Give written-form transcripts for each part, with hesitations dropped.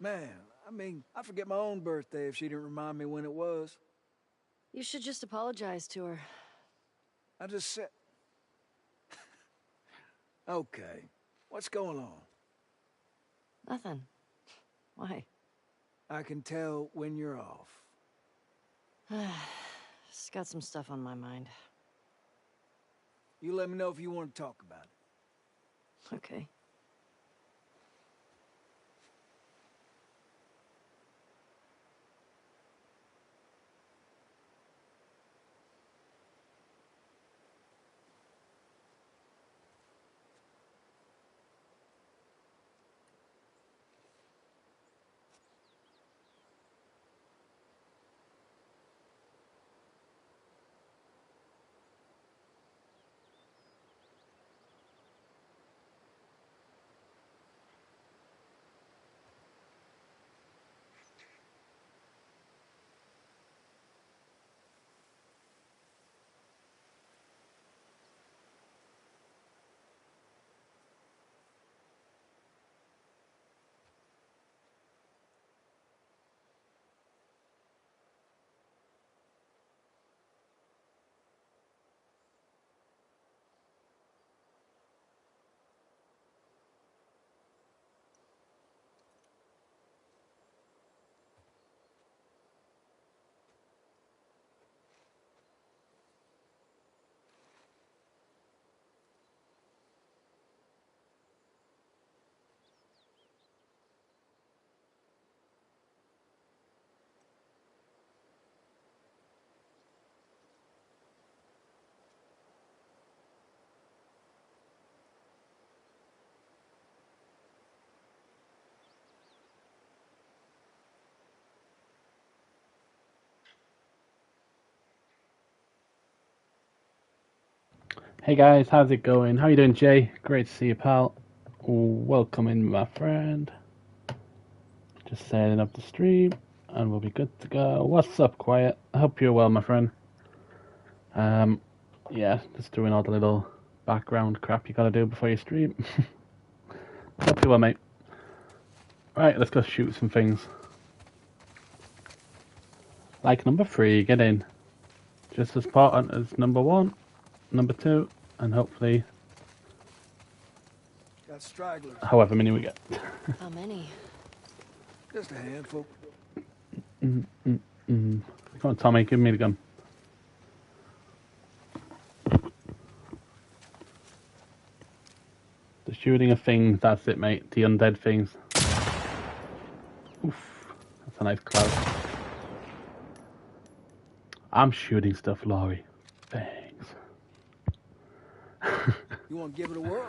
Man, I mean, I forget my own birthday if she didn't remind me when it was. You should just apologize to her. I just said... Okay, what's going on? Nothing. Why? I can tell when you're off. Just got some stuff on my mind. You let me know if you want to talk about it. Okay. Hey guys, how's it going? How you doing, Jay? Great to see you, pal. Welcome in, my friend. Just setting up the stream, and we'll be good to go. What's up, Quiet? I hope you're well, my friend. Yeah, just doing all the little background crap you gotta do before you stream. Hope you're well, mate. Right, let's go shoot some things. Like number 3, get in. Just as important as number 1, number 2, and hopefully Got stragglers. however many we get. How many? Just a handful. Come on, Tommy, give me the gun. The shooting of things, that's it, mate. The undead things. Oof, that's a nice cloud. I'm shooting stuff, Laurie. Thanks. You want to give it a whirl?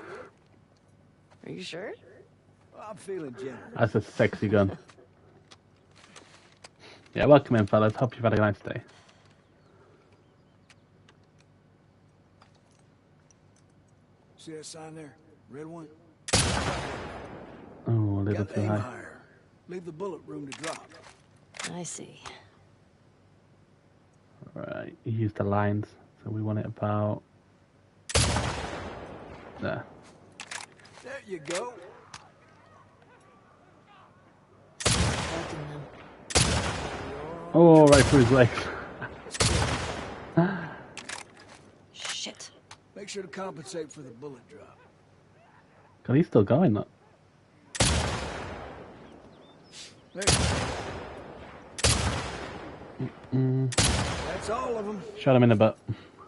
Are you sure? Well, I'm feeling generous. That's a sexy gun. Yeah, welcome in, fellas. Hope you've had a nice day. See that sign there? Red one? Oh, a little Got to too aim high. higher. Leave the bullet room to drop. I see. Right, you use the lines, so we want it about there. There you go. Attacking them. Oh, right through his legs. Shit. Make sure to compensate for the bullet drop. God, he's still going, that. There you go. That's all of them. Shot him in the butt.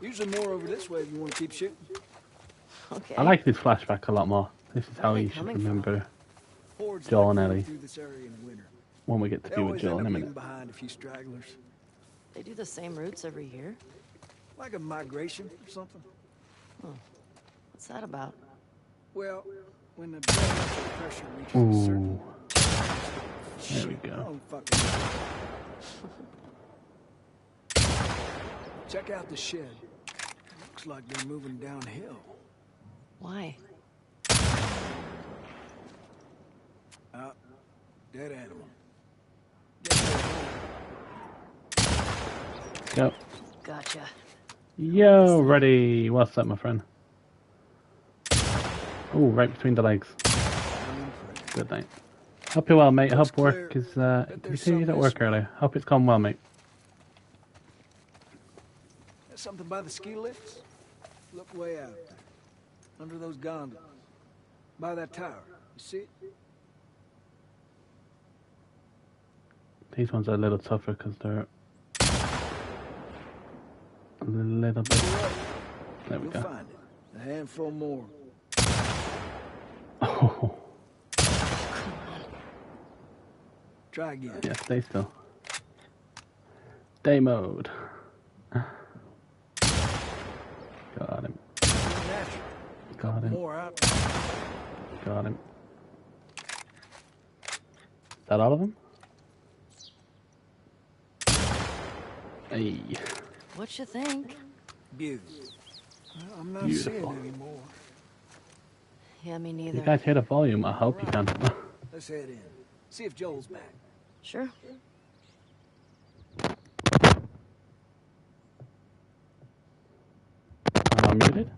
Usually more over this way if you want to keep shooting. Okay. I like this flashback a lot more. This is how Where are you they should coming remember Hordes Joel and like Ellie. through this area in the winter. when we get to They be with always Joel end in a up leaving minute. behind a few stragglers. They do the same routes every year? Like a migration or something. What's that about? Well, when the blood pressure reaches a Ooh, certain... there we go. Oh, fucking... Check out the shed. Looks like they're moving downhill. Why? Dead animal. Go. Gotcha. Yo, ready. What's up, my friend? Oh, right between the legs. Good night. Hope you're well, mate. Looks Hope work clear. is. Bet Did you there's say you was some at work mystery. earlier? Hope it's gone well, mate. There's something by the ski lifts. Look way out there. Under those gondolas. By that tower. You see it? These ones are a little tougher because they're a little bit. There we You'll go. find it. A handful more. Oh, Try again. yeah, stay still. Day mode. Got him. Natural. Got him. More out. Got him. Is that all of them? Hey, What you think? Beautiful. Well, I'm not Beautiful. seeing any more. Yeah, me you neither. guys hear the volume? I hope you can. Let's head in. See if Joel's back. Sure. Am I muted?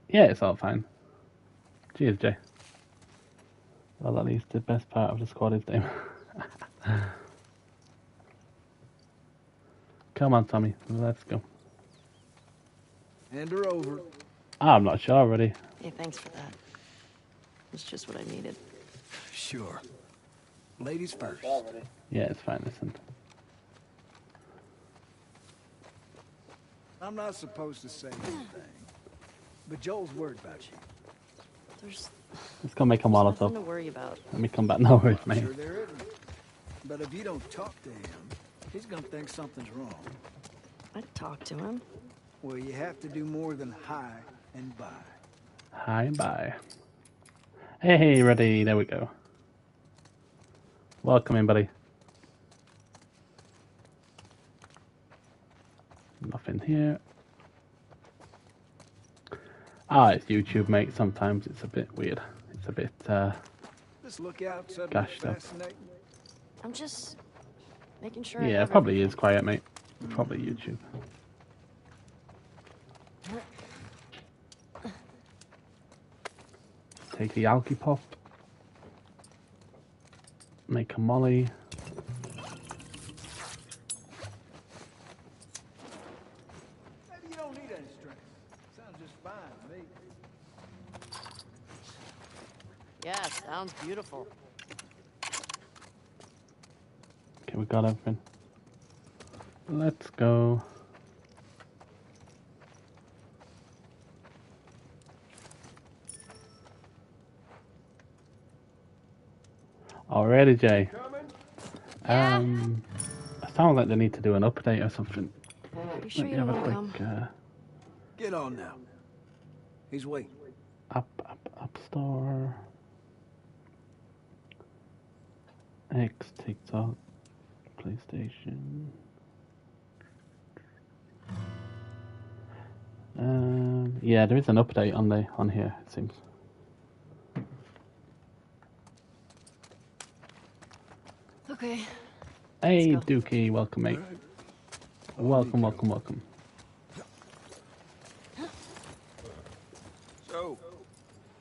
Yeah, it's all fine. Cheers, Jay. Well, at least the best part of the squad is them. Come on, Tommy. Let's go. Hand her over. I'm not sure already. Hey, thanks for that. It's just what I needed. Sure. Ladies first. Yeah, it's fine. Listen. I'm not supposed to say anything, but Joel's worried about you. There's Let's go make a nothing Molotov. to worry about. Let me come back. No worries, I'm mate. sure there isn't. But if you don't talk to him, he's gonna think something's wrong. I'd talk to him. Well, you have to do more than hi and bye. Hi and bye. Hey, ready. There we go. Welcome in, buddy. Nothing here. Ah, it's YouTube, mate. Sometimes it's a bit weird. It's a bit, This lookout suddenly Gosh, no. fascinating. I'm just making sure. I yeah, have probably everything. is quiet, mate. Probably YouTube. Take the alky pop. Make a molly. Maybe you don't need any strength. Sounds just fine to me. Yeah, sounds beautiful. Okay, we got everything. Let's go. Already, Jay. Yeah. It sounds like they need to do an update or something. You sure Let you me don't have a want to quick come? Get on now. He's waiting. App Store. X, TikTok, PlayStation. Yeah, there is an update on here, it seems. Okay. Hey, Let's go. Dookie, welcome, mate. Welcome, welcome, welcome. So,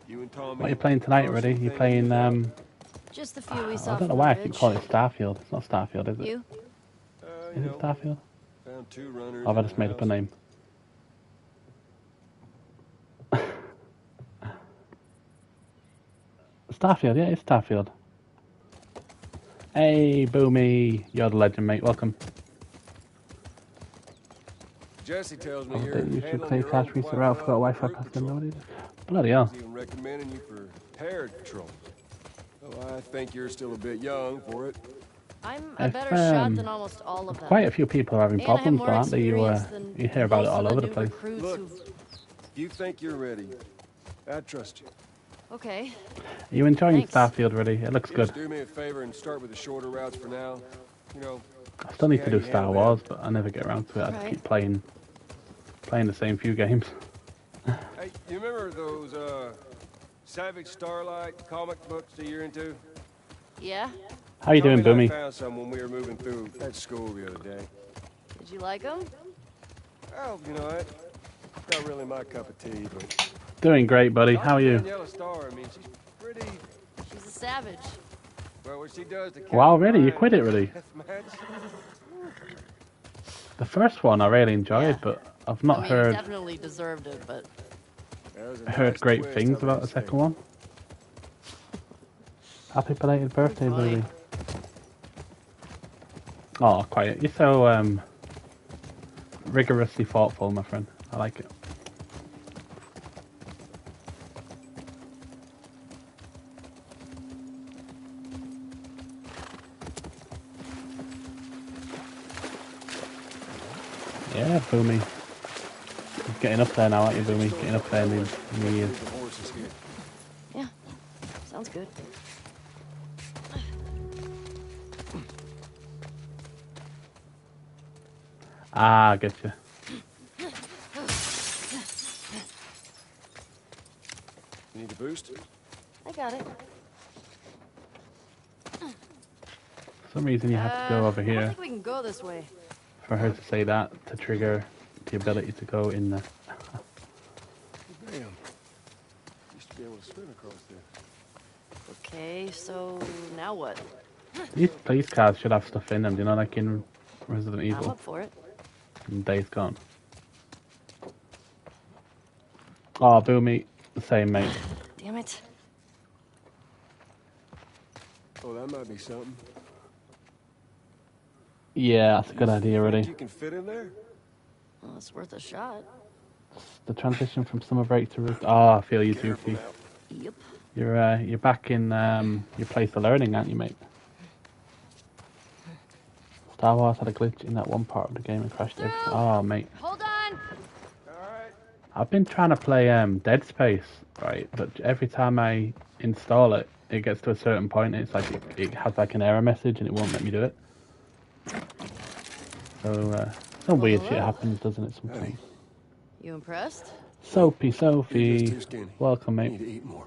you and Tommy. What are you playing tonight, already? You playing, Just the few we saw I don't from know why I the keep ridge. calling it Starfield. It's not Starfield, is it? You? Is it Starfield? Found two runners. Or have I in just the made up a house. name? Starfield, yeah, it's Starfield. Hey, Boomy, you're the legend, mate. Welcome. Jesse tells me Oh, you're the usual handling clay your cash own reset quite route. Forgot well Wi-Fi with road password. patrol. Nobody. Bloody hell. He's even recommending you for pair patrol. Oh, I think you're still a bit young for it. I'm a If, better shot than almost all of them. Quite a few people are having And I have problems, more though, aren't they? experience than You hear about it most all of over the new place. recruits Look. who've- If you think you're ready, I trust you. Okay. Are you enjoying Thanks. Starfield, really? It looks You good. Just do me a favor and start with the shorter routes for now. You know, I still need to how do you Star handle Wars, them. but I never get around to it. I just Right. keep playing the same few games. Hey, you remember those Savage Starlight comic books that you're into? Yeah? How you doing, Tommy and Boomy? I found some when we were moving through at school the other day. Did you like them? Well, you know, Not really my cup of tea, but Doing great, buddy. How are you? Daniela Starr, I mean, she's pretty. She's a savage. Well, what she does to Wow, Captain really? You Ryan quit it, in the really? deathmatch, The first one I really enjoyed, Yeah. but I've not I mean, he heard definitely deserved it, but that was a heard nice great twist, things I about the must say. second one. Happy belated birthday, funny. baby. Oh, quiet. You're so rigorously thoughtful, my friend. I like it. Yeah, Boomy. He's getting up there now, aren't you, Boomy? Getting up there in the years. The horses here. yeah, sounds good. Ah, I get you. You need a boost? I got it. For some reason you have to go over I don't here think we can go this way. for her to say that to trigger the ability to go in the... Damn. Used to be able to swim across there. Okay, so now what? These police cars should have stuff in them, you know, like in Resident I'm Evil up for it. and Days Gone. Oh, Boomy, the same, mate. Damn it. Oh, that might be something. Yeah, that's a good idea, Think really. you can fit in there? Well, it's worth a shot. The transition from summer break to... Oh, I feel you, Careful Juicy. now. Yep. You're back in your place of learning, aren't you, mate? Star Wars had a glitch in that one part of the game and crashed everything. Oh, mate. Hold on! Alright. I've been trying to play Dead Space, right? But every time I install it, it gets to a certain point. It's like it has like an error message and it won't let me do it. So some weird shit hello. happens, doesn't it? Sometimes. Hey. You impressed? Soapy You're Sophie, just too skinny. welcome, You mate. need to eat more.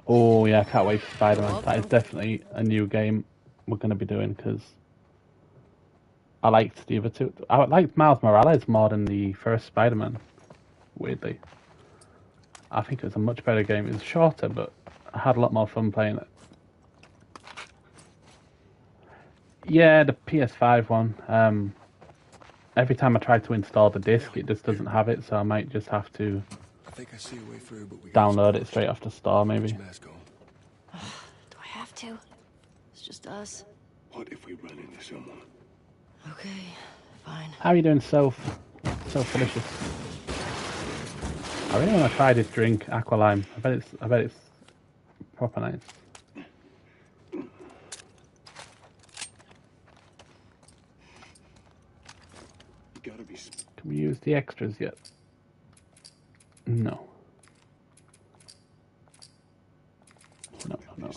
Oh yeah, I can't wait for Spider-Man. You're That is welcome. definitely a new game we're going to be doing because I liked the other two. I liked Miles Morales more than the first Spider-Man. Weirdly, I think it was a much better game. It was shorter, but I had a lot more fun playing it. Yeah, the PS5 one. Every time I try to install the disc, it just doesn't have it, so I might just have to I think I see a way through, but we gotta download stop it straight off the store, maybe. this mask on. Do I have to? It's just us. What if we run into someone? Okay, fine. How are you doing, Soph? So delicious. I really want to try this drink, Aqualime. I bet it's proper nice. You gotta be. Can we use the extras yet? No. No. You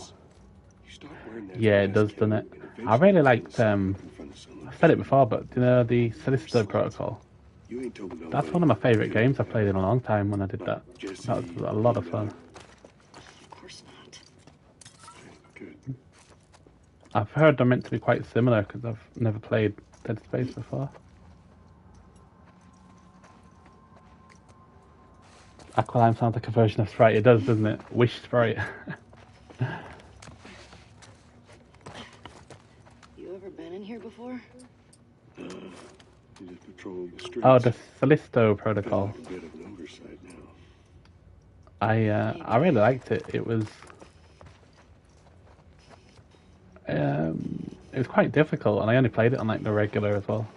stop wearing that Yeah, it mask, does, doesn't Kelly, it? and I really eventually liked, you'll stand up in front of someone. I've said it before, but you know, the Callisto Protocol. You ain't told nobody. That's one of my favourite games I played in a long time when I did that. That was a lot of fun. Of course not. Good. I've heard they're meant to be quite similar because I've never played Dead Space before. Aqualime sounds like a version of Sprite. It does, doesn't it? Wish Sprite. You ever been in here before? You just patrol the streets. Oh, the Callisto Protocol. Like a bit of an oversight now. I really liked it. It was quite difficult, and I only played it on like the regular as well.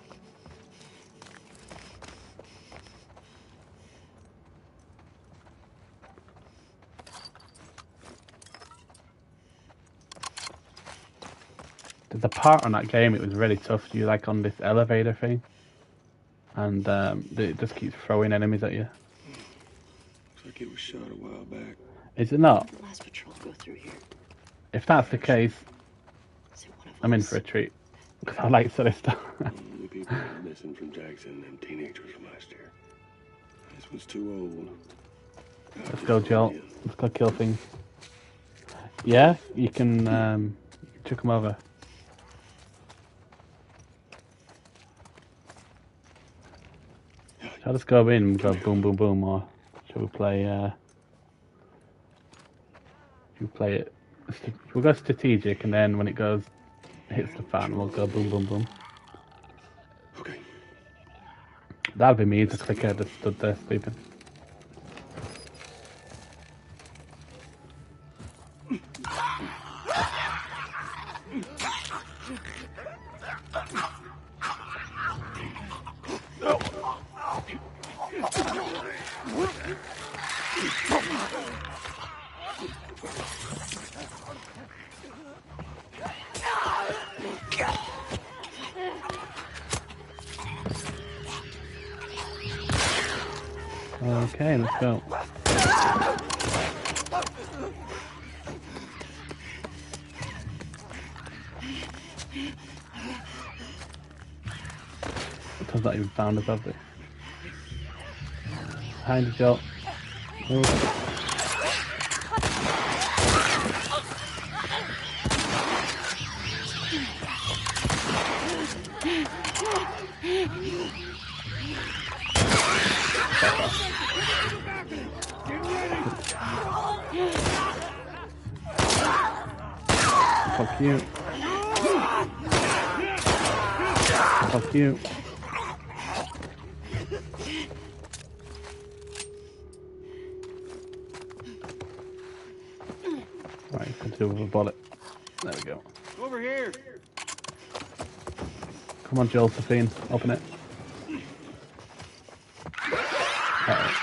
There's a part on that game, it was really tough. You like on this elevator thing, and it just keeps throwing enemies at you. Looks like it was shot a while back. Is it not? The last patrol go through here. If that's the case, Is it one of I'm in us? for a treat. Because I like Celesta. Only people that are missing from Jackson, them teenagers from last year. This one's too old. Let's go, Joel. Let's go kill things. Yeah, you can chuck them over. Shall I just go in and go boom, boom, boom, or shall we play? Should we play it? We'll go strategic, and then when it hits the fan, we'll go boom, boom, boom. Okay. That'd be me, just clicker, just stood there sleeping. Okay, let's go. Has not even found us, have they? Behind the shot. Oh. Fuck you. Fuck you. Right, could do with a bullet. There we go. Over here. Come on, Josephine, open it. Uh-oh.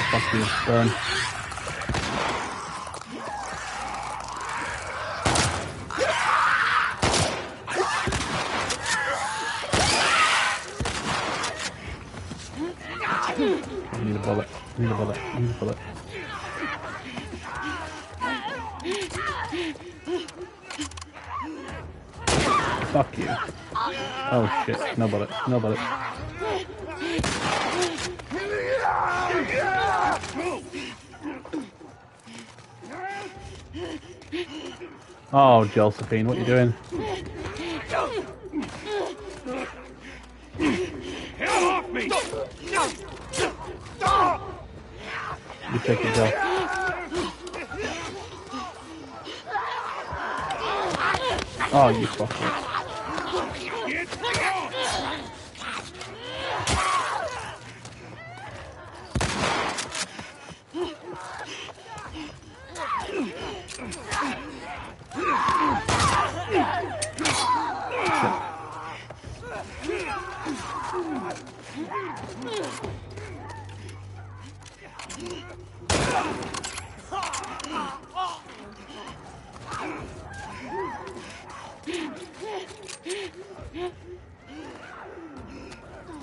Fuck you, burn. I need a bullet. I need a bullet. I need a bullet. Fuck you. Oh shit. No bullet. No bullet. Oh, Josephine, what are you doing? Get off me! You take it, Joe. Oh, you fucker.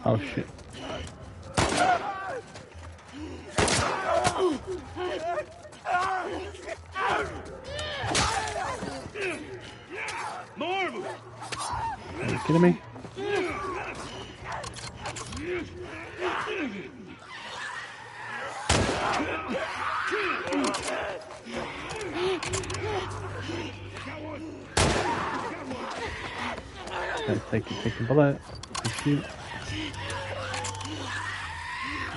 Oh shit. More of them. Are you kidding me? Okay, take the bullet. Shoot.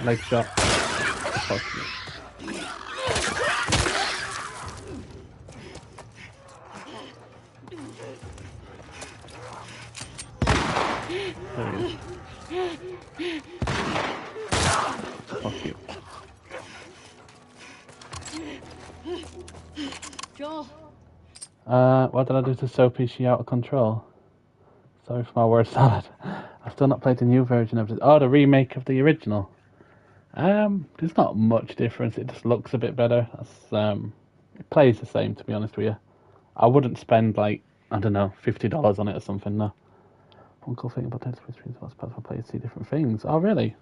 Leg shot. Fuck you. There he is. Fuck you. Joel. What did I do to Sophie? Is she out of control? Sorry for my word salad. I've still not played the new version of it. Oh, the remake of the original. There's not much difference. It just looks a bit better. It plays the same, to be honest with you. I wouldn't spend like, I don't know, $50 on it or something. No. One cool thing about Dead Space 3 is what's possible players see different things. Oh, really?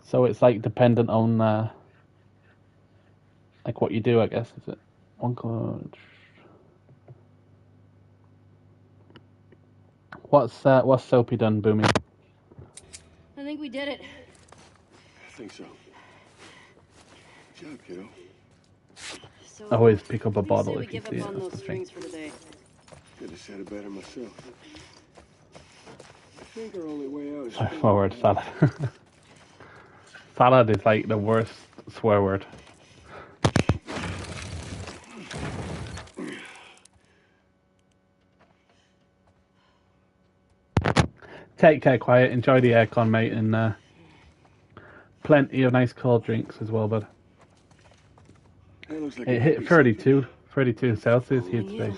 So it's like dependent on like what you do, I guess. Is it? One cool. What's Soapy done, Boomy? I think we did it. I think so. Good job, kiddo. So, always pick up a what do you say bottle we if you give see up it. on That's those the thing. strings for today? Could have said it better myself. I think our only way out is Forward salad. Salad is like the worst swear word. Take care, quiet. Enjoy the aircon, mate, and plenty of nice cold drinks as well, bud. That looks like It a hit heavy 32 Celsius here today.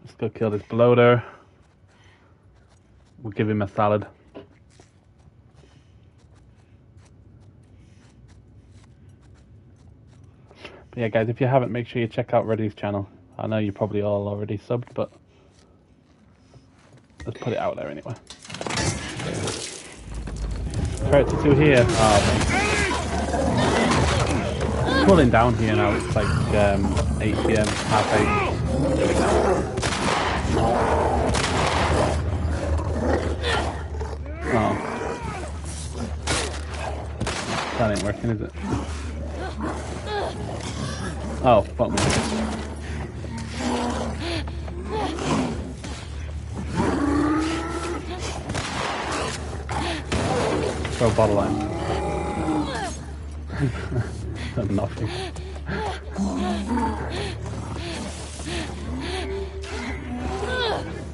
Let's go kill this bloater. We'll give him a salad. But yeah, guys, if you haven't, make sure you check out Reddy's channel. I know you're probably all already subbed, but let's put it out there anyway. 32 here. Oh, it's cooling down here now. It's like 8 PM, half 8. Oh. That ain't working, is it? Oh, fuck me. Throw a bottle line. Nothing.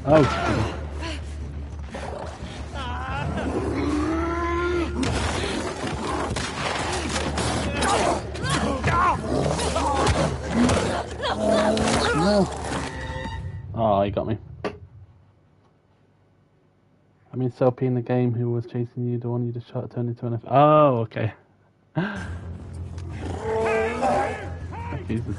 Oh. No. Oh, he got me. I mean, Soapy in the game who was chasing you, the one you just shot turned into an F. Oh, okay. Jesus.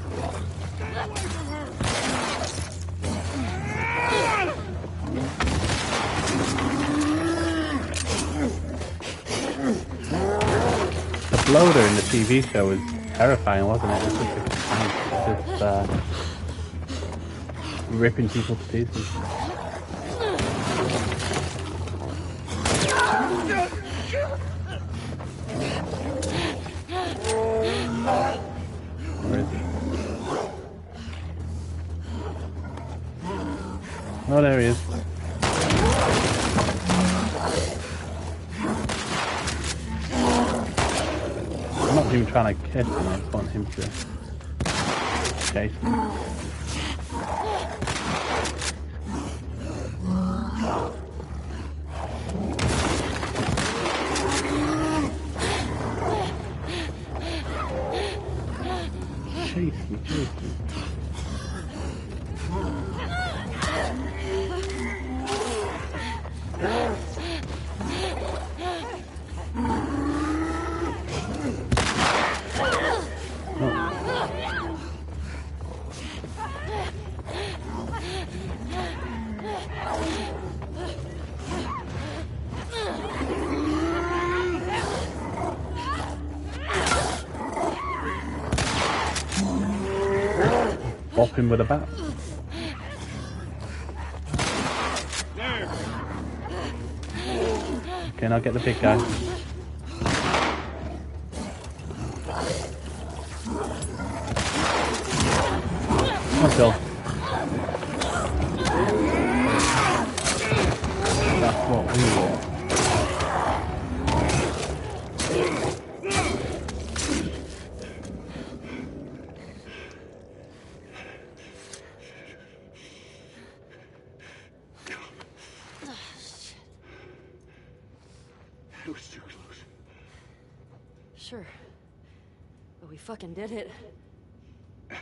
The bloater in the TV show was terrifying, wasn't it? It was just a tank, just ripping people to pieces. Where is he? Oh, there he is. I'm not even trying to kiss him, I just want him to chase me. Chase me, chase me. Bop him with a bat. Okay, now get the big guy. Come on, Phil. That's what we want. It was too close. Sure. But we fucking did it. Yeah,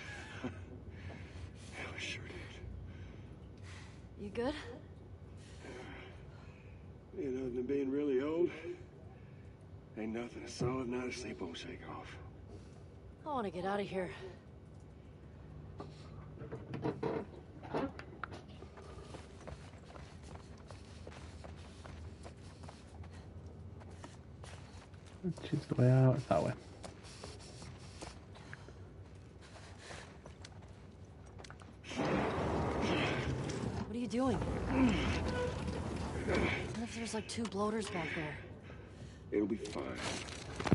we sure did. You good? You know, than being really old, ain't nothing a solid night of sleep won't shake off. I want to get out of here. Choose the way out. It's that way. What are you doing? What if there's like 2 bloaters back there? It'll be fine.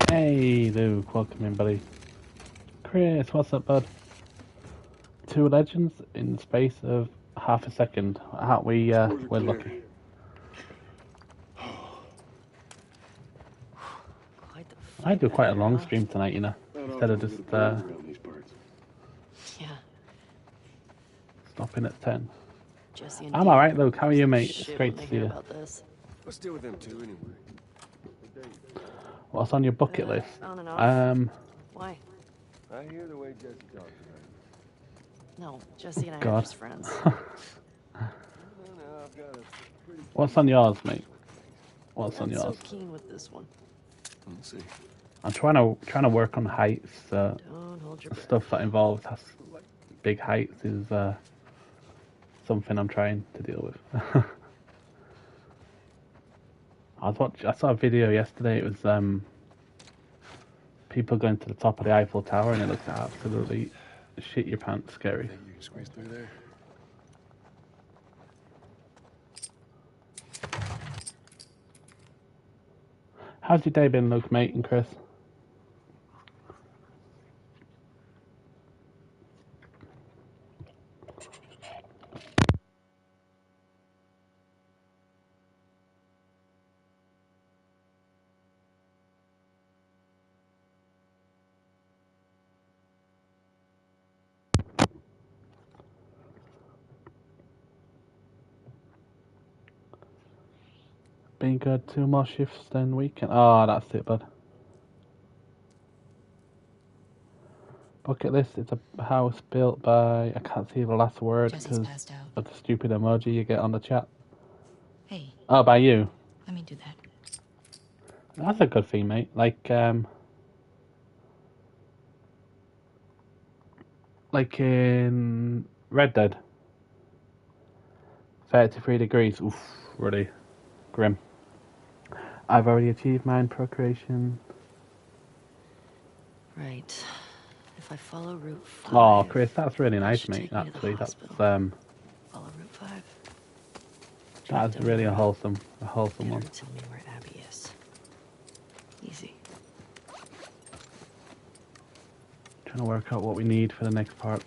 Hey, Luke, welcome in, buddy. Chris, what's up, bud? 2 legends in the space of half a second. Aren't we, Scores are we're clear. lucky. Quite the I do fight quite a back long there, stream tonight, you know, Not instead of often just we get a break around these parts. huh? Yeah. stopping at 10. Jesse and I'm Dee alright, Luke. How are you, mate? shit It's great when to they see hear you. about this. Let's deal with them too, anyway. What's on your bucket list? On and off. Why? I hear the way Jesse talks about No, Jesse and I are God. just friends. it. No, I've got a pretty... What's on yours, mate? What's on Not so yours? keen with this one. Let's see. I'm trying to work on heights. Don't hold your breath. Stuff that involves big heights is something I'm trying to deal with. I saw a video yesterday. It was people going to the top of the Eiffel Tower, and it looked absolutely shit your pants scary. Think you can squeeze through there? How's your day been, Luke, mate, and Chris? Been good. 2 more shifts then weekend. Oh, that's it, bud. Bucket list. It's a house built by... I can't see the last word Jesse's because passed out. of the stupid emoji you get on the chat. Hey, Oh, by you. let me do that. That's a good thing, mate. Like in Red Dead. 33 degrees. Oof, really grim. I've already achieved mine procreation. Right. If I follow Route 5... Oh, Chris, that's really nice, should mate. take me to the Actually, that's hospital. um, Follow Route 5. that's really a wholesome Get one. her to tell me where Abby is. Easy. Trying to work out what we need for the next part.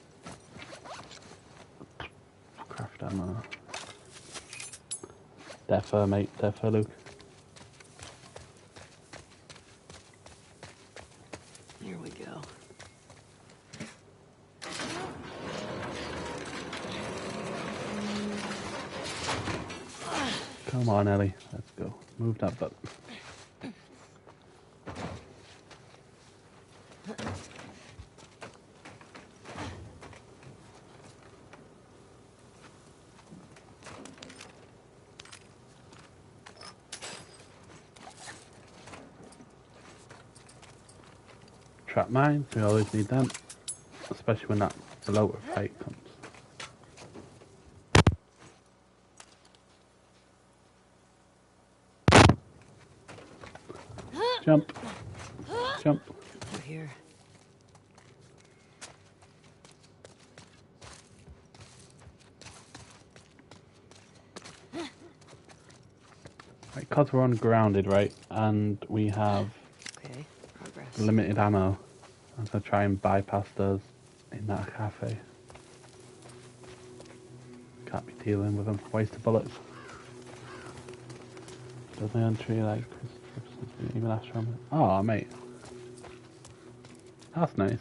Craft ammo. Defo, mate. Defo, Luke. Here we go. Come on, Ellie. Let's go. Move that button. Trap mines, we always need them. Especially when that lower fight comes. Jump. Jump. Through here. Right, because we're ungrounded, right? And we have Okay, progress. limited ammo. I'm going to try and bypass those in that cafe. Can't be dealing with them. Waste of bullets. Does my entry like even after I'm... Oh, mate. That's nice.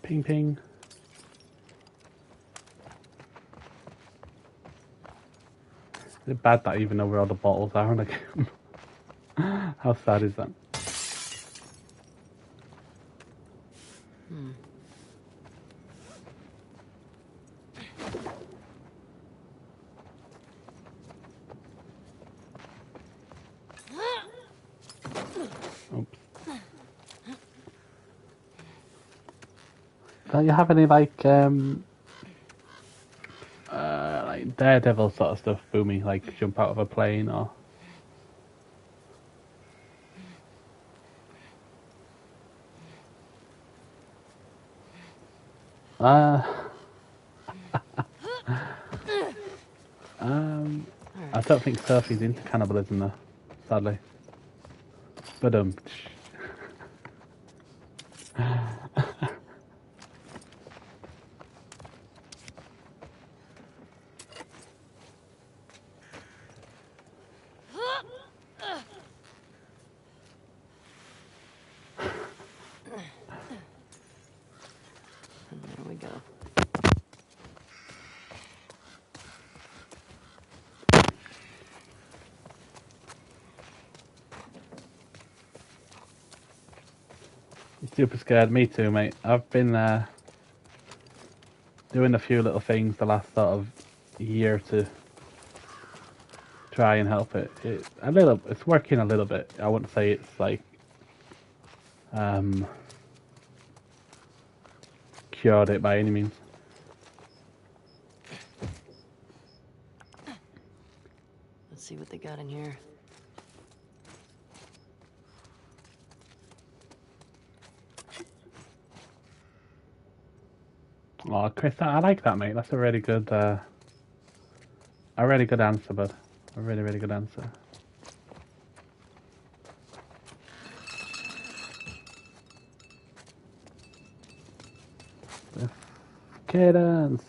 Ping ping. Is it bad that I even know where all the bottles are in the game? How sad is that? Don't you have any like Daredevil sort of stuff, Boomy? Like jump out of a plane or? I don't think Sophie's into cannibalism though, sadly. But There we go. super scared. Me too, mate. I've been doing a few little things the last sort of year to try and help it. It's working a little bit. I wouldn't say it's like cured it by any means. Let's see what they got in here. Oh, Chris, I like that, mate. That's a really good answer, bud. A really, really good answer. Cadence.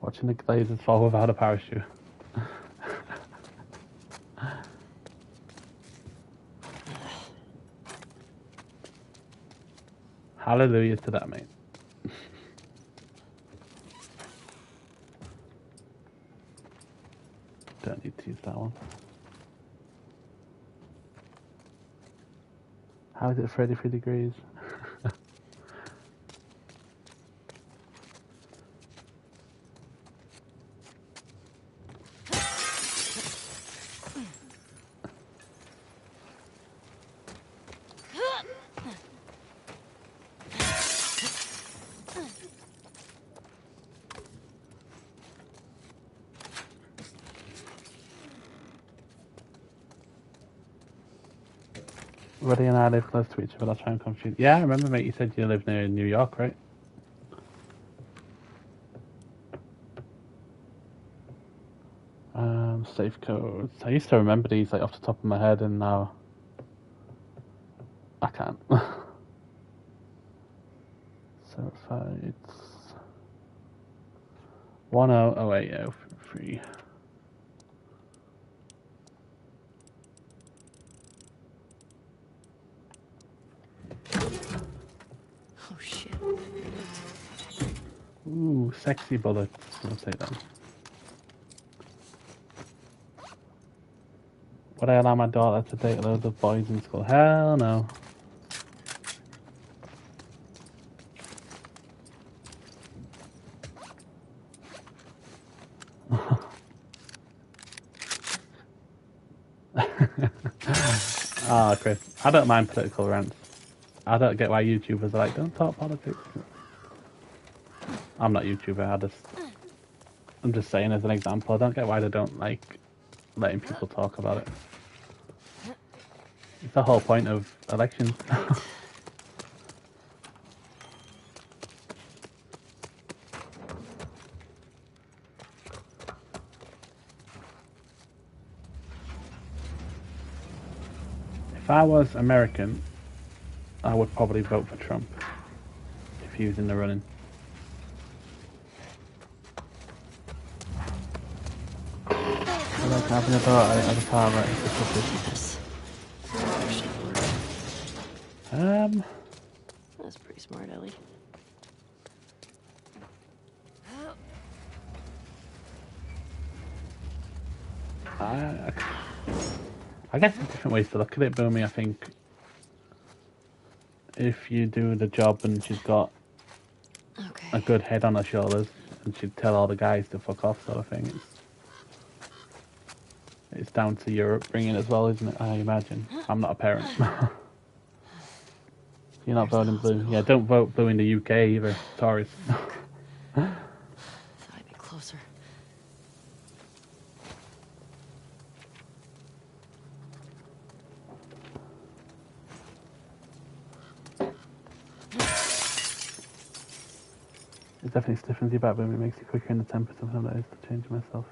Watching the glazes fall without a parachute. Hallelujah to that, mate. Don't need to use that one. How is it 33 degrees? Buddy and I live close to each other. That's why I'm confused. Yeah, I remember, mate. You said you live near New York, right? Safe codes. I used to remember these like off the top of my head, and now I can't. So it's 100803. Oh shit. Ooh, sexy bullets. I'll take them. Would I allow my daughter to date loads of boys in school? Hell no. Ah, Chris, I don't mind political rants. I don't get why YouTubers are like, don't talk politics. I'm not a YouTuber, I'm just saying as an example, I don't get why they don't like letting people talk about it. It's the whole point of elections. If I was American, I would probably vote for Trump if he was in the running. I like having a daughter at a car right into Yes. That's pretty smart, Ellie. I guess there's different ways to look at it, Boomy. I think if you do the job and she's got Okay. a good head on her shoulders and she'd tell all the guys to fuck off sort of thing, it's down to your upbringing as well, isn't it? I imagine. I'm not a parent. You're not Where's the voting blue. hospital? Yeah, don't vote blue in the UK either. Tories. Thought I'd be closer. It definitely stiffens your back, but it makes you quicker in the temper. Sometimes that is to change myself.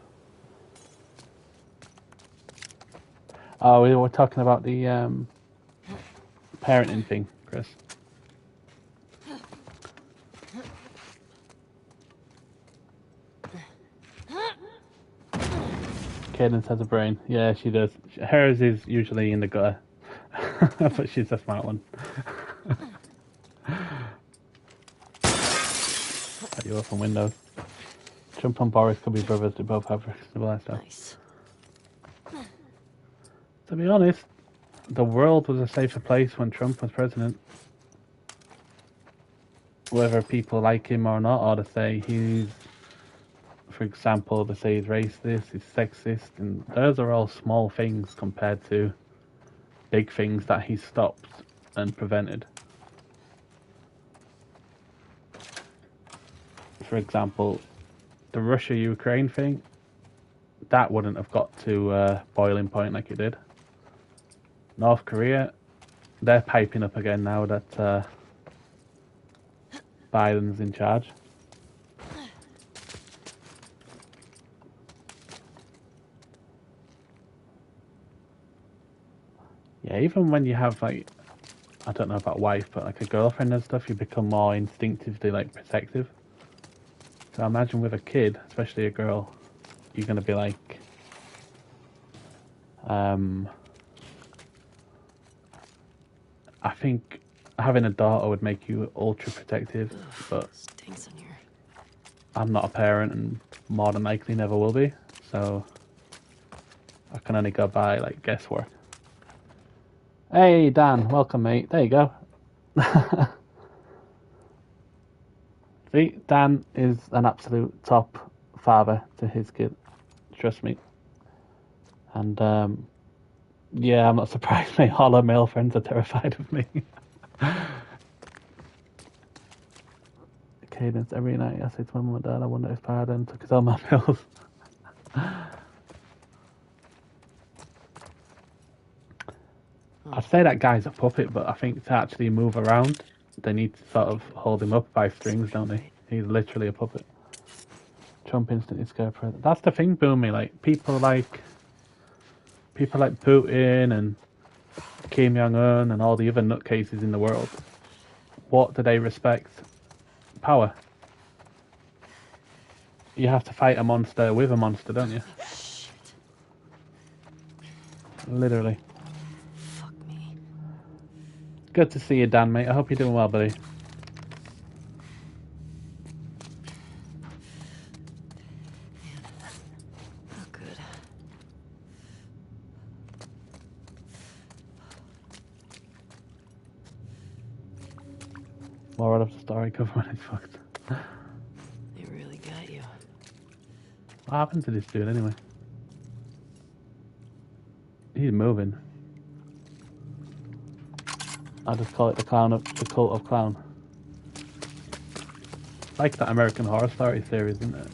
Oh, we were talking about the parenting thing, Chris. Cadence has a brain. Yeah, she does. Hers is usually in the gutter. But she's a smart one. Cut you off on Windows. Trump and Boris could be brothers. They both have reasonable lifestyle. Nice. To be honest, the world was a safer place when Trump was president. Whether people like him or not, or to say he's, for example, to say he's racist, he's sexist, and those are all small things compared to big things that he stopped and prevented. For example, the Russia-Ukraine thing, that wouldn't have got to boiling point like it did. North Korea, they're piping up again now that Biden's in charge. Yeah, even when you have, like, I don't know about wife, but like a girlfriend and stuff, you become more instinctively, like, protective. So I imagine with a kid, especially a girl, you're going to be like, I think having a daughter would make you ultra protective, but Stinks in here. I'm not a parent and more than likely never will be, so I can only go by, like, guesswork. Hey, Dan, welcome, mate. There you go. See, Dan is an absolute top father to his kid. Trust me. And, yeah, I'm not surprised, mate. All our male friends are terrified of me. Cadence, every night I say to my mum and dad, I wonder if Biden took his all my pills. I'd say that guy's a puppet, but I think to actually move around, they need to sort of hold him up by strings, don't they? He's literally a puppet. Trump instantly scared president. That's the thing, Boomy. Like people like Putin and Kim Jong-un and all the other nutcases in the world. What do they respect? Power. You have to fight a monster with a monster, don't you? Shit. Literally. Fuck me. Good to see you, Dan, mate. I hope you're doing well, buddy. Not good. More of the story, government is fucked. They really got you. What happened to this dude anyway? He's moving. I just call it the cult of clown. Like that American Horror Story series, isn't it?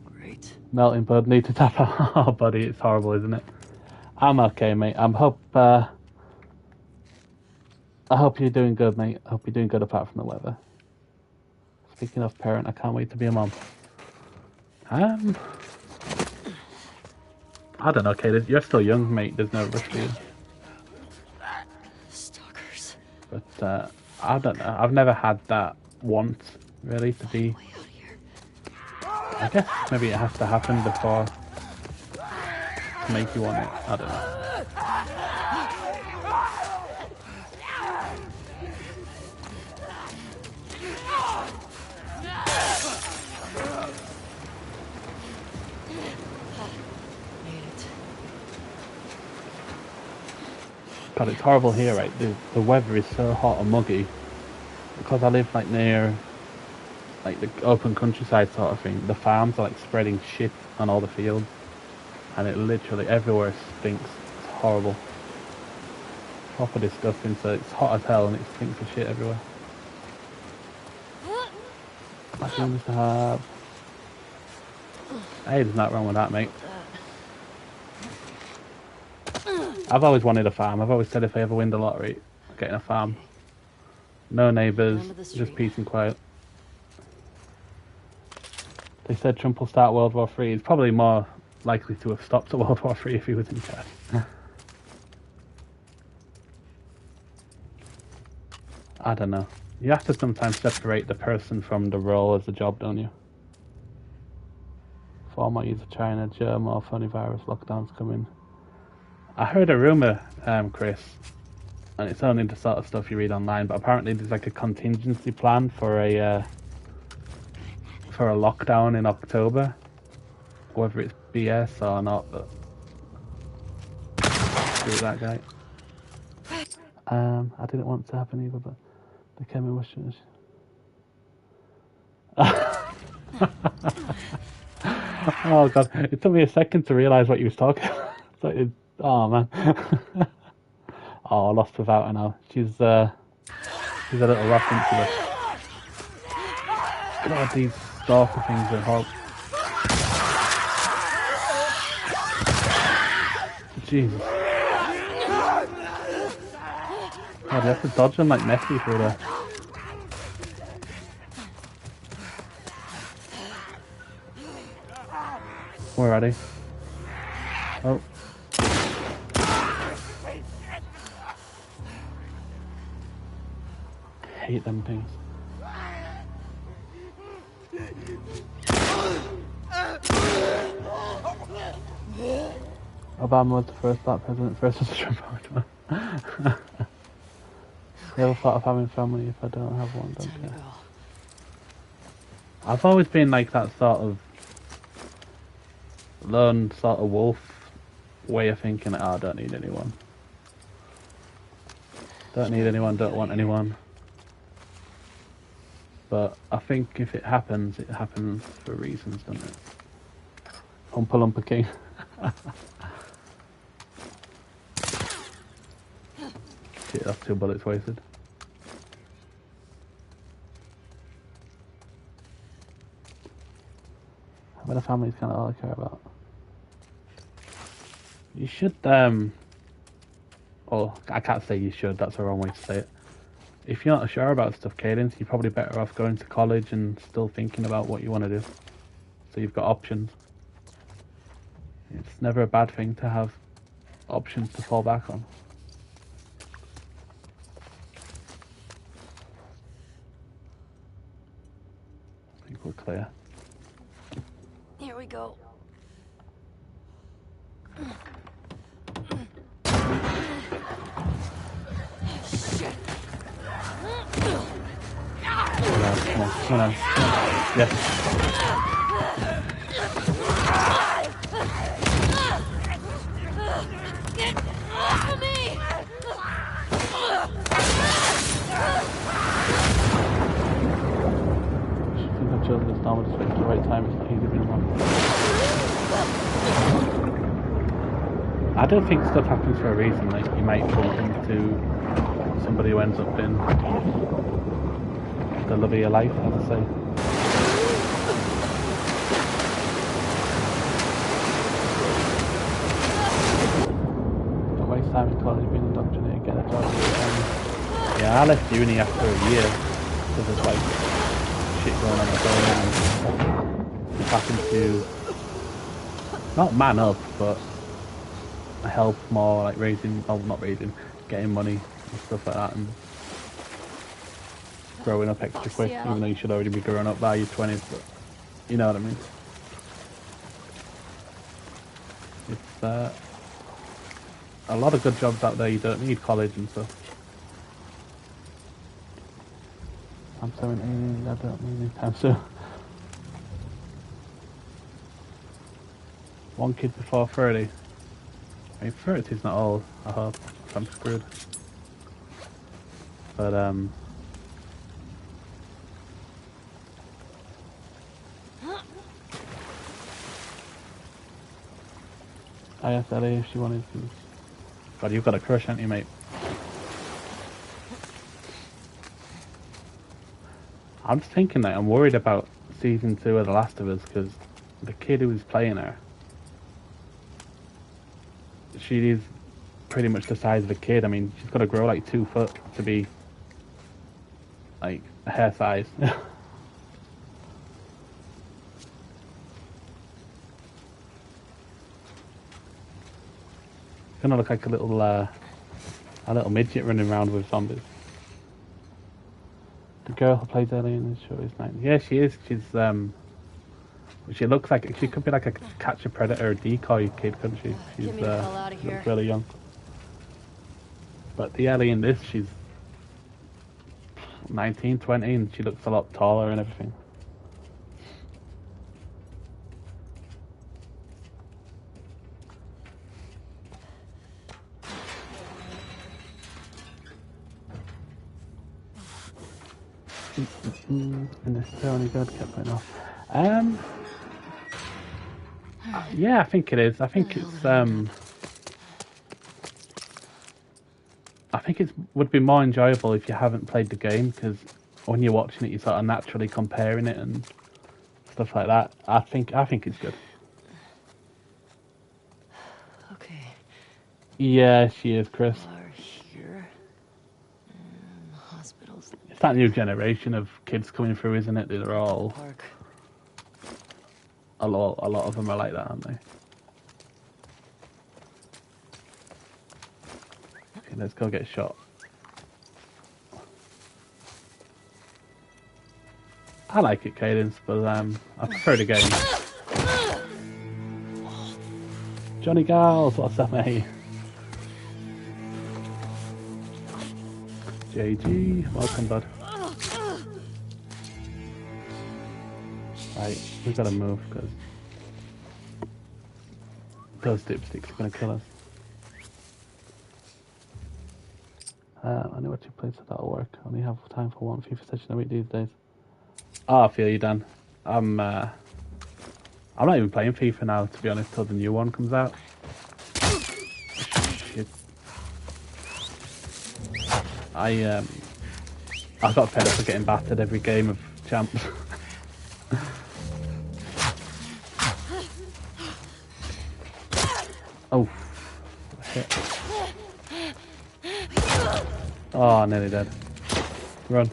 Great. Melting Bud, need to tap out. Oh, buddy, it's horrible, isn't it? I'm okay, mate. I hope you're doing good, mate. I hope you're doing good apart from the weather. Speaking of parent, I can't wait to be a mom. I don't know, Kate. You're still young, mate. There's no rush for you. Stalkers. But I don't know. I've never had that want, really, to be. Way out here. I guess maybe it has to happen before to make you want it. I don't know. Made it. God, it's horrible here, right? The weather is so hot and muggy because I live like near like the open countryside sort of thing. The farms are like spreading shit on all the fields, and it literally everywhere stinks. It's horrible. proper disgusting. So it's hot as hell and it stinks of shit everywhere. What do you want us to have? Hey, there's nothing wrong with that, mate. I've always wanted a farm. I've always said if I ever win the lottery, I'm getting a farm. No neighbours, just peace and quiet. They said Trump will start World War III. He's probably more likely to have stopped World War III if he was in charge. I don't know. You have to sometimes separate the person from the role as the job, don't you? Former use of China, germ or funny virus lockdowns coming. I heard a rumour, Chris, and it's only the sort of stuff you read online, but apparently there's like a contingency plan for a lockdown in October. Whether it's BS or not, but screw that guy. I didn't want to happen either, but they came in wishing. Oh god, it took me a second to realise what you was talking about. Oh man. Oh, I lost without her now. She's a little rough, isn't she? God, these stalker things are hard. Jesus. God, you have to dodge them like Messi through there. Where are they? Oh. Hate them things. Obama was the first black president, first was Trump. You ever thought of having family if I don't have one, don't you? I've always been like that sort of lone sort of wolf way of thinking, oh, I don't need anyone. Don't need anyone, don't want anyone. But I think if it happens for reasons, doesn't it? Oompa Loompa King. Shit, that's 2 bullets wasted. Having a family is kind of all I care about. You should, well, I can't say you should, that's the wrong way to say it. If you're not sure about stuff, Cadence, you're probably better off going to college and still thinking about what you want to do. So you've got options. It's never a bad thing to have options to fall back on. I think we're clear. Here we go. Shit. Come on. Yes. Get off of me! I think I've chosen this normal just waiting for the right time. It's not easy being one. I don't think stuff happens for a reason. Like, you might bump into somebody who ends up in the love of your life, as I say. Don't waste time in college being indoctrinated, get a job. Yeah, I left uni after a year because there's like shit going on at home and having to not man up, but help more, like getting money and stuff like that, and growing up extra quick, even though you should already be growing up by your 20s, but you know what I mean. It's a lot of good jobs out there, you don't need college and stuff. I'm 17, I don't need any time soon. One kid before 30. I mean, 30 is not old, I hope. I'm screwed. But, I asked Ellie if she wanted to. God, you've got a crush, haven't you, mate? I'm just thinking that I'm worried about season 2 of The Last of Us because the kid who was playing her, she is pretty much the size of a kid. I mean, she's got to grow like 2 foot to be like her size. Gonna look like a little midget running around with zombies. The girl who plays Ellie in the show is 9. Yeah, she is. She looks like she could be like a catch a predator, or decoy kid, couldn't she? She's Get me the hell out of here. looks really young. But the Ellie in this, she's 19, 20, and she looks a lot taller and everything. And this is only good. Kept putting off. Yeah, I think it is. I think it's I think it would be more enjoyable if you haven't played the game, because when you're watching it, you're sort of naturally comparing it and stuff like that. I think it's good. Okay. Yeah, she is, Chris. Are here. Hospitals. It's that new generation of kids coming through, isn't it? They're all Park. a lot of them are like that, aren't they? Okay, let's go get shot. I like it, Cadence, but I prefer the game. Johnny Gals, what's up, mate? JG, welcome, bud. Right, we gotta move because those dipsticks are gonna kill us. I know what you play, so that'll work. I only have time for one FIFA session a week these days. Oh, I feel you, Dan. I'm not even playing FIFA now, to be honest, till the new one comes out. Shit. I got fed up of getting battered every game of Champs. Oh, shit. Oh, nearly dead. Run.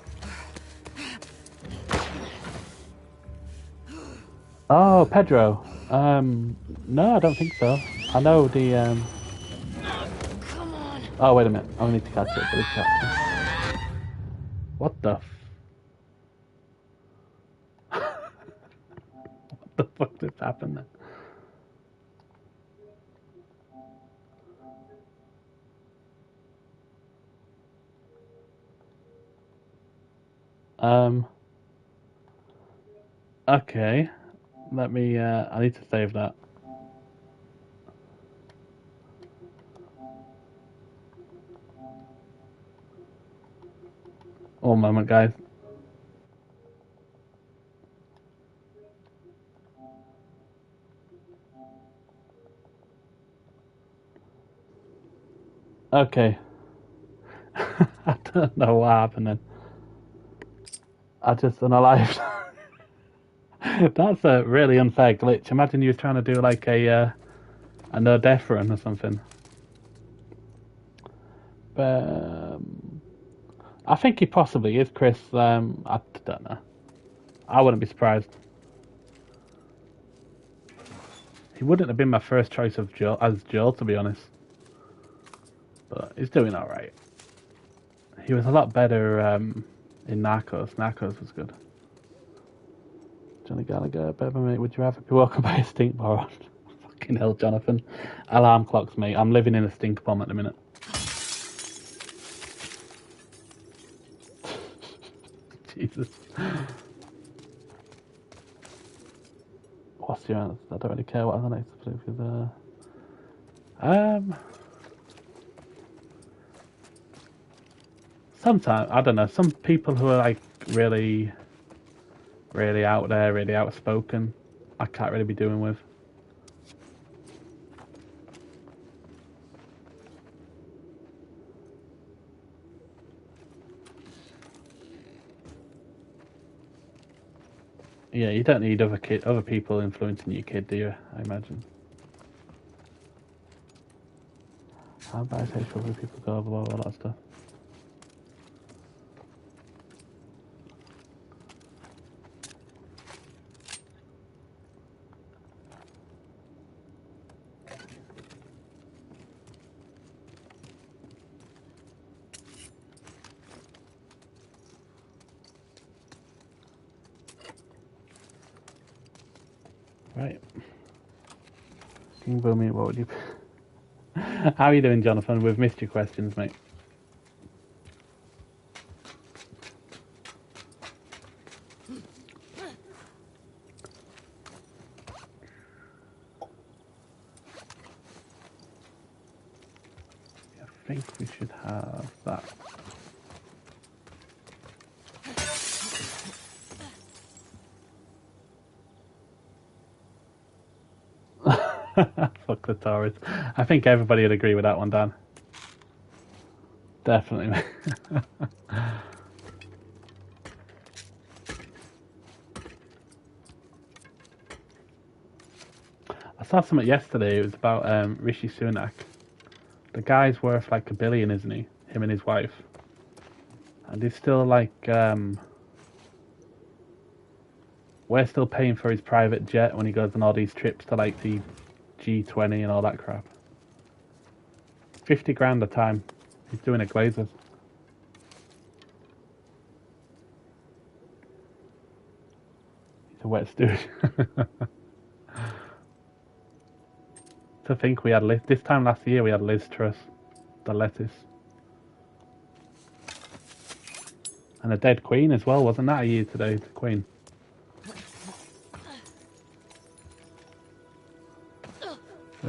Oh, Pedro. No, I don't think so. I know the Come on. Oh, wait a minute. I need to catch it, but it's catch. What the what the fuck just happened then? Okay. Let me, I need to save that. One moment, guys. Okay. I don't know what happened then. I just unalived. That's a really unfair glitch. Imagine you were trying to do like a no death run or something. I think he possibly is, Chris. I don't know. I wouldn't be surprised. He wouldn't have been my first choice of as Joel, to be honest. But he's doing alright. He was a lot better in Narcos. Narcos was good. Johnny Gallagher, Bevan, mate, would you rather be welcomed by a stink bomb? Fucking hell, Jonathan. Alarm clocks, mate. I'm living in a stink bomb at the minute. Jesus. What's your answer? I don't really care what the next flip is. Sometimes, I don't know, some people who are like really out there, really outspoken, I can't really be doing with. Yeah, you don't need other people influencing your kid, do you? I imagine. How bisexual do people go over all that stuff? Right. King Boomy, what would you... How are you doing, Jonathan? We've missed your questions, mate. I think we should have that. Fuck the Taurus. I think everybody would agree with that one, Dan. Definitely. I saw something yesterday. It was about Rishi Sunak. The guy's worth like $1 billion, isn't he? Him and his wife. And he's still like... we're still paying for his private jet when he goes on all these trips to like the G20 and all that crap. 50 grand a time. He's doing it Glazers. He's a wet stooge. To think we had Liz. This time last year we had Liz Truss. The lettuce. And a dead queen as well. Wasn't that a year today, the queen?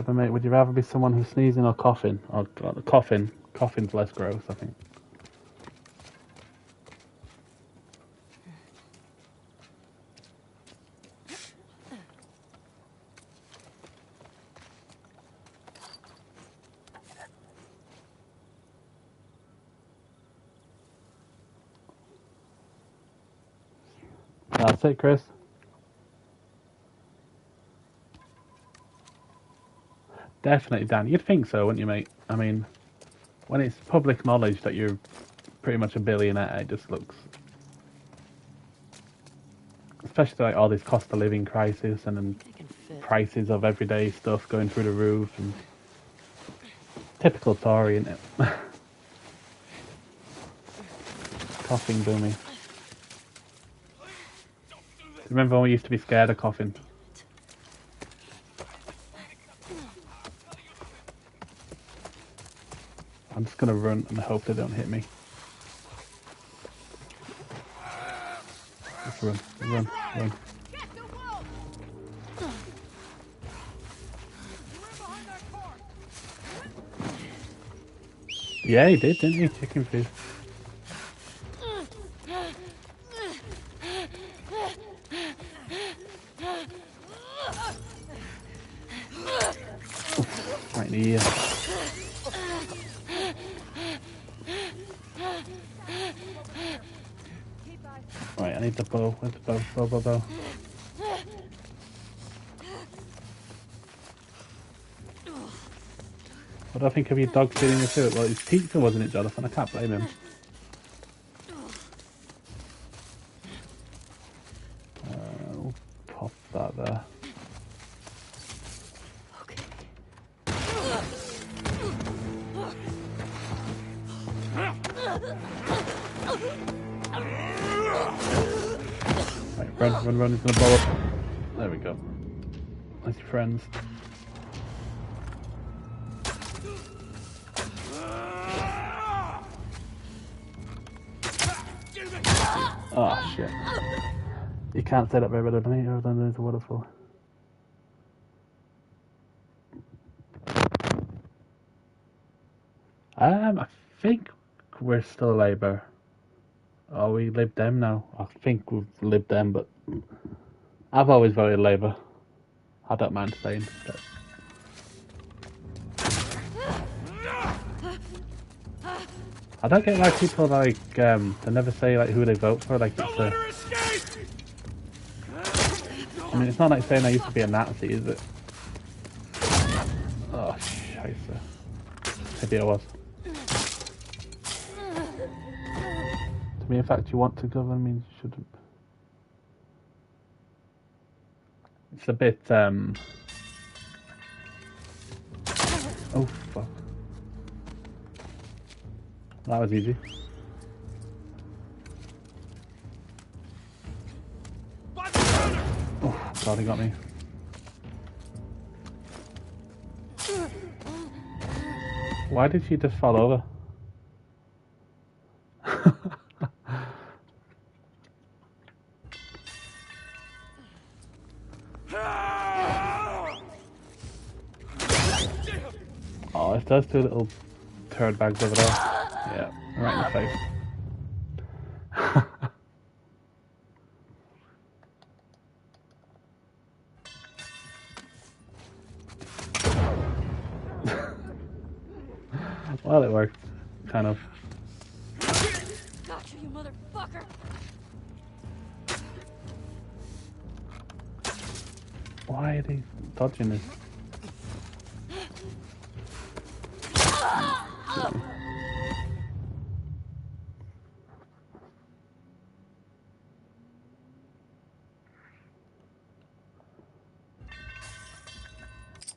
Mate, would you rather be someone who's sneezing or coughing? Or coughing. Coughing's less gross, I think. That's it, Chris. Definitely, Dan. You'd think so, wouldn't you, mate? I mean, when it's public knowledge that you're pretty much a billionaire, it just looks... Especially like all this cost of living crisis and then prices of everyday stuff going through the roof. And typical Tory, isn't it? Coughing boomy. Remember when we used to be scared of coughing? I'm just gonna run and hope they don't hit me. Just run, run, run. Yeah, he did, didn't he? Chicken food. Right in the ear. Right, I need the bow. Where's the bow? Bow, bow, bow. What do I think of your dog feeding the food? Well, it's pizza, wasn't it, Jonathan? I can't blame him. We'll pop that there. Right, run, run, run. He's gonna blow up. There we go. That's your friends. Oh shit. You can't set up very better than me, other than there's a waterfall. I think we're still Labour. Oh, we Lib Dem now. I think we've Lib Dem, but I've always voted Labour. I don't mind staying. But... I don't get why people like they never say like who they vote for. Like it's a... I mean, it's not like saying I used to be a Nazi, is it? Oh, scheisse. Maybe I was. To me, in fact, you want to govern means you shouldn't. It's a bit, Oh, fuck. That was easy. Oh, God, he got me. Why did she just fall over? Oh, it does two little turd bags over there. Yeah, right in the face. Well, it worked, kind of. Gotcha, you motherfucker! Why are they dodging this?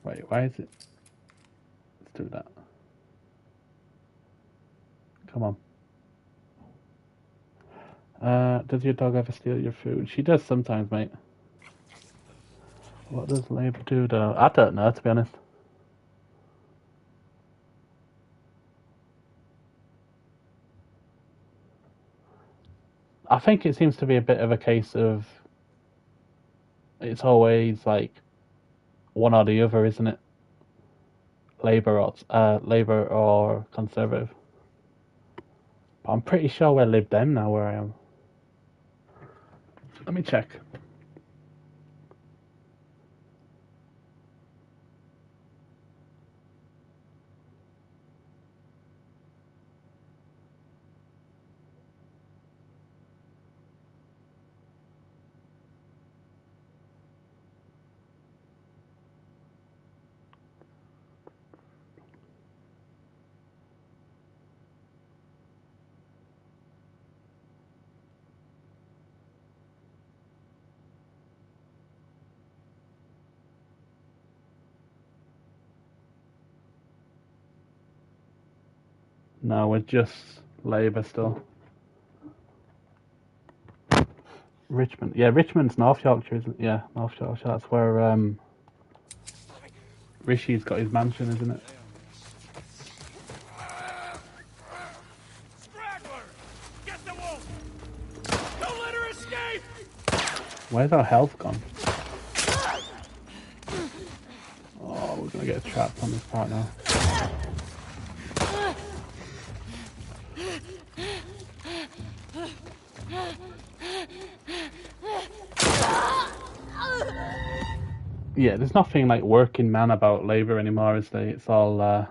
Wait, why is it? Let's do that. Come on. Does your dog ever steal your food? She does sometimes, mate. What does Labor do though? I don't know, to be honest. I think it seems to be a bit of a case of it's always like one or the other, isn't it? Labor or Conservative. But I'm pretty sure we're Lib Dem now where I am. Let me check. No, we're just Labour still. Richmond. Yeah, Richmond's North Yorkshire, isn't it? Yeah, North Yorkshire. That's where Rishi's got his mansion, isn't it? Straggler! Get the wolf! Don't let her escape! Where's our health gone? Oh, we're gonna get trapped on this part now. Yeah, there's nothing like working man about Labour anymore, is there? It's all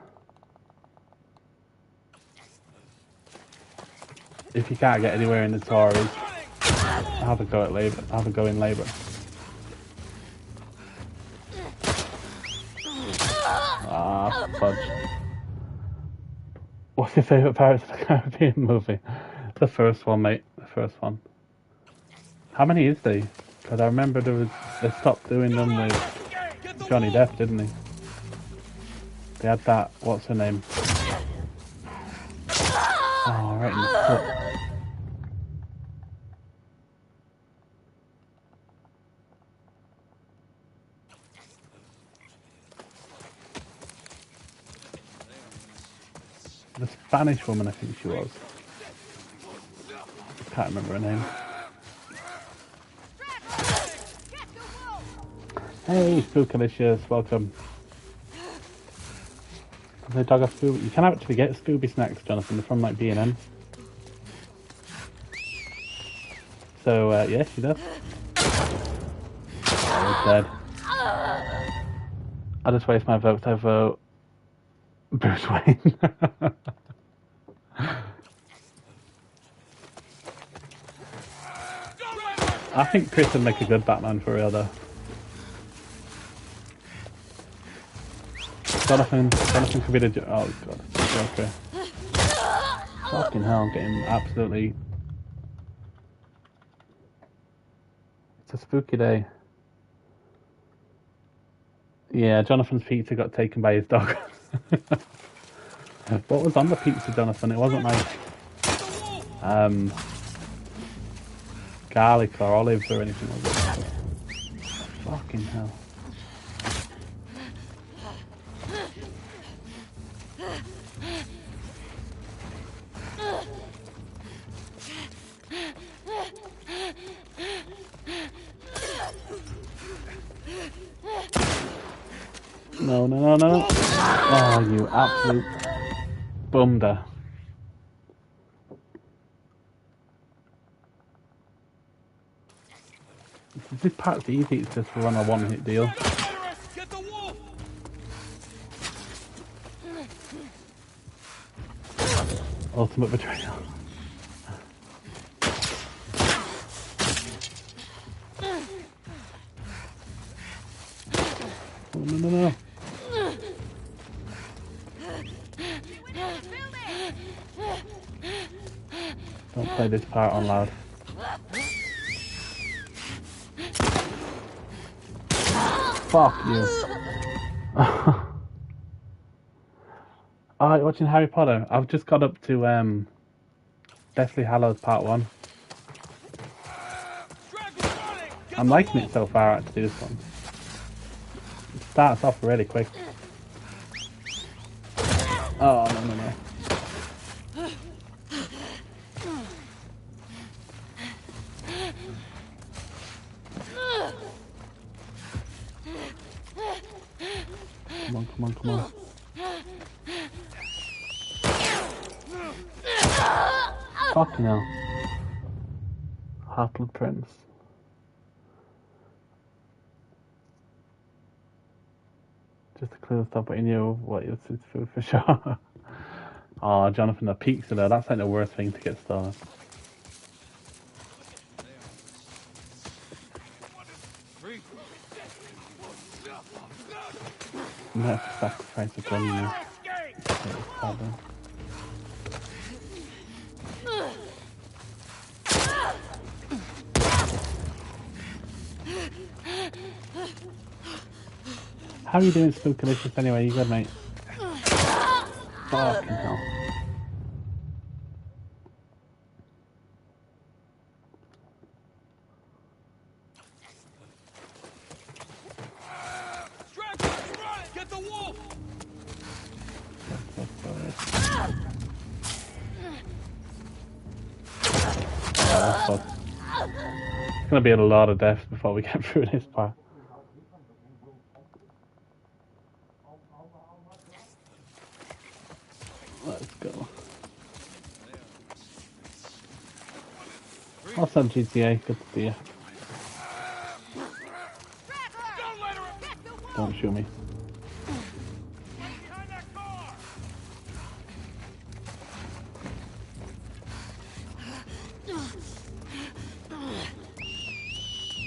if you can't get anywhere in the Tories, have a go at Labour. Have a go in Labour. Ah, fudge. What's your favourite Pirates of the Caribbean movie? The first one, mate. The first one. How many is there? Because I remember they stopped doing them with Johnny Depp, didn't they? They had that, what's her name? Oh, right in the foot. The Spanish woman, I think she was. Can't remember her name. Hey, Spookalicious, welcome. The dog of Scooby. You can actually get Scooby snacks, Jonathan. They're from like B&M. So yeah, she does. Oh, dead. I just waste my votes. I vote Bruce Wayne. I think Chris would make a good Batman for real, though. Jonathan could be the... Oh, God. Okay. Fucking hell, I'm getting absolutely... It's a spooky day. Yeah, Jonathan's pizza got taken by his dog. What was on the pizza, Jonathan? It wasn't like... garlic or olives or anything, was it? Fucking hell. No, no, no, no. Oh, you absolute bumder. This part's easy, it's just run a one-hit deal. Get the wolf! Ultimate betrayal. Oh, no, no, no. Don't play this part on loud. Fuck you. Alright, watching Harry Potter. I've just got up to Deathly Hallows Part 1. I'm liking it so far actually, this one. It starts off really quick. Oh, no, no, no. Come on, come on, come on. Fucking hell. Half-Blood Prince. Just to clear stuff, but you knew what it's food for sure. Oh, Jonathan, the pizza though, that's like the worst thing to get stolen. I'm gonna have to sacrifice a gun now. How are you doing, Spookalicious, anyway? You good, mate? Fucking hell. Get the wolf! Oh, fuck. It's gonna be a lot of deaths before we get through this part. Let's go. Awesome, GTA. Good to see you. Don't shoot me. Behind that car!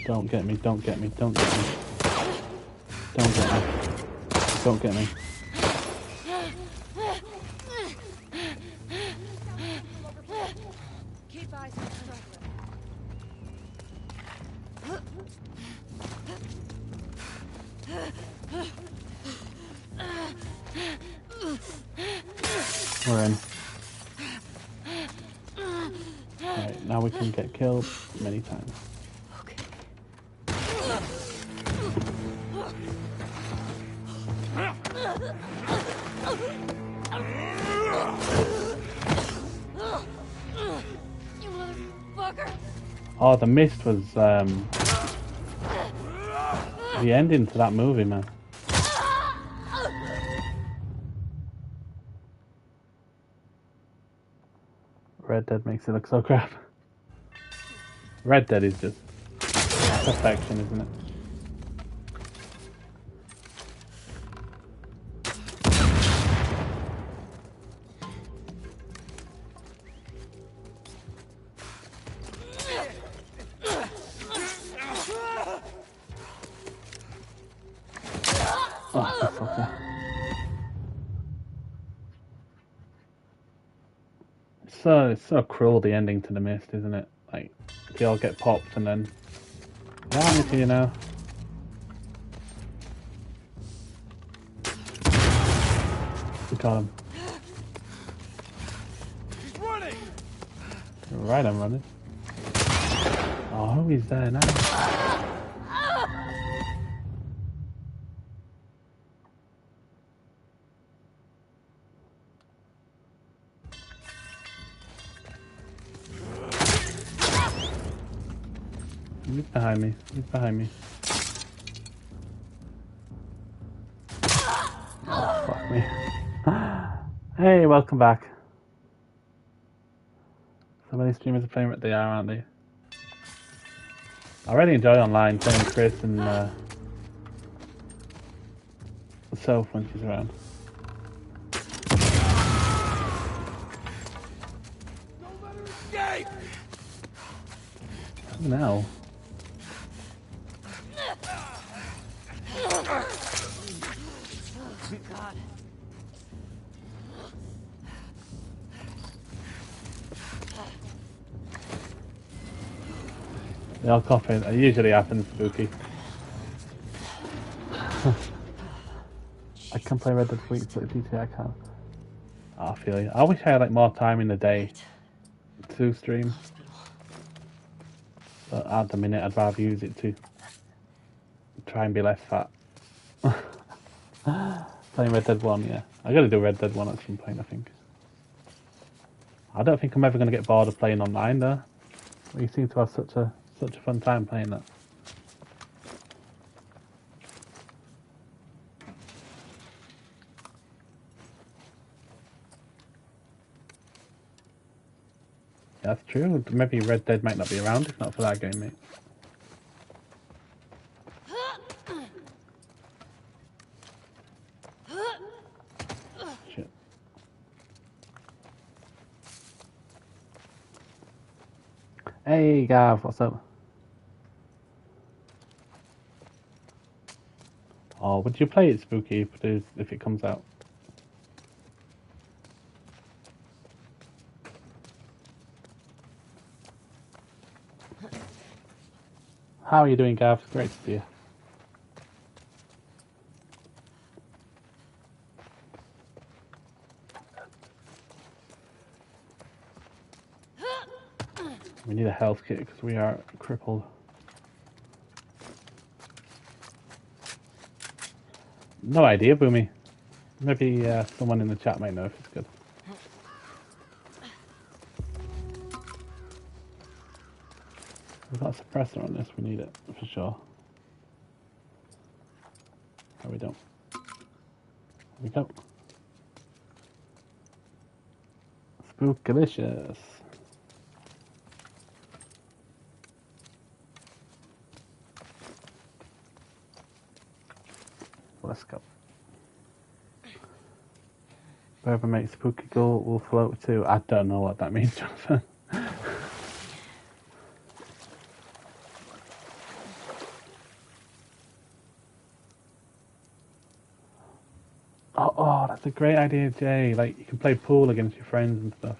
Don't get me, don't get me, don't get me. Don't get me. Don't get me. Keep eyes on the struggler. We're in. Right, now we can get killed many times. Okay. You motherfucker! Oh, The Mist was the ending to that movie, man. Red Dead makes it look so crap. Red Dead is just perfection, isn't it? Oh, fucker. it's so cruel, the ending to The Mist, isn't it? Like, they all get popped and then... Yeah, I'm into you now. We got him. He's running! Right, I'm running. Oh, he's there now. He's behind me. He's behind me. Oh, fuck me. Hey, welcome back. So many streamers are playing what they are, aren't they? I really enjoy online playing Chris and Soph when she's around. Don't let her escape! No. God. They all copy. It usually happens, Spooky. I can play Red Dead Week, but GTA I can't. Oh, I feel you. I wish I had like more time in the day to stream. But at the minute, I'd rather use it to try and be less fat. Playing Red Dead 1, yeah. I gotta do Red Dead 1 at some point, I think. I don't think I'm ever gonna get bored of playing online though. We seem to have such a fun time playing that. Yeah, that's true. Maybe Red Dead might not be around if not for that game, mate. Shit. Hey Gav, what's up? Oh, would you play it, Spooky, if it comes out? How are you doing, Gav? Great to see you. We need a health kit because we are crippled. No idea, Boomy. Maybe someone in the chat might know if it's good. We've got a suppressor on this, we need it for sure. No, we don't. Here we go. Spookalicious. Let's go. Whoever makes Spooky go will float too. I don't know what that means, Jonathan. Oh, that's a great idea, Jay. Like, you can play pool against your friends and stuff.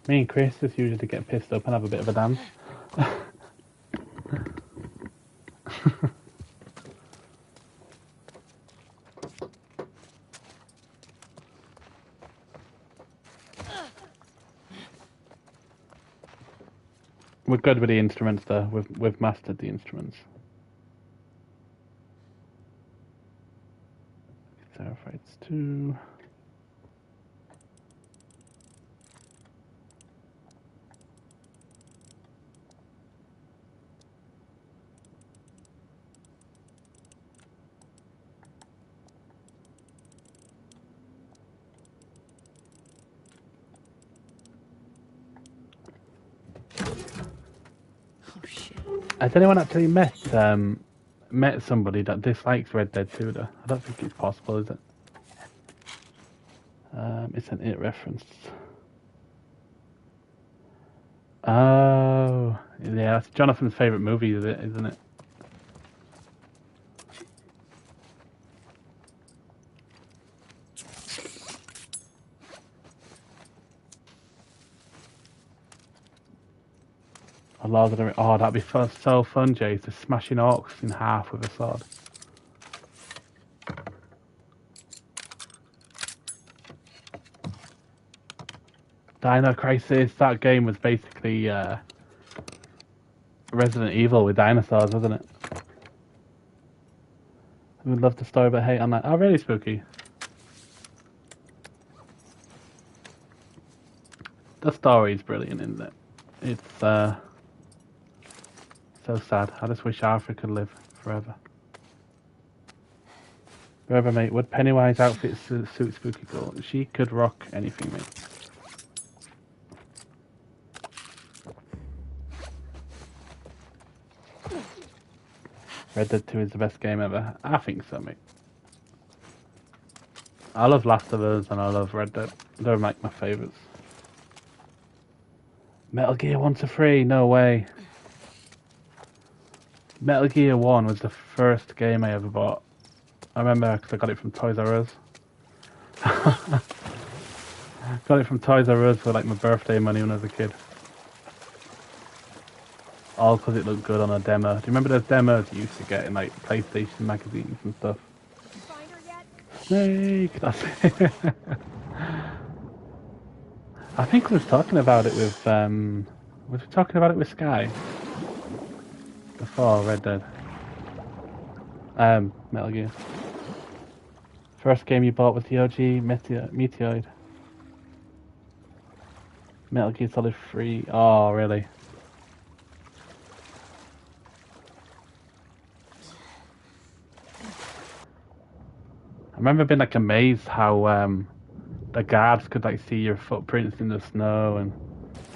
Me and Chris just usually get pissed up and have a bit of a dance. We're good with the instruments though. We've mastered the instruments. Fights 2. Oh shit. Has anyone actually met somebody that dislikes Red Dead 2 though? I don't think it's possible, is it? It's an It reference. Oh, yeah, it's Jonathan's favourite movie, isn't it? A Lord of the Rings. Oh, that'd be fun, so fun, Jay, to smashing orcs in half with a sword. Dino Crisis, that game was basically Resident Evil with dinosaurs, wasn't it? I would love the story, but hate on that. Oh, really spooky. The story is brilliant, isn't it? It's so sad. I just wish Arthur could live forever. Forever, mate. Would Pennywise outfit suit Spooky Girl? She could rock anything, mate. Red Dead 2 is the best game ever. I think so, mate. I love Last of Us and I love Red Dead. They're like my favourites. Metal Gear 1 to 3? No way. Metal Gear 1 was the first game I ever bought. I remember because I got it from Toys R Us. Got it from Toys R Us for like my birthday money when I was a kid. All because it looked good on a demo. Do you remember those demos you used to get in like PlayStation magazines and stuff? You find her yet? Snake! That's it. I think we was talking about it with was we talking about it with Sky? Before Red Dead. Metal Gear. First game you bought was the OG Meteoroid. Metal Gear Solid 3. Oh, really? I remember being like amazed how the guards could like see your footprints in the snow and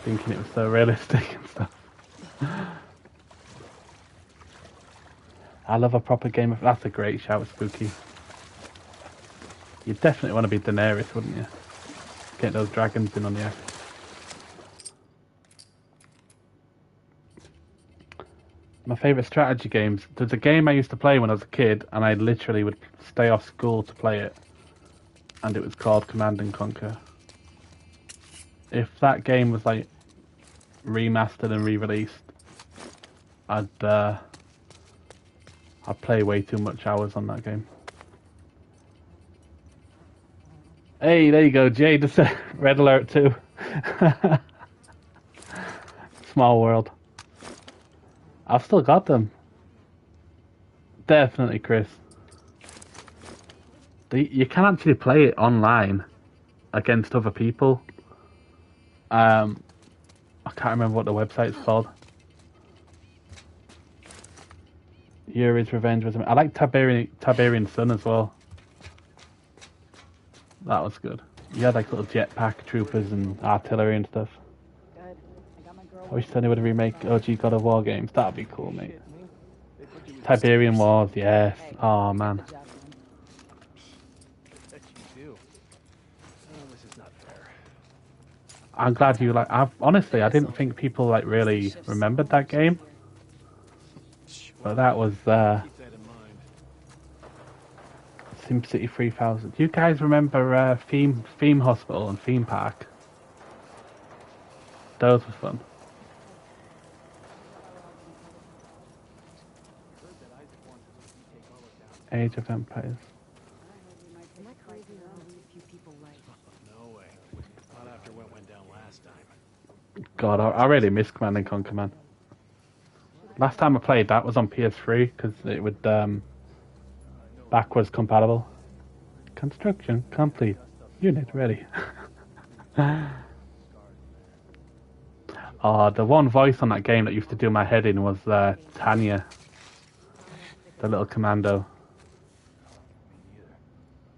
thinking it was so realistic and stuff. I love a proper game of... That's a great shout, Spooky. You definitely want to be Daenerys, wouldn't you? Get those dragons in on the act. My favourite strategy games. There's a game I used to play when I was a kid, and I literally would stay off school to play it. And it was called Command and Conquer. If that game was like remastered and re-released, I'd play way too much hours on that game. Hey, there you go, Jay. Just Red Alert 2. Small world. I've still got them. Definitely, Chris. You can actually play it online against other people. I can't remember what the website's called. Yuri's Revenge was... I like Tiberian Sun as well. That was good. You had like little jetpack troopers and artillery and stuff. I wish Sony would remake OG God of War games. That'd be cool, mate. Tiberian Wars, yes. Oh man. I'm glad you like. Honestly, I didn't think people like really remembered that game, but that was SimCity 3000. Do you guys remember Theme Hospital and Theme Park? Those were fun. Age of Empires. God, I really miss Command and Conquer, man. Last time I played that was on PS3 because it would backwards compatible. Construction complete. Unit ready. Oh, the one voice on that game that used to do my head in was Tanya, the little commando.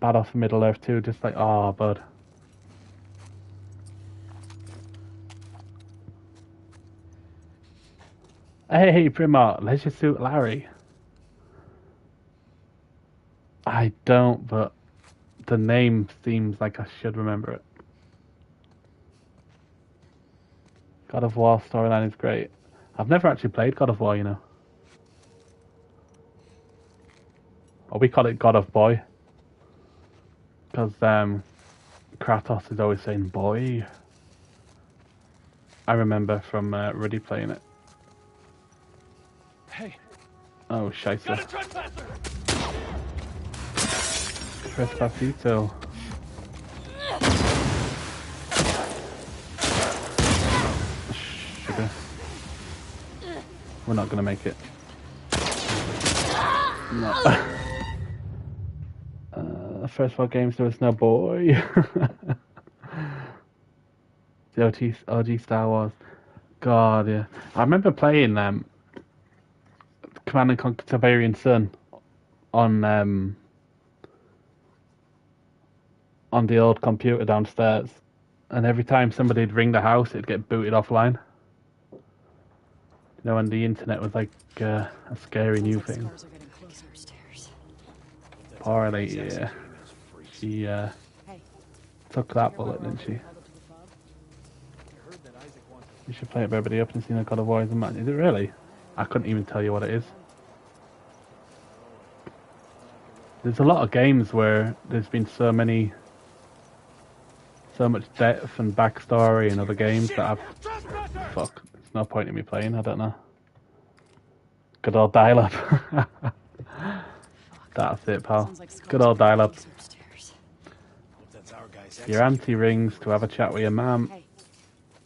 Battle for Middle Earth 2, just like, oh, bud. Hey, Primo, Leisure Suit Larry. I don't, but the name seems like I should remember it. God of War storyline is great. I've never actually played God of War, you know. Or we call it God of Boy. Because Kratos is always saying boy. I remember from Rudy playing it. Hey, Oh, got a scheisse. trespasser! Trespacito. Sugar. We're not gonna make it. No. First of all, games there was no boy. The OG Star Wars. God, yeah. I remember playing Command and Conquer Tiberian Sun on the old computer downstairs, and every time somebody'd ring the house, it'd get booted offline. You know, when the internet was like a scary new thing. Scars are getting closer. Stairs. Poor lady, yeah. She took that bullet, didn't she? You should play it for everybody up and see the God of War is a match. Is it really? I couldn't even tell you what it is. There's a lot of games where there's been so much depth and backstory in other games that I've... Fuck, there's no point in me playing, I don't know. Good old dial-up. That's it, pal. Good old dial-up. Your auntie rings to have a chat with your mum, Hey,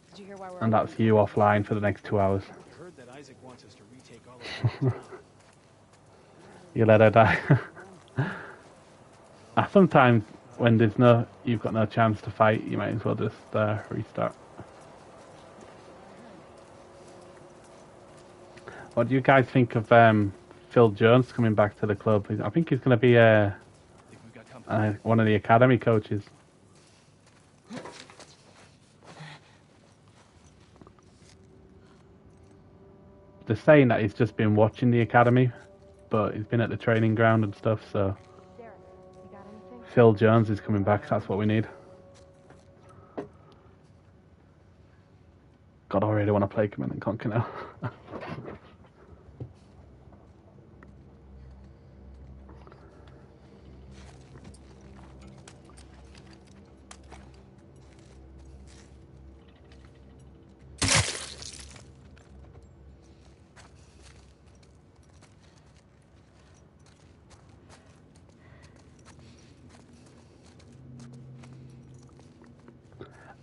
did you hear why we're and that's you offline for the next 2 hours. Heard that Isaac wants us to retake all of You let her die. Sometimes when you've got no chance to fight, you might as well just restart. What do you guys think of Phil Jones coming back to the club? I think he's going to be one of the academy coaches. They're saying that he's just been watching the academy, but he's been at the training ground and stuff, so... Phil Jones is coming back, that's what we need. God, I really want to play Command and Conquer now.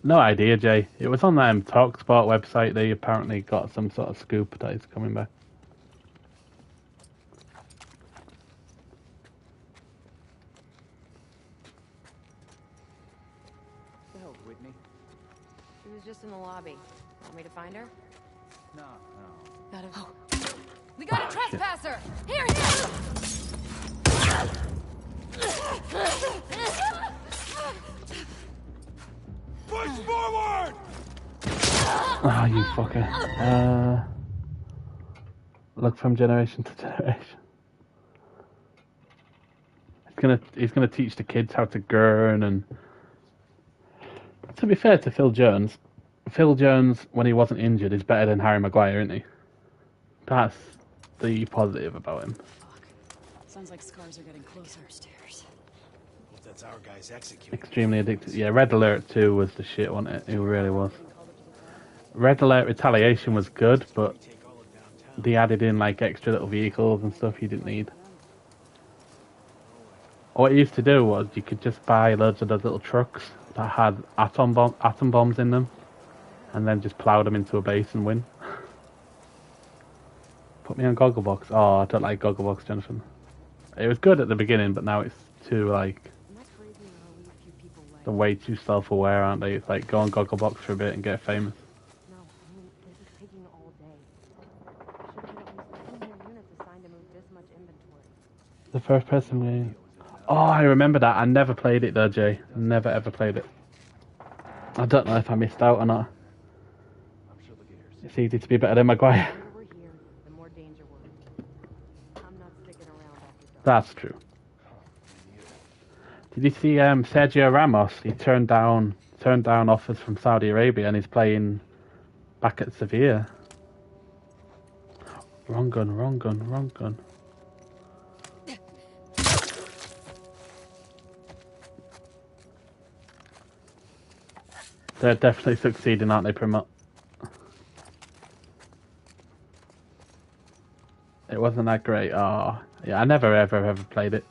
No idea, Jay. It was on the TalkSport website. They apparently got some sort of scoop that he's coming back. The hell's Whitney? She was just in the lobby. Want me to find her? No. Got it. Oh. We got a trespasser! Here! Push forward! Oh, you fucker. Look from generation to generation. He's gonna teach the kids how to gurn, and to be fair to Phil Jones, when he wasn't injured is better than Harry Maguire, isn't he? That's the positive about him. Sounds like scars are getting closer. Stairs. Hope that's our guys executing. Extremely addicted. Yeah, Red Alert 2 was the shit, wasn't it? It really was. Red Alert Retaliation was good, but they added in like extra little vehicles and stuff you didn't need. What you used to do was you could just buy loads of those little trucks that had atom bombs in them, and then just plough them into a base and win. Put me on Gogglebox. Oh, I don't like Gogglebox, Jonathan. It was good at the beginning, but now it's too like... They're way too self-aware, aren't they? It's like, go on Gogglebox for a bit and get famous. No, I mean, this is taking all day. Should have at least 10 more units assigned to move this much inventory. The first person game. Oh, I remember that. I never played it though, Jay. Never ever played it. I don't know if I missed out or not. It's easy to be better than Maguire. The more we're here, the more danger we're in. I'm not sticking around after dark. That's true. Did you see Sergio Ramos? He turned down offers from Saudi Arabia and he's playing back at Sevilla. Wrong gun, wrong gun, wrong gun. They're definitely succeeding, aren't they, Primot? wasn't that great. Oh, yeah, I never ever played it.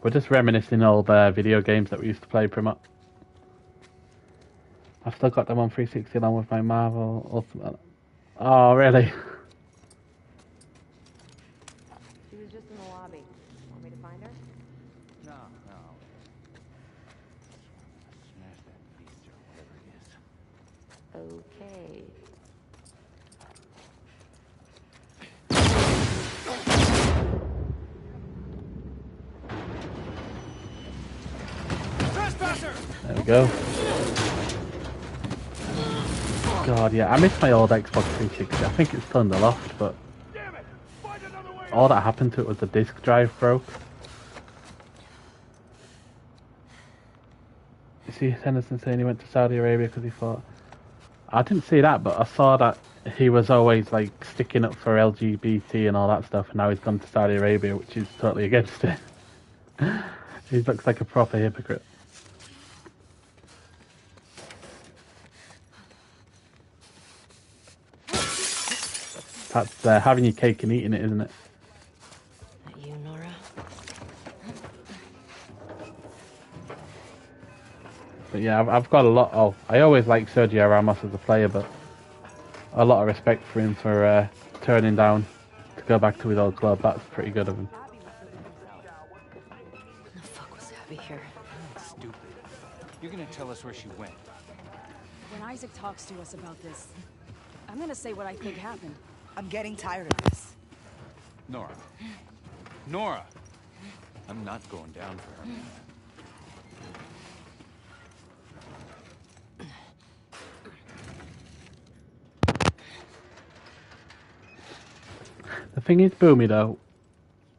We're just reminiscing old video games that we used to play pretty much. I've still got them on 360 along with my Marvel Ultimate. Oh, really? She was just in the lobby. Want me to find her? No. Smash that beast or whatever it is. Okay. Trespasser! There we go. God, yeah, I miss my old Xbox 360. I think it's still in the loft, but Damn it! Find another way! all that happened to it was the disk drive broke. You see Henderson saying he went to Saudi Arabia because he thought... I didn't see that, but I saw that he was always like sticking up for LGBT and all that stuff, and now he's gone to Saudi Arabia, which is totally against it. He looks like a proper hypocrite. That's having your cake and eating it, isn't it? That you, Nora? But yeah, I've got a lot of... I always liked Sergio Ramos as a player, but a lot of respect for him for turning down to go back to his old club. That's pretty good of him. When the fuck was Abby here? Stupid. You're gonna tell us where she went. When Isaac talks to us about this, I'm gonna say what I think happened. I'm getting tired of this. Nora. Nora! I'm not going down for her. The thing is, Boomy, though,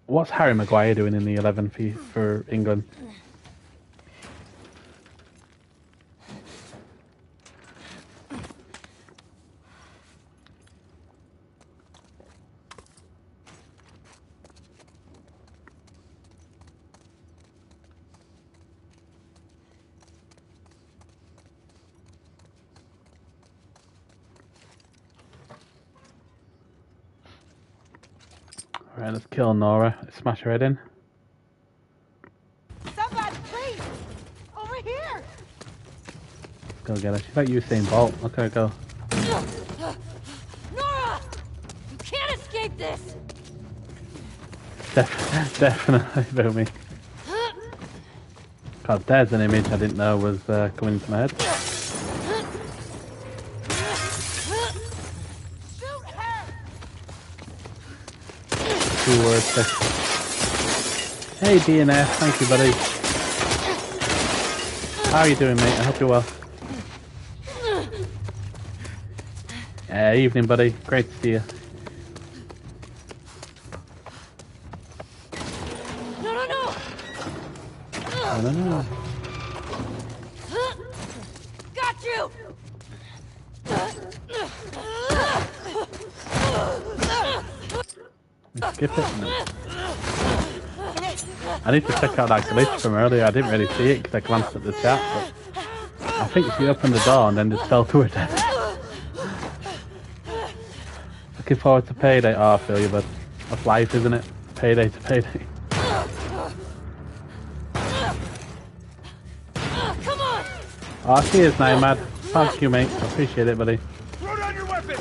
what's Harry Maguire doing in the 11 for England? Alright, let's kill Nora. Let's smash her head in. Somebody, please! Over here! Let's go get her. She's like Usain Bolt. Look at her go. Nora! You can't escape this! Definitely, Boomy. God, there's an image I didn't know was coming into my head. Two words. Hey DNF, thank you buddy. How are you doing mate? I hope you're well. Evening buddy, great to see you. No. Got you! Skip it. No. I need to check out that glitch from earlier. I didn't really see it because I glanced at the chat, but I think she opened the door and then just fell to her death. Looking forward to payday. Oh, I feel you, bud. That's life, isn't it? Payday to payday. Oh, cheers, Nomad. Thank you, mate. I appreciate it, buddy. Throw down your weapon!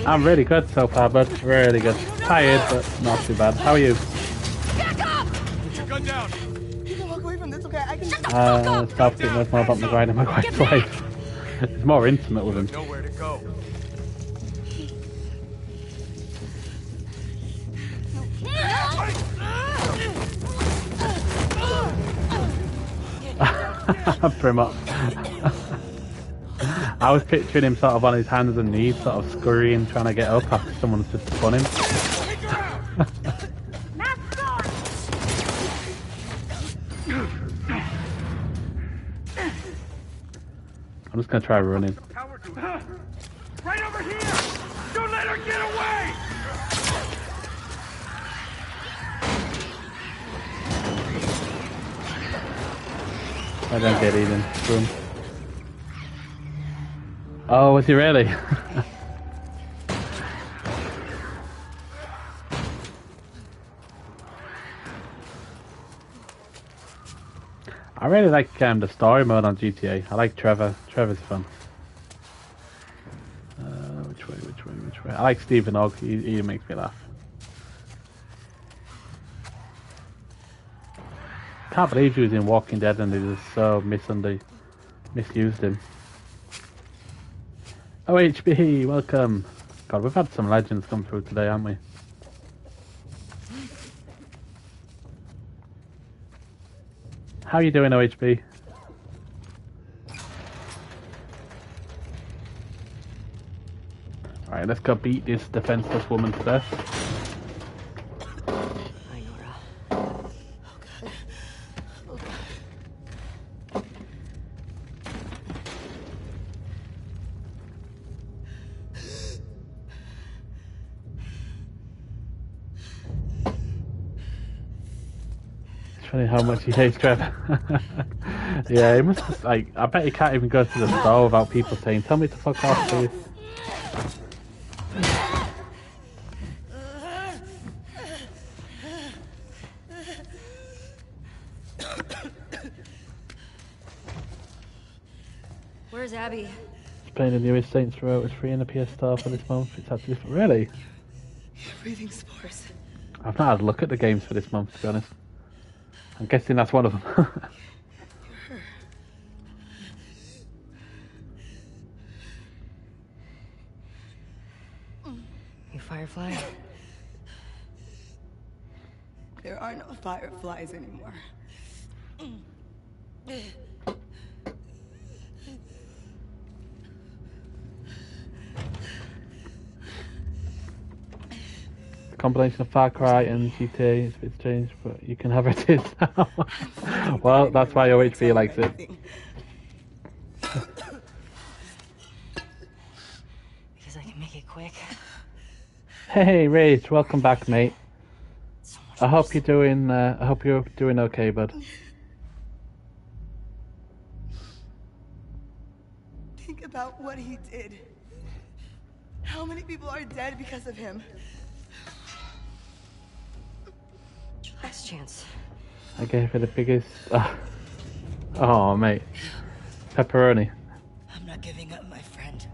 I'm really good so far, bud. Really good. Tired, but not too bad. How are you? Put your gun down! You can walk away from this, okay? I can... Stop getting much more about McGuire and Maguire's life. It's more intimate with him. Nowhere to go. Pretty much. I was picturing him sort of on his hands and knees, sort of scurrying, trying to get up after someone's just spun him. I'm just gonna try running. Right over here! Don't let her get away! I don't get eaten. Boom. Oh, was he really? I really like the story mode on GTA. I like Trevor. Trevor's fun. Which way? I like Stephen Hogg. He makes me laugh. Can't believe he was in Walking Dead and they just so misused him. OHB, welcome. God, we've had some legends come through today, haven't we? How you doing, OHB? Alright, let's go beat this defenseless woman to death. Hi, Nora. Oh, God. Oh, God. It's funny how much he hates Trevor. Yeah, he must just, like, I bet he can't even go to the store without people saying, tell me to fuck off, please. Where's Abby? It's playing the newest Saints Row. It's free in the PS Store for this month. It's actually really. You're breathing spores. I've not had a look at the games for this month, to be honest. I'm guessing that's one of them. You Firefly? There are no fireflies anymore. Combination of Far Cry and GTA is a bit strange, but you can have it is now. Well, that's why OHB likes it. Because I can make it quick. Hey, Rage, welcome back, mate. So much I hope you're doing. I hope you're doing okay, bud. Think about what he did. How many people are dead because of him? Last chance. I gave it the biggest. Oh, mate, pepperoni. I'm not giving up, my friend.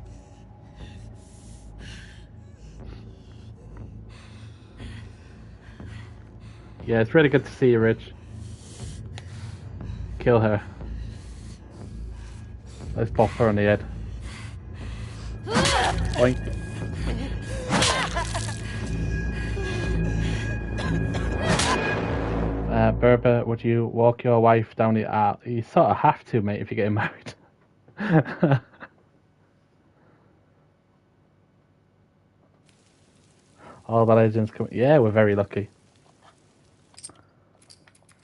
Yeah, it's really good to see you, Rich. Kill her. Let's pop her on the head. Oink. Berber, would you walk your wife down the aisle? You sort of have to, mate, if you're getting married. All the legends come. Yeah, we're very lucky.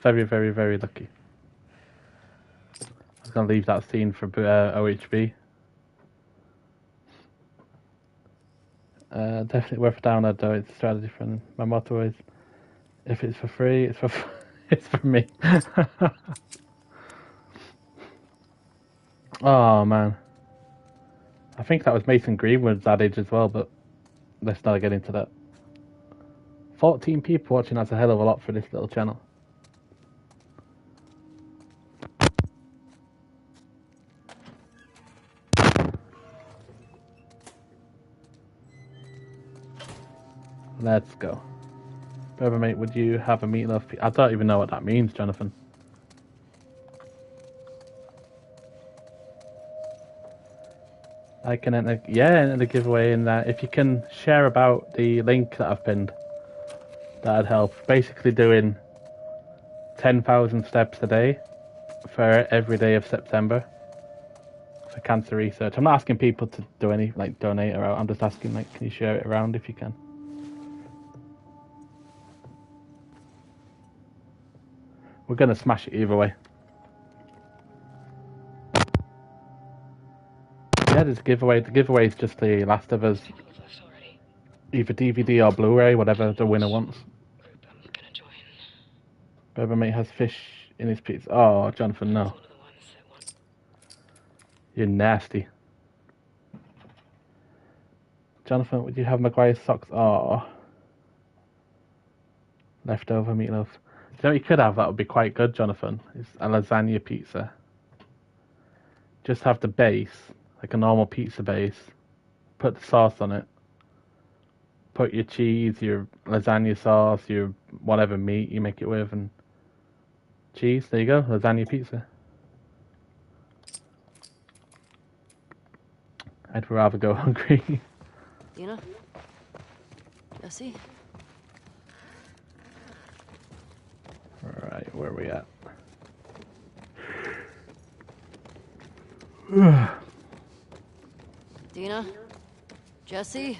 Very, very, very lucky. I was going to leave that scene for OHB. Definitely worth a download though. It's a strategy friend. My motto is, if it's for free, it's for it's for me. Oh man, I think that was Mason Greenwood's adage as well, but let's not get into that. 14 people watching, that's a hell of a lot for this little channel. Let's go. Berber, mate, would you have a meatloaf? I don't even know what that means, Jonathan. I can enter, yeah, enter the giveaway in that. If you can share about the link that I've pinned, that'd help. Basically doing 10,000 steps a day for every day of September for cancer research. I'm not asking people to do any, like, donate or out. I'm just asking, like, can you share it around if you can? We're gonna smash it either way. Yeah, there's a giveaway. The giveaway is just the Last of Us, either DVD or Blu-ray, whatever the winner wants. Berber mate has fish in his pizza. Oh, Jonathan, no. You're nasty. Jonathan, would you have Maguire's socks? Oh. Leftover meatloaf. You know what you could have? That would be quite good, Jonathan. Is a lasagna pizza. Just have the base, like a normal pizza base. Put the sauce on it. Put your cheese, your lasagna sauce, your whatever meat you make it with, and cheese. There you go, lasagna pizza. I'd rather go hungry. Dina? Jesse? Alright, where are we at? Dina? Jesse?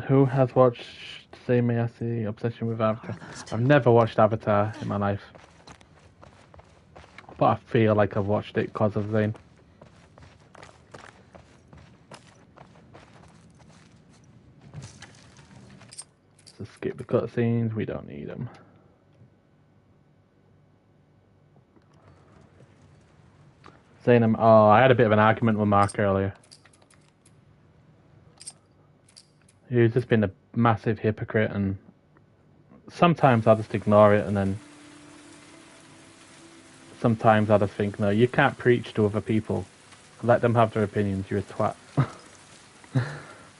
Who has watched Say May I See Obsession with Avatar? I've never watched Avatar in my life. But I feel like I've watched it because of Zane. So skip the cutscenes, we don't need them. Zane, oh, I had a bit of an argument with Mark earlier. He's just been a massive hypocrite, and sometimes I just ignore it, and then sometimes I just think, no, you can't preach to other people. Let them have their opinions, you're a twat.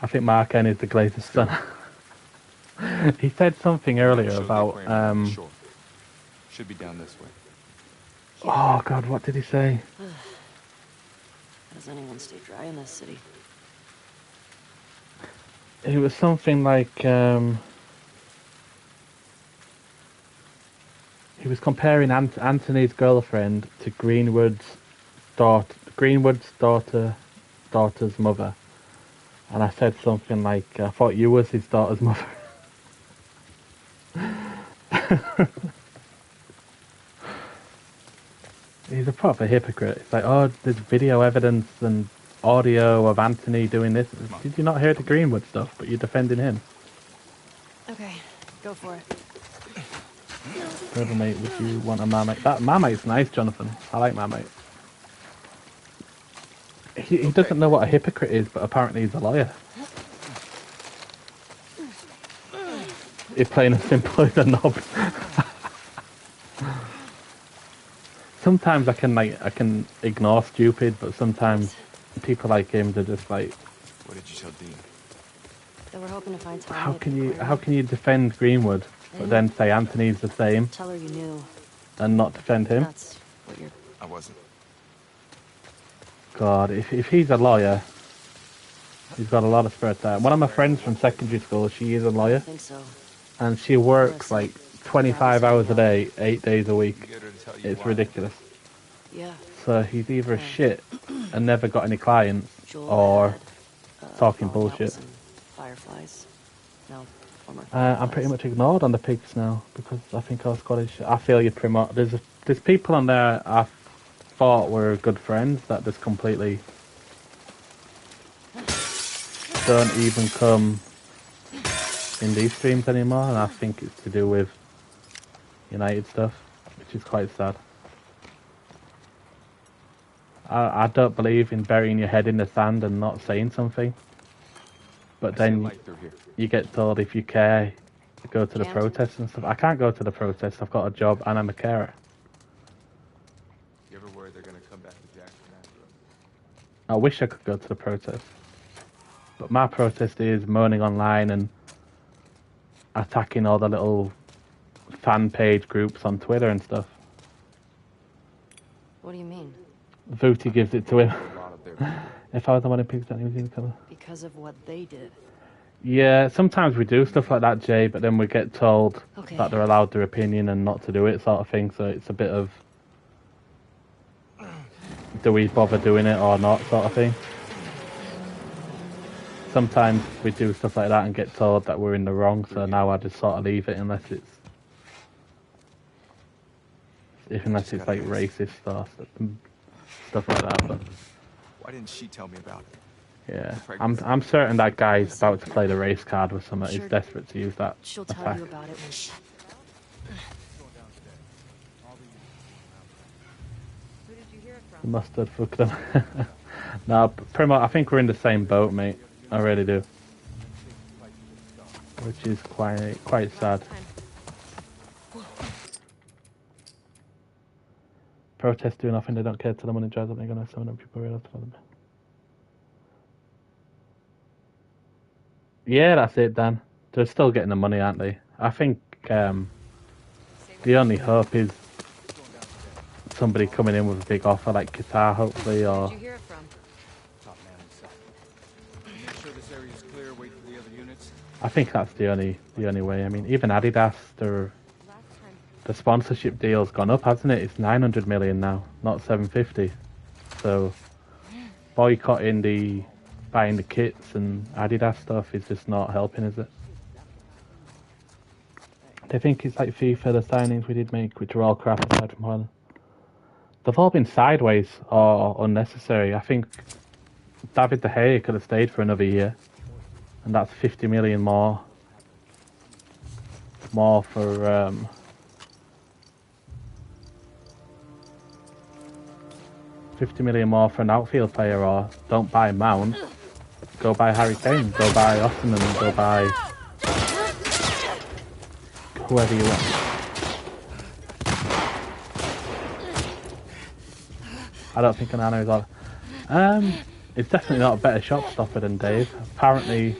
I think Mark N is the Glazer's son. He said something earlier about, Sure. Should be down this way. oh god, what did he say? Does anyone stay dry in this city? It was something like, he was comparing Anthony's girlfriend to Greenwood's daughter's mother. And I said something like, I thought you was his daughter's mother. He's a proper hypocrite. It's like, oh, there's video evidence and audio of Anthony doing this. Did you not hear the Greenwood stuff, but you're defending him? Okay, go for it. Brother mate, would you want a Marmite? That Marmite's nice, Jonathan. I like Marmite. He doesn't know what a hypocrite is, but apparently he's a lawyer. He's plain and simple as a knob. Sometimes I can ignore stupid, but sometimes people like him, they're just like, What did you tell Dean? They were hoping to find Tommy how at can the you aquarium. defend Greenwood, but then say Anthony's the same Tell her you knew. and not defend him? That's what you're... I wasn't. God, if he's a lawyer, he's got a lot of spare time. One of my friends from secondary school, she is a I lawyer, think so. and she works like 25 hours a day, 8 days a week. Get her to tell you It's why. ridiculous. Yeah. So he's either shit and never got any clients, Joel or had, talking fallen out with bullshit. some Fireflies. No, former I'm pretty much ignored on the pigs now because I think I was Scottish. I feel you promote. There's people on there I thought were good friends that just completely don't even come in these streams anymore, and I think it's to do with United stuff, which is quite sad. I don't believe in burying your head in the sand and not saying something. But I see a then light through here. you get told if you care, go to the Can't. protests and stuff. I can't go to the protests. I've got a job and I'm a carer. You ever worry they're gonna come back to Jackson after us? I wish I could go to the protest. But my protest is moaning online and attacking all the little fan page groups on Twitter and stuff. What do you mean? Vooty gives it to him. A lot of their people. If I was the one who picked that, he was in the cover. Because of what they did. Yeah, sometimes we do stuff like that, Jay, but then we get told Okay. that they're allowed their opinion and not to do it, sort of thing. So it's a bit of, do we bother doing it or not, sort of thing. Sometimes we do stuff like that and get told that we're in the wrong, so now I just sort of leave it unless it's like racist or stuff like that. But Why didn't she tell me about it? yeah, I'm certain that guy's about to play the race card with someone. He's desperate to use that She'll tell attack. you about it when she... Who did you hear it from? Mustard fuck them. No, Primo, I think we're in the same boat, mate. I really do. Which is quite sad. Protests do nothing, they don't care till the money dries up, they're gonna summon up people realize for them. Yeah, that's it, Dan. They're still getting the money, aren't they? I think the only hope is somebody coming in with a big offer like Qatar, hopefully, or... Where'd you hear it from? Top man himself. Make sure this area is clear, wait for the other units. I think that's the only way. I mean, even Adidas, the sponsorship deal's gone up, hasn't it? It's 900 million now, not 750. So boycotting buying the kits and Adidas stuff is just not helping, is it? They think it's like FIFA, the signings we did make, which are all crap aside from Holland. They've all been sideways or unnecessary. I think David De Gea could have stayed for another year, and that's 50 million more for 50 million more for an outfield player, or don't buy Mount, go buy Harry Kane, go buy Osimhen, go buy whoever you want. I don't think Onana is on. It's definitely not a better shot stopper than Dave. Apparently,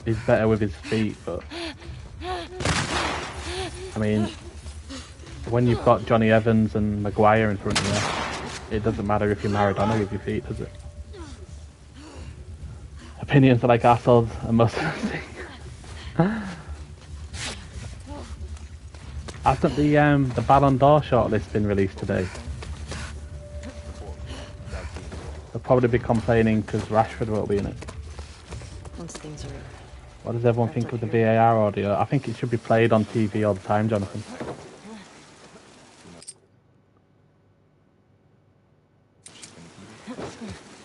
he's better with his feet, but I mean, when you've got Johnny Evans and Maguire in front of you, it doesn't matter if you're Maradona with your feet, does it? Opinions are like assholes and most Hasn't the Ballon d'Or shortlist been released today? They'll probably be complaining because Rashford won't be in it. Once things are... What does everyone think of the VAR audio? I think it should be played on TV all the time, Jonathan.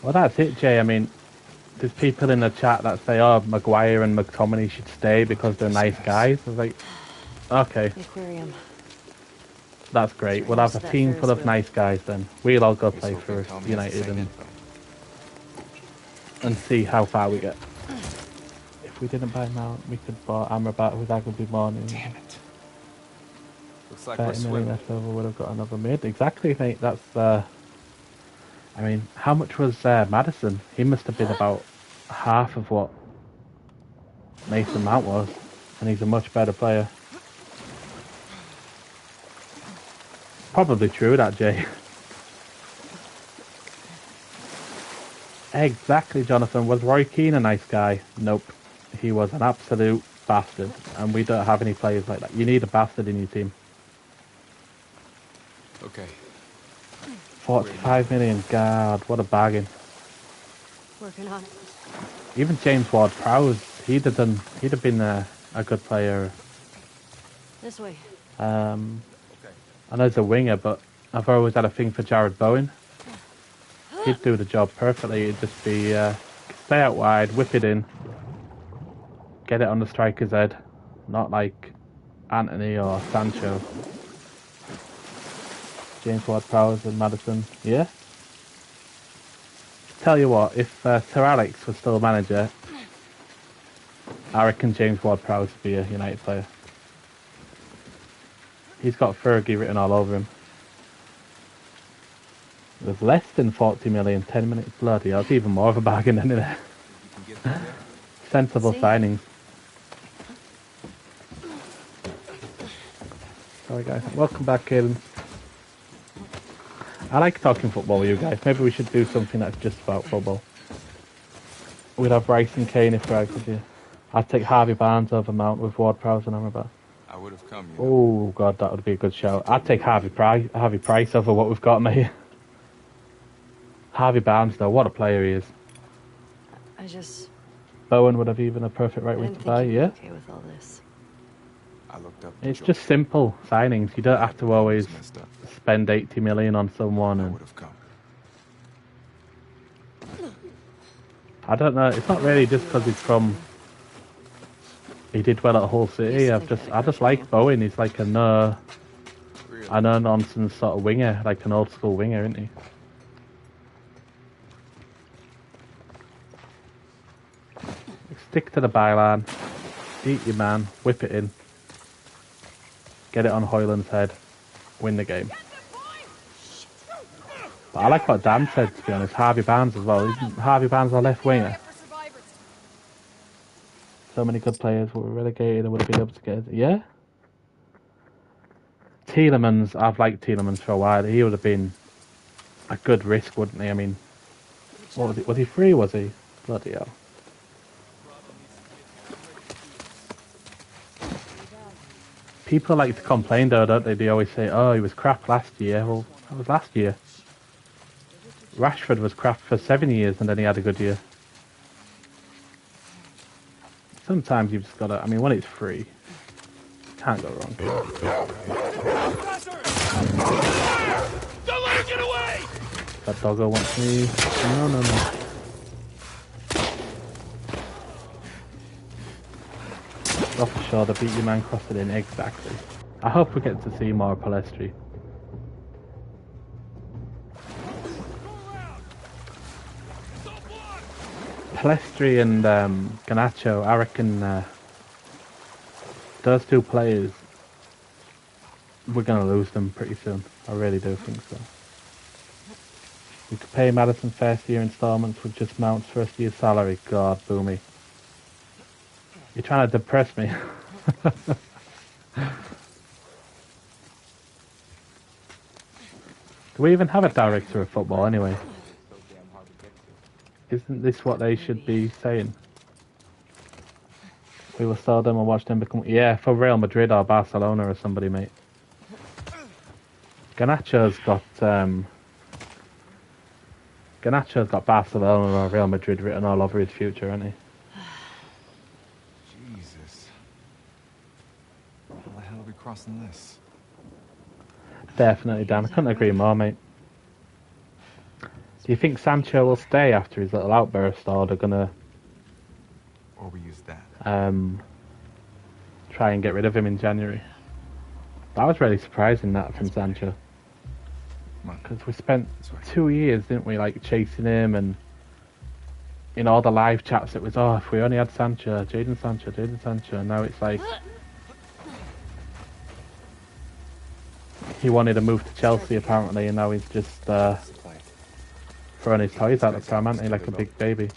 Well, that's it, Jay. I mean, there's people in the chat that say, oh, Maguire and McTominay should stay because they're nice guys. I was like, okay. Aquarium. That's great. We'll have a team full of nice guys then. We'll all go play for United and see how far we get. If we didn't buy him out, we could buy Amrabat with Agilby Morning. Damn it. Looks like we're 30 million swimming. left over, would have got another mid. Exactly, mate. That's, I mean, how much was Maddison? He must have been about half of what Mason Mount was, and he's a much better player. Probably true, that, Jay. Exactly, Jonathan. Was Roy Keane a nice guy? Nope. He was an absolute bastard, and we don't have any players like that. You need a bastard in your team. Okay. 45 million, God, what a bargain. Working on it. Even James Ward-Prowse, he'd have been a good player. This way. I know he's a winger, but I've always had a thing for Jared Bowen. He'd do the job perfectly. It'd just be stay out wide, whip it in, get it on the striker's head, not like Anthony or Sancho. James Ward-Prowse and Maddison, yeah? Tell you what, if Sir Alex was still manager, I reckon James Ward-Prowse would be a United player. He's got Fergie written all over him. There's less than 40 million, 10 minutes, bloody hell, it's even more of a bargain than it. Sensible signings. Sorry guys, welcome back, Caden. I like talking football with you guys. Maybe we should do something that's just about football. We'd have Rice and Kane if Rice was here. I'd take Harvey Barnes over Mount with Ward-Prowse and Amrabat. I would have come. Oh God, that would be a good shout. I'd take Harvey Price over what we've got, mate. Harvey Barnes, though, what a player he is. I just... Bowen would have even a perfect right I wing didn't to think buy, you'd be yeah? okay with all this. I looked up. It's just simple signings. You don't have to always spend 80 million on someone. I And would have come. I don't know. It's not really just because he's from. He did well at Hull City. I just like Bowen. He's like a no nonsense sort of winger, like an old school winger, isn't he? stick to the byline, beat your man, whip it in, get it on Hoyland's head, win the game. But I like what Dan said, to be honest. Harvey Barnes as well. Isn't Harvey Barnes our left winger? So many good players were relegated and would have been able to get it. Yeah? Tielemans, I've liked Tielemans for a while. He would have been a good risk, wouldn't he? I mean, what was he? Was he free, was he? Bloody hell. People like to complain though, don't they? They always say, oh, he was crap last year. Well, that was last year. Rashford was crap for 7 years and then he had a good year. Sometimes you've just got to, I mean, when it's free, can't go wrong. Don't let her get away! That doggo wants me. No, no, no. Off the shoulder, beat your man, cross it in, exactly. I hope we get to see more Palestri. Palestri and Garnacho, I reckon those two players, we're going to lose them pretty soon. I really do think so. We could pay Madison first year installments with just Mount's first year salary. God, Boomy. You're trying to depress me. Do we even have a director of football anyway? Isn't this what they should be saying? We will sell them and watch them become... Yeah, for Real Madrid or Barcelona or somebody, mate. Garnacho's got... Garnacho's got Barcelona or Real Madrid written all over his future, hasn't he? Jesus. How the hell are we crossing this? Definitely, Dan. I couldn't agree more, mate. Do you think Sancho will stay after his little outburst, or they're gonna... Or we use that. Try and get rid of him in January? That was really surprising, that, from Sancho. Because we spent 2 years, didn't we, like, chasing him, and in all the live chats it was, oh, if we only had Sancho, Jadon Sancho, and now it's like... He wanted to move to Chelsea, apparently, and now he's just throwing his toys out the pram, hasn't he, like a big baby.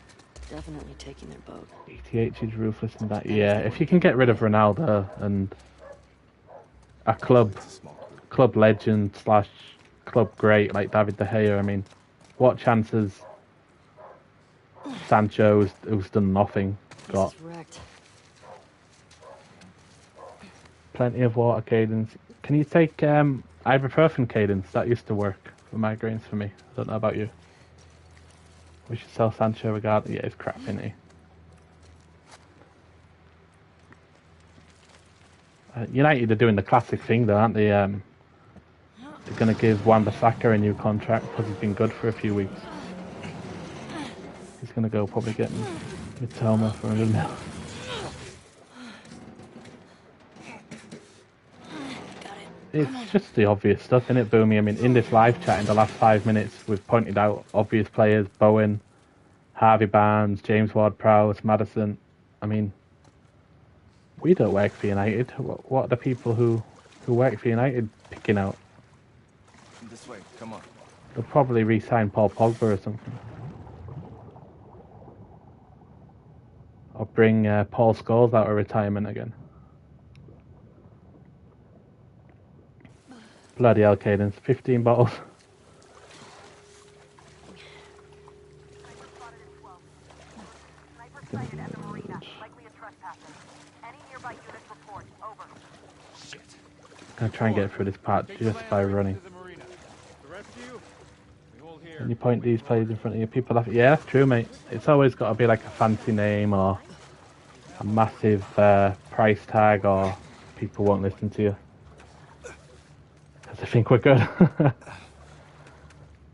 Definitely taking their boat. ETH is ruthless in that. Yeah, if you can get rid of Ronaldo and a club legend slash club great like David De Gea, I mean, what chances Sancho, who's done nothing, got? Plenty of water, Cadence. Can you take ibuprofen, Cadence? That used to work for migraines for me. I don't know about you. We should sell Sancho regardless. Yeah, he's crap, isn't he? United are doing the classic thing though, aren't they? They're going to give Wan-Bissaka a new contract because he's been good for a few weeks. He's going to go probably get Mitoma for $100 million. It's just the obvious stuff, isn't it, Boomy? I mean, in this live chat in the last 5 minutes, we've pointed out obvious players: Bowen, Harvey Barnes, James Ward-Prowse, Maddison. I mean, we don't work for United. What are the people who work for United picking out? This way, come on. They'll probably re-sign Paul Pogba or something. Or bring Paul Scholes out of retirement again. Bloody hell, Cadence. 15 bottles. I'm gonna try and get through this part just by running. Can you point these players in front of you? People have... Yeah, that's true, mate. It's always got to be like a fancy name or a massive price tag, or people won't listen to you. I think we're good.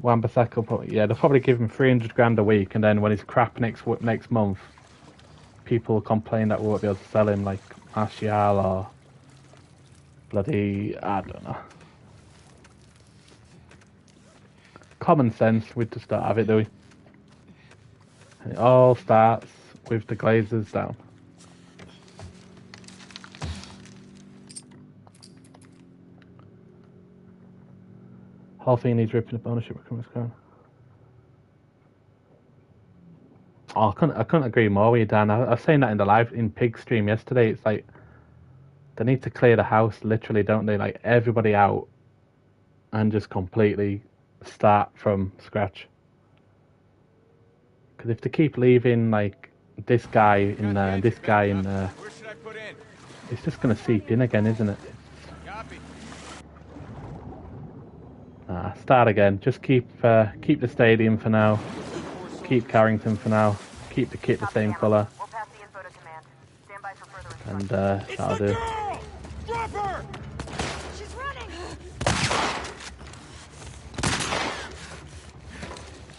Wan-Bissaka, yeah, they'll probably give him 300 grand a week, and then when he's crap next month, people will complain that we won't be able to sell him, like Martial or bloody, I don't know. Common sense, we just don't have it, do we? And it all starts with the glazers down. Whole thing needs ripping up ownership of Criminal's Crown. Oh, I couldn't agree more with you, Dan. I was saying that in the live in Pig stream yesterday. It's like they need to clear the house, literally, don't they? Like everybody out and just completely start from scratch. Because if they keep leaving like this guy in there and this guy in there, it's just going to seep in again, isn't it? Start again. Just keep the stadium for now. Keep Carrington for now. Keep the kit the same colour. And that'll do. Drop her! She's running!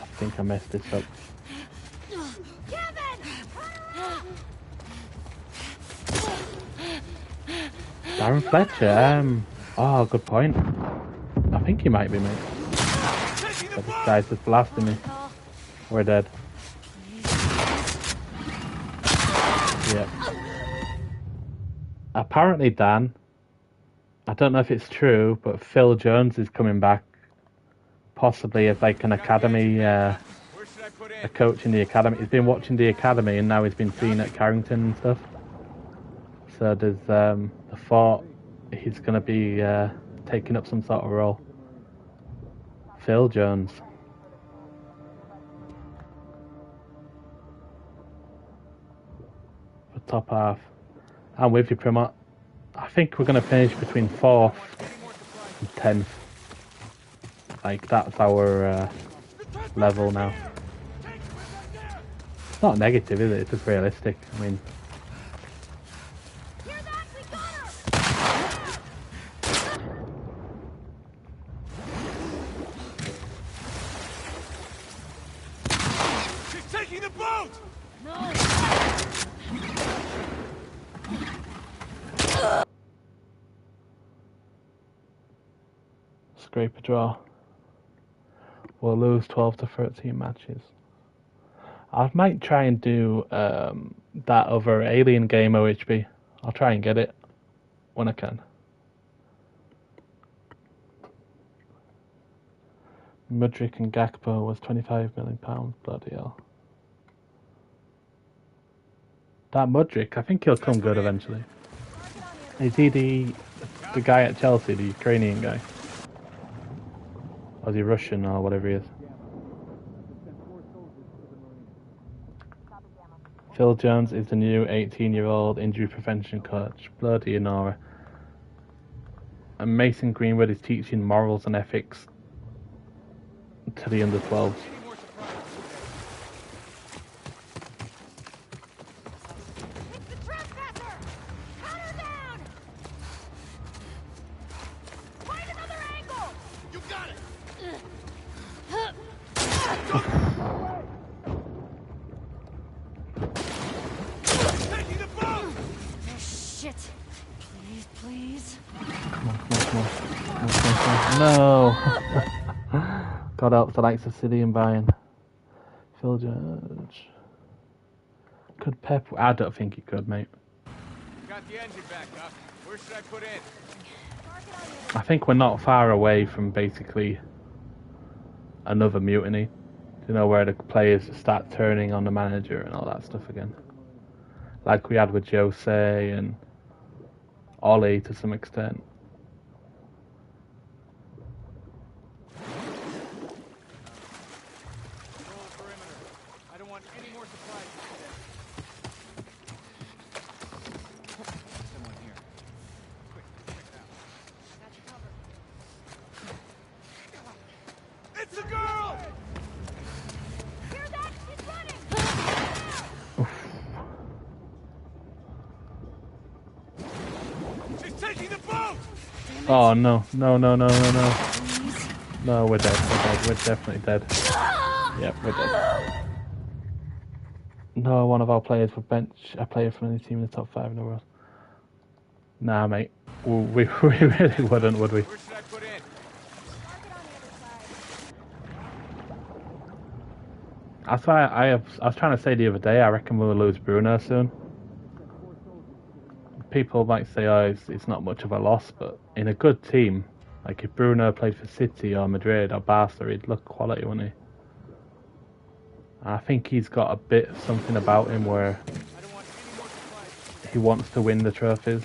I think I messed this up. Darren Fletcher, oh, good point. I think he might be, mate. But this guy's just blasting me. We're dead. Yeah. Apparently, Dan, I don't know if it's true, but Phil Jones is coming back, possibly as like an academy, a coach in the academy. He's been watching the academy and now he's been seen at Carrington and stuff. So there's the thought he's going to be taking up some sort of role. Phil Jones. For top half. I'm with you, Primot. I think we're going to finish between 4th and 10th. Like, that's our level now. It's not negative, is it? It's just realistic. I mean... Scrape a draw. We'll lose 12 to 13 matches. I might try and do that other Alien game OHB. I'll try and get it when I can. Mudryk and Gakpo was £25 million. Bloody hell. That Mudryk, I think he'll come good eventually. Is he the guy at Chelsea, the Ukrainian guy? Or is he Russian or whatever he is? Phil Jones is the new 18-year-old injury prevention coach. Bloody Nora. And Mason Greenwood is teaching morals and ethics to the under-12s. God help the likes of City and Bayern. Phil Judge. Could Pep? I don't think he could, mate. Got the engine back up. Where should I put in? I think we're not far away from basically another mutiny. You know, where the players start turning on the manager and all that stuff again. Like we had with Jose and Ollie to some extent. Oh no, no. No, we're dead. We're definitely dead. Yep, we're dead. No, one of our players would bench a player from any team in the top 5 in the world. Nah, mate. We really wouldn't, would we? That's why I was trying to say the other day, I reckon we'll lose Bruno soon. People might say, oh, it's not much of a loss, but in a good team, like if Bruno played for City or Madrid or Barca, he'd look quality, wouldn't he? I think he's got a bit something about him where he wants to win the trophies.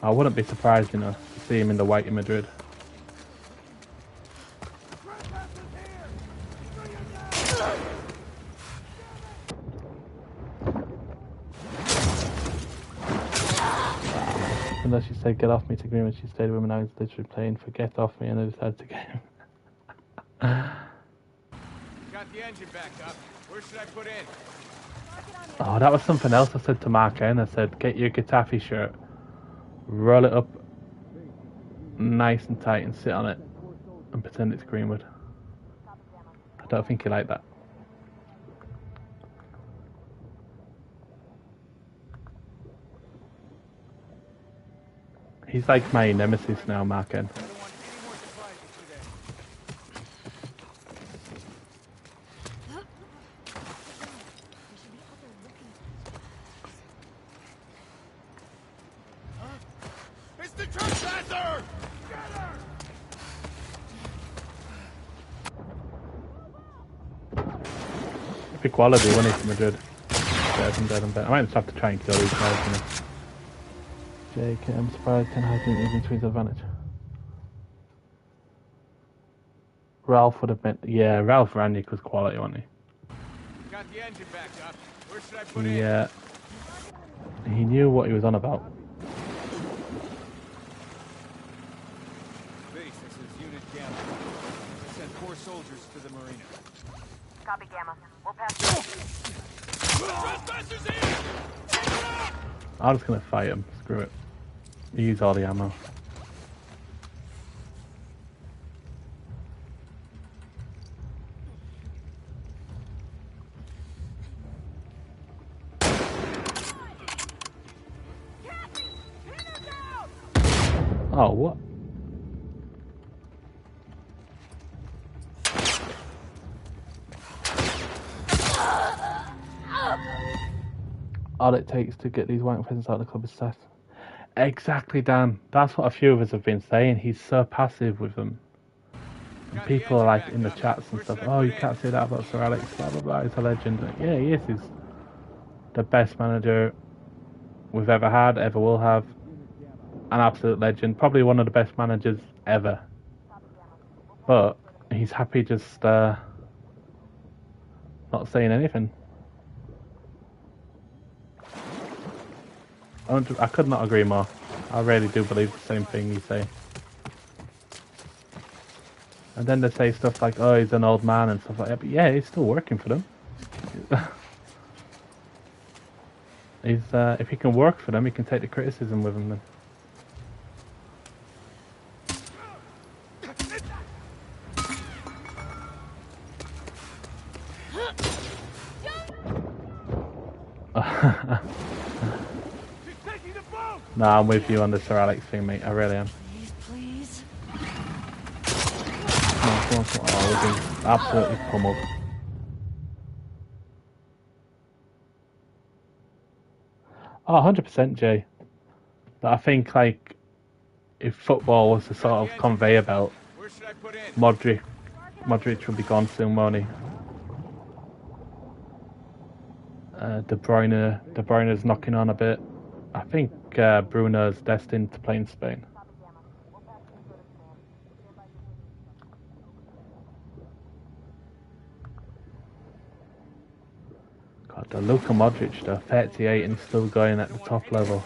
I wouldn't be surprised, you know, to see him in the white in Madrid. Unless she said, get off me to agree when she stayed with me, now he's literally playing for get off me, and I decided to get him. Got the engine back up. Where should I put in? Oh, that was something else I said to Mark N. I said, get your Getafe shirt, roll it up nice and tight and sit on it and pretend it's Greenwood. I don't think he liked that. He's like my nemesis now, Mark N. It's the trespasser! Big quality when he's from Madrid. Dead and better. I might just have to try and kill these guys, you know. Jake, I'm surprised Ten Hag didn't use him to his advantage. Ralph would have been, yeah, Ralph Rangnick was quality, wasn't he? Got the engine back up. Where should I put in? Yeah. He knew what he was on about. Base, this is Unit Gamma. I sent 4 soldiers to the marina. Copy, Gamma. We'll pass. Trespassers here! Take it out! I'm just gonna fight him. Screw it. Use all the ammo. Oh, what? All it takes to get these wank presents out of the club is Seth. Exactly, Dan. That's what a few of us have been saying. He's so passive with them. And people are like in the chats and stuff, oh, you can't say that about Sir Alex, blah, blah, blah. He's a legend. Like, yeah, he is. He's the best manager we've ever had, ever will have. An absolute legend. Probably one of the best managers ever. But he's happy just not saying anything. I could not agree more. I really do believe the same thing you say. And then they say stuff like, oh, he's an old man and stuff like that. But yeah, he's still working for them. He's if he can work for them, he can take the criticism with him then. No, I'm with you on the Sir Alex thing, mate. I really am. Please. Come on. Oh, we're being absolutely pummeled. Oh, 100%, Jay. But I think, like, if football was a sort of conveyor belt, Modric would be gone soon, won't he? De Bruyne's knocking on a bit. I think Bruno's destined to play in Spain. God, the Luka Modric though, 38 and still going at the top level.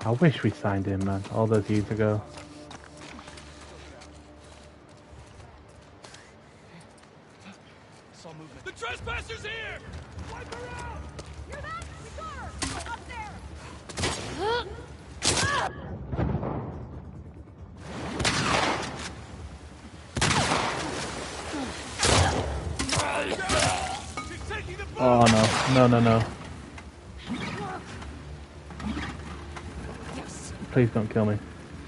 I wish we signed him, man, all those years ago. The trespassers here! Wipe her out! Hear that? We got her! Up there! Oh no. Please don't kill me.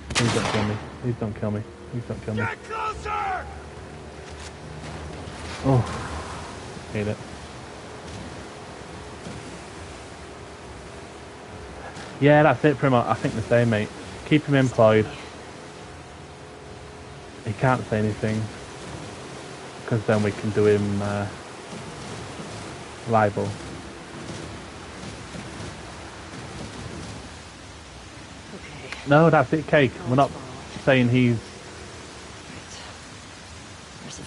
Please don't kill me. Please don't kill me. Please don't kill me. Get closer! Oh, hate it. Yeah, that's it, pretty much. I think the same, mate. Keep him employed. He can't say anything, because then we can do him libel. Okay. No, that's it, Cake. We're not saying he's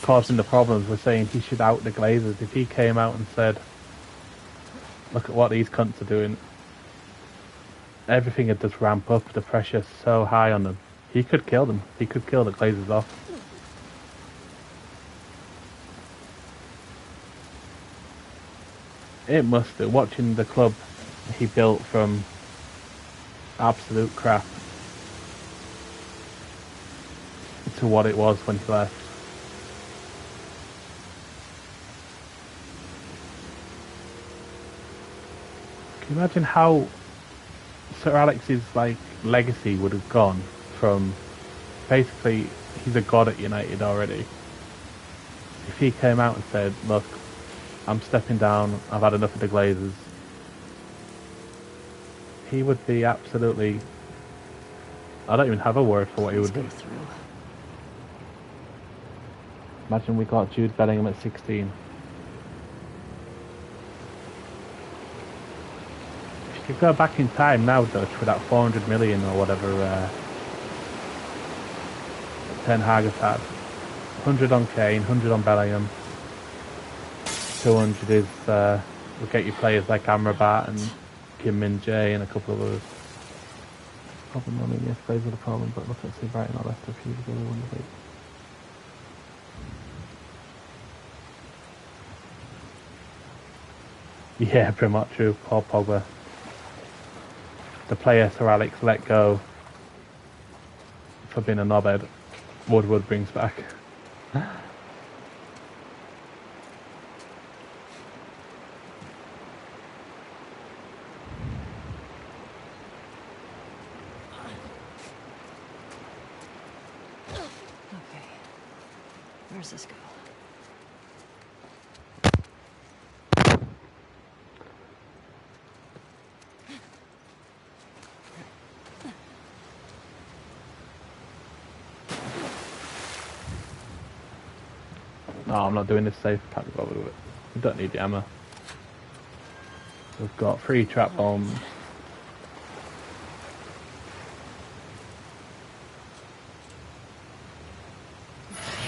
causing the problems. We're saying he should out the Glazers. If he came out and said, look at what these cunts are doing, everything would just ramp up. The pressure's so high on them. He could kill them. He could kill the Glazers off. It must do. Watching the club he built from absolute crap to what it was when he left. Can you imagine how Sir Alex's legacy would have gone from basically he's a god at United already. If he came out and said, look, I'm stepping down, I've had enough of the Glazers, he would be absolutely... I don't even have a word for what he would do. Imagine we got Jude Bellingham at 16. If you could go back in time now, Dutch, with that 400 million or whatever Ten Hag has had. 100 on Kane, 100 on Bellingham. 200 is we'll get you players like Amrabat and Kim Min-jae and a couple of others. Problem on yes, plays are the problem, but look at Brighton or Leicester a few years ago, they won the league. Yeah, pretty much true. Paul Pogba. The player Sir Alex let go for being a knobhead, Woodward brings back. Where's this go? No, I'm not doing this safe. Can't be bothered with it. We don't need the ammo. We've got 3 trap bombs.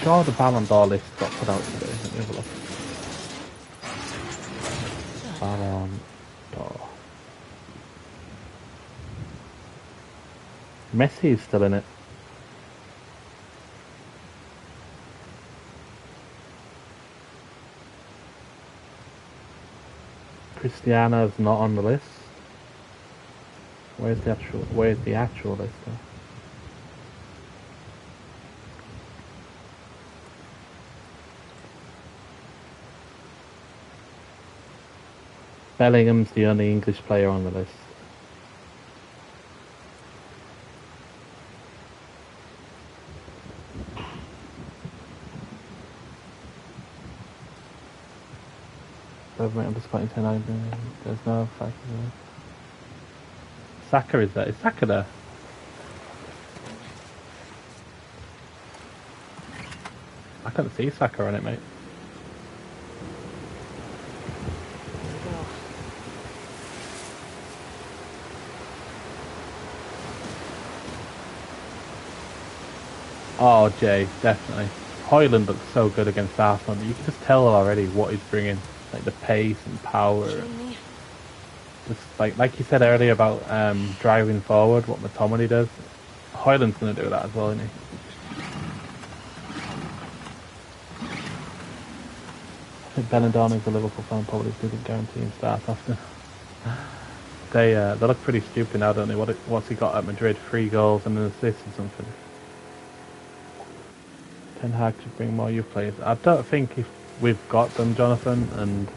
Sure, the Ballon d'Or list got put out today. Let me have a look. Ballon d'Or. Messi is still in it. Cristiano's not on the list. Where's the actual list though? Bellingham's the only English player on the list. Underspotting 10 there's no factor there. Saka is there? Is Saka there? I can't see Saka on it, mate. Oh, Jay, definitely. Højlund looks so good against Arsenal. You can just tell already what he's bringing, like the pace and power. Just like you said earlier about driving forward, what McTominay does. Højlund's going to do that as well, isn't he? I think Benadon's a Liverpool fan, probably didn't guarantee him starts often. They look pretty stupid now, don't they? What's he got at Madrid? 3 goals and an assist or something. Ten Hag should bring more youth players. I don't think if we've got them, Jonathan, and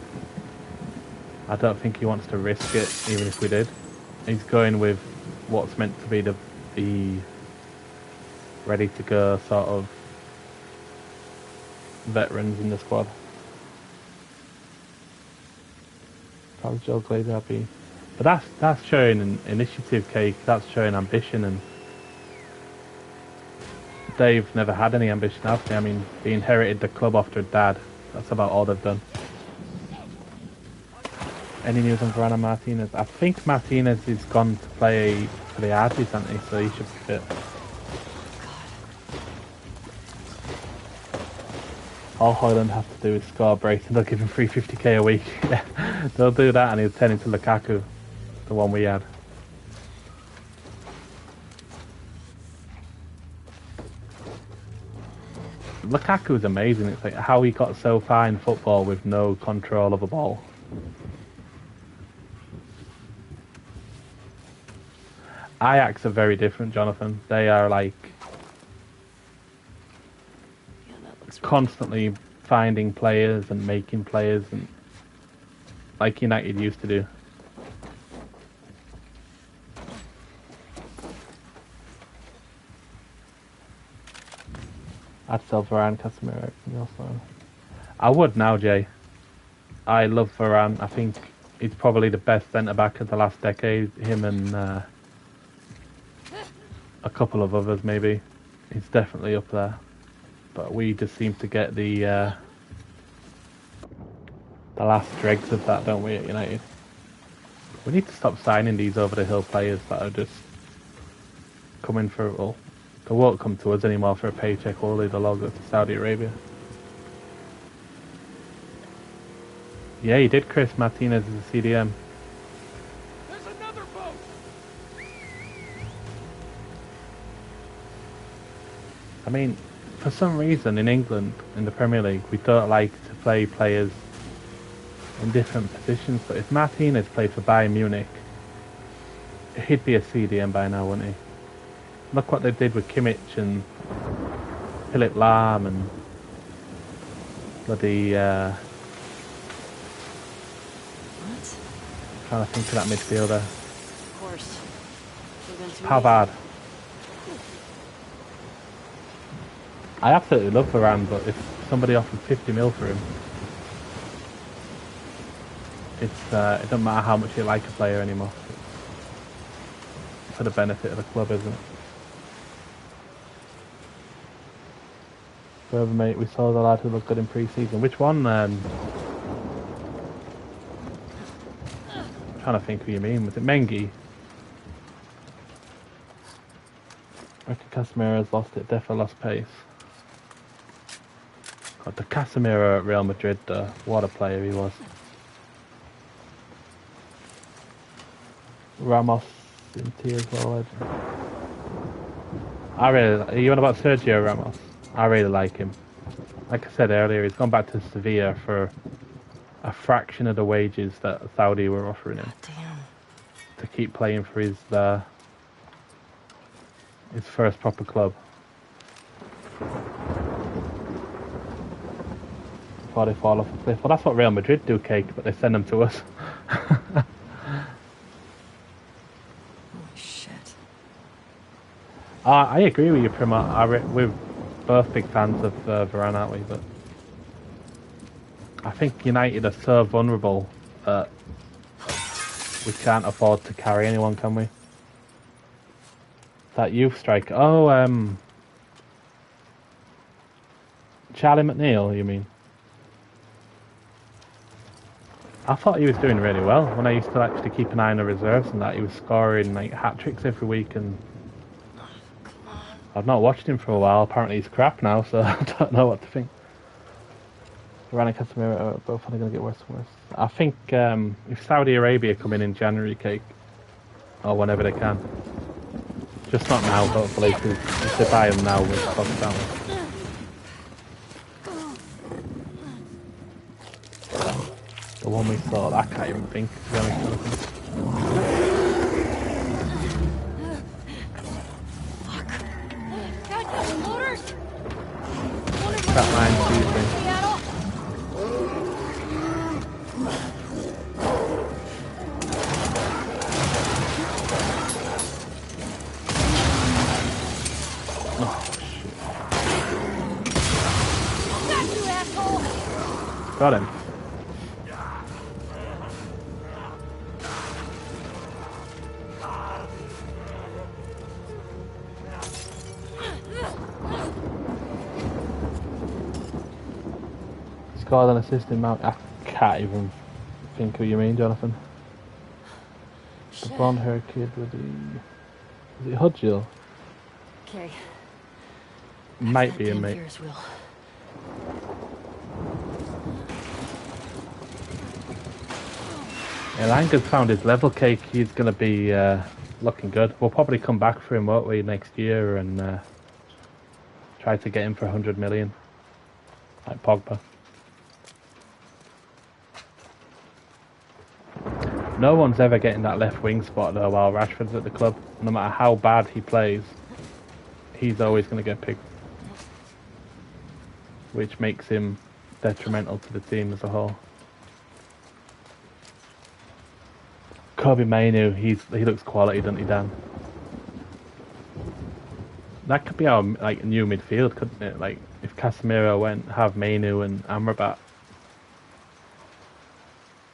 I don't think he wants to risk it, even if we did. He's going with what's meant to be the ready to go sort of veterans in the squad. How's Joe Glazer happy? But that's showing an initiative, Cake. That's showing ambition, and they've never had any ambition, have they? I mean, they inherited the club after dad. That's about all they've done. Any news on Varane Martinez? I think Martinez is gone to play for the Arties, hasn't he? So he should be fit. All Hoyland has to do is score a brace and they'll give him 350k a week. Yeah, they'll do that and he'll turn into Lukaku, the one we had. Lukaku is amazing. It's like how he got so far in football with no control of a ball. Ajax are very different, Jonathan. They are like constantly finding players and making players, and like United used to do. I'd sell Varane, Casemiro, also. I would now, Jay. I love Varane. I think he's probably the best centre back of the last decade. Him and a couple of others, maybe. He's definitely up there. But we just seem to get the last dregs of that, don't we, at United? We need to stop signing these over-the-hill players that are just coming for, well, they won't come to us anymore for a paycheck, will they? They'll all go to Saudi Arabia. Yeah, he did Chris Martinez as a CDM. There's another boat. I mean, for some reason in England, in the Premier League, we don't like to play players in different positions, but if Martinez played for Bayern Munich, he'd be a CDM by now, wouldn't he? Look what they did with Kimmich and Philip Lahm and bloody What? trying to think of that midfielder. Of course. Pavard. I absolutely love Varane, but if somebody offered 50 mil for him, it's it doesn't matter how much you like a player anymore. It's for the benefit of the club, isn't it? Whoever, mate, we saw the lad who looked good in pre-season. Which one? I'm trying to think who you mean. Was it Mengi? I reckon Casemiro's lost it. Defo lost pace. God, the Casemiro at Real Madrid, what a player he was. Ramos in tears as well. Are you on about Sergio Ramos? I really like him. Like I said earlier, he's gone back to Sevilla for a fraction of the wages that Saudi were offering him. Damn. To keep playing for his first proper club. Before they fall off a cliff. Well, that's what Real Madrid do, Cake, but they send them to us. Holy shit. I agree with you, Prima. We're both big fans of Varane, aren't we? But I think United are so vulnerable that we can't afford to carry anyone, can we? That youth striker. Oh, Charlie McNeil, you mean? I thought he was doing really well when I used to actually keep an eye on the reserves and that. He was scoring like hat-tricks every week, and I've not watched him for a while. Apparently he's crap now, so I don't know what to think. Varane and Casemiro are both only going to get worse and worse. I think if Saudi Arabia come in January, Cake, or whenever they can, just not now, hopefully, because if they buy them now, we'll stop down. The one we saw, I can't even think, to be honest. That line Tuesday. Oh, shit. Got him. scored an assist in Mount. I can't even think who you mean, Jonathan. The blonde haired kid with the. Is it Hudgil? Okay. Might be a mate. Ferris wheel. Yeah, Langer's found his level cake. He's going to be looking good. We'll probably come back for him, won't we, next year and try to get him for 100 million. Like Pogba. No one's ever getting that left wing spot though while Rashford's at the club. No matter how bad he plays, he's always going to get picked. Which makes him detrimental to the team as a whole. Kobe Mainu, he looks quality, doesn't he, Dan? That could be our like new midfield, couldn't it? Like if Casemiro went, have Mainu and Amrabat.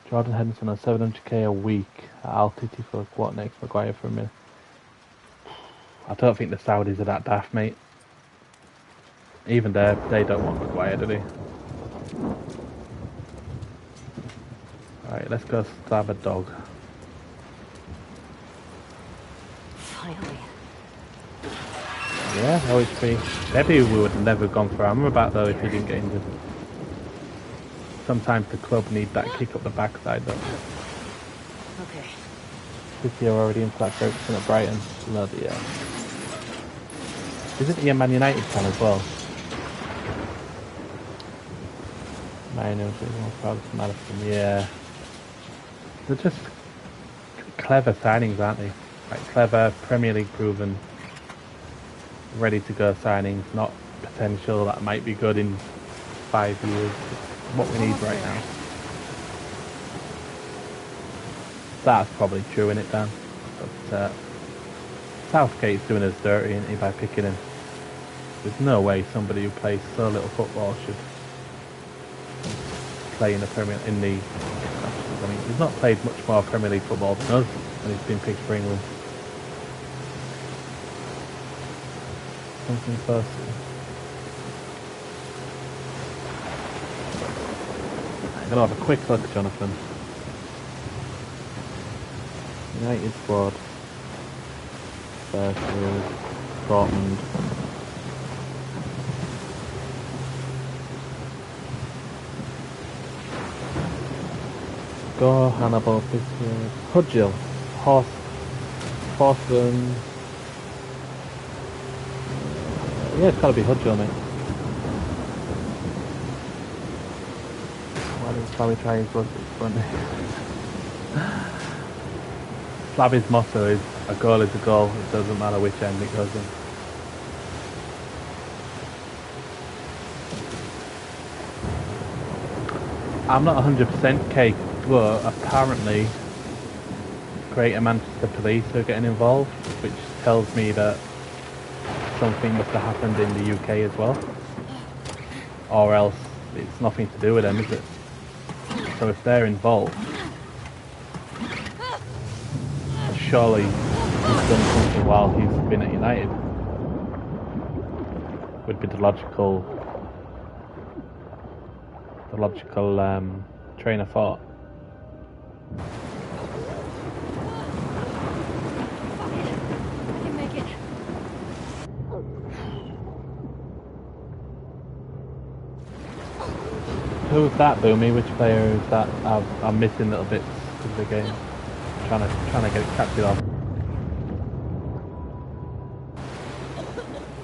Jordan Henderson on 700k a week at Al Titi for what next? Maguire for a minute. I don't think the Saudis are that daft, mate. Even they don't want Maguire, do they? Alright, let's go stab a dog. Finally. Yeah, OHP. Maybe we would have never gone for Amrabat though if he didn't get injured. Sometimes the club need that kick up the backside though. Okay. City are already in flat Ferguson at Brighton. Bloody hell. Isn't he a Man United fan as well? Mainu is more proud of Madison. Yeah. They're just clever signings, aren't they? Like clever, Premier League proven, ready to go signings, not potential that might be good in 5 years. What we need right now. That's probably true, innit, Dan? But Southgate's doing us dirty, isn't he, by picking him? There's no way somebody who plays so little football should play in the Premier in the. I mean, he's not played much more Premier League football than us, and he's been picked for England. Something first. I'm gonna have a quick look, Jonathan. United squad versus Dortmund. Go Hannibal, Hudgil, Horston. Yeah, it's gotta be Hudgil, mate. Why didn't Slavi try his luck at front? Slavi's motto is a goal is a goal, it doesn't matter which end it goes in. I'm not 100% cake, but apparently Greater Manchester Police are getting involved, which tells me that something must have happened in the UK as well. Or else it's nothing to do with them, is it? So if they're involved, surely he's done something while he's been at United. Would be the logical train of thought. I can make it. Who's that, Boomy? Which player is that? I'm missing little bits of the game. Trying to get it captured off.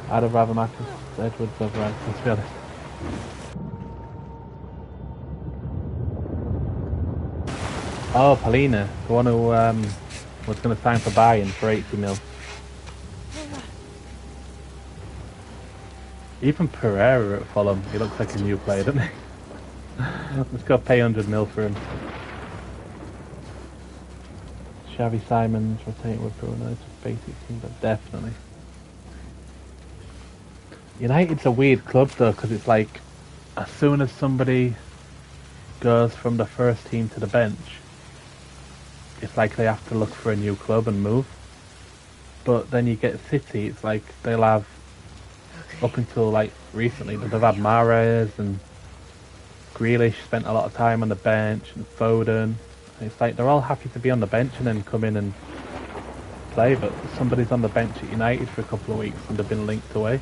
I'd have rather Marcus Edwards over Anthony, to be honest. Oh, Palina, the one who was going to sign for Bayern for 80 mil. Even Pereira at Fulham, he looks like a new player, doesn't he? Let's go pay 100 mil for him. Xavi Simons rotating with Bruno, it's a basic team, but definitely. United's a weird club though, because it's like, as soon as somebody goes from the first team to the bench, it's like they have to look for a new club and move. But then you get City, it's like they'll have, up until like recently, they've had Mahrez and Grealish spent a lot of time on the bench, and Foden. It's like they're all happy to be on the bench and then come in and play, but somebody's on the bench at United for a couple of weeks and they've been linked away.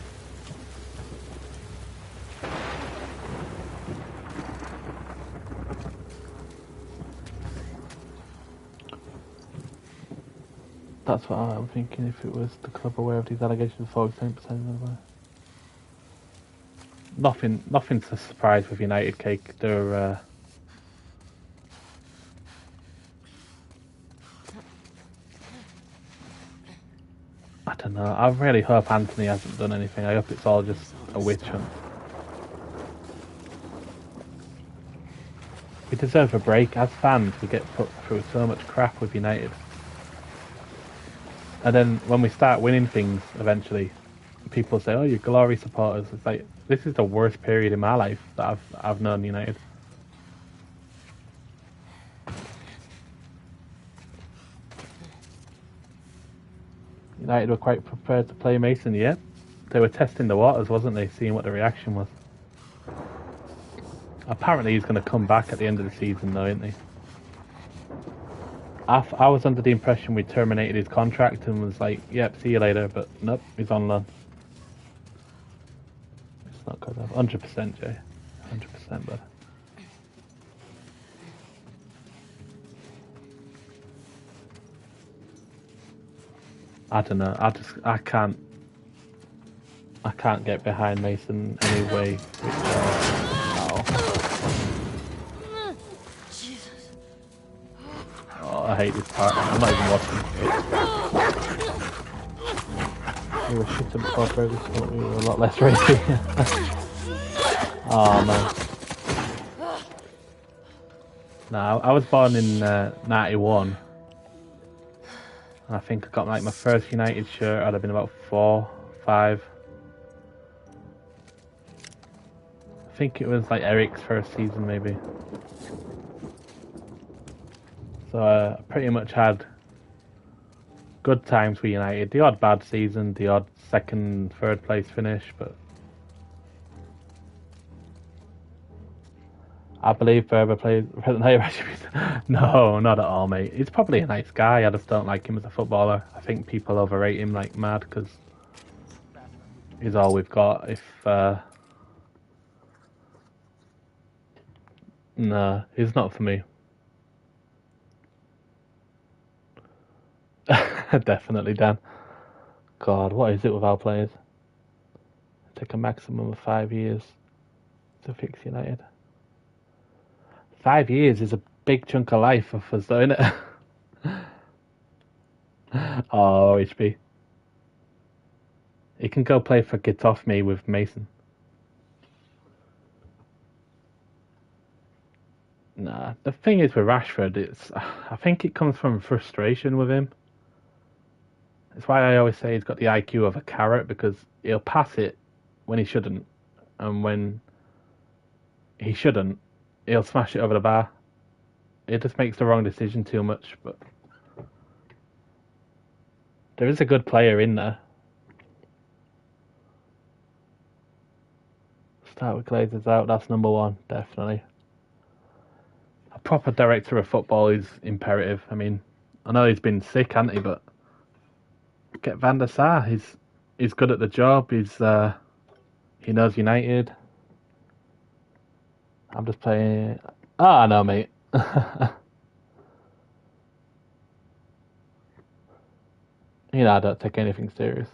That's what I'm thinking. If it was the club aware of these allegations, 40% of the way. Nothing to surprise with United, Cake. They're I don't know. I really hope Anthony hasn't done anything. I hope it's all just a witch hunt. We deserve a break. As fans, we get put through so much crap with United. And then when we start winning things, eventually, people say, "Oh, you're glory supporters." It's like, this is the worst period in my life that I've known United. United were quite prepared to play Mason, yeah. They were testing the waters, wasn't they? Seeing what the reaction was. Apparently he's going to come back at the end of the season though, isn't he? I was under the impression we terminated his contract and was like, yep, see you later, but nope, he's on loan. It's not good enough. 100% Jay. 100% bud. I don't know. I can't get behind Mason anyway. Oh, I hate this part. I'm not even watching it. We were shit before Ferguson. We were a lot less racy. Oh no. No, I was born in 91. I think I got like my first United shirt. I'd have been about 4, 5. I think it was like Eric's first season, maybe. So I pretty much had good times with United. The odd bad season, the odd second, third place finish, but I believe Ferber plays. No, not at all, mate. He's probably a nice guy. I just don't like him as a footballer. I think people overrate him like mad because he's all we've got. No, he's not for me. Definitely, Dan. God, what is it with our players? Take a maximum of 5 years to fix United. 5 years is a big chunk of life of us, though, isn't it? Oh, HB. He can go play for Get Off Me with Mason. Nah, the thing is with Rashford, I think it comes from frustration with him. It's why I always say he's got the IQ of a carrot, because he'll pass it when he shouldn't, and when he shouldn't, he'll smash it over the bar. It just makes the wrong decision too much, but there is a good player in there. Start with Glazers out, that's number one, definitely. A proper director of football is imperative. I mean, I know he's been sick, hasn't he, but get Van der Sar. He's good at the job, he knows United. I'm just playing... I know, mate. You know, I don't take anything serious.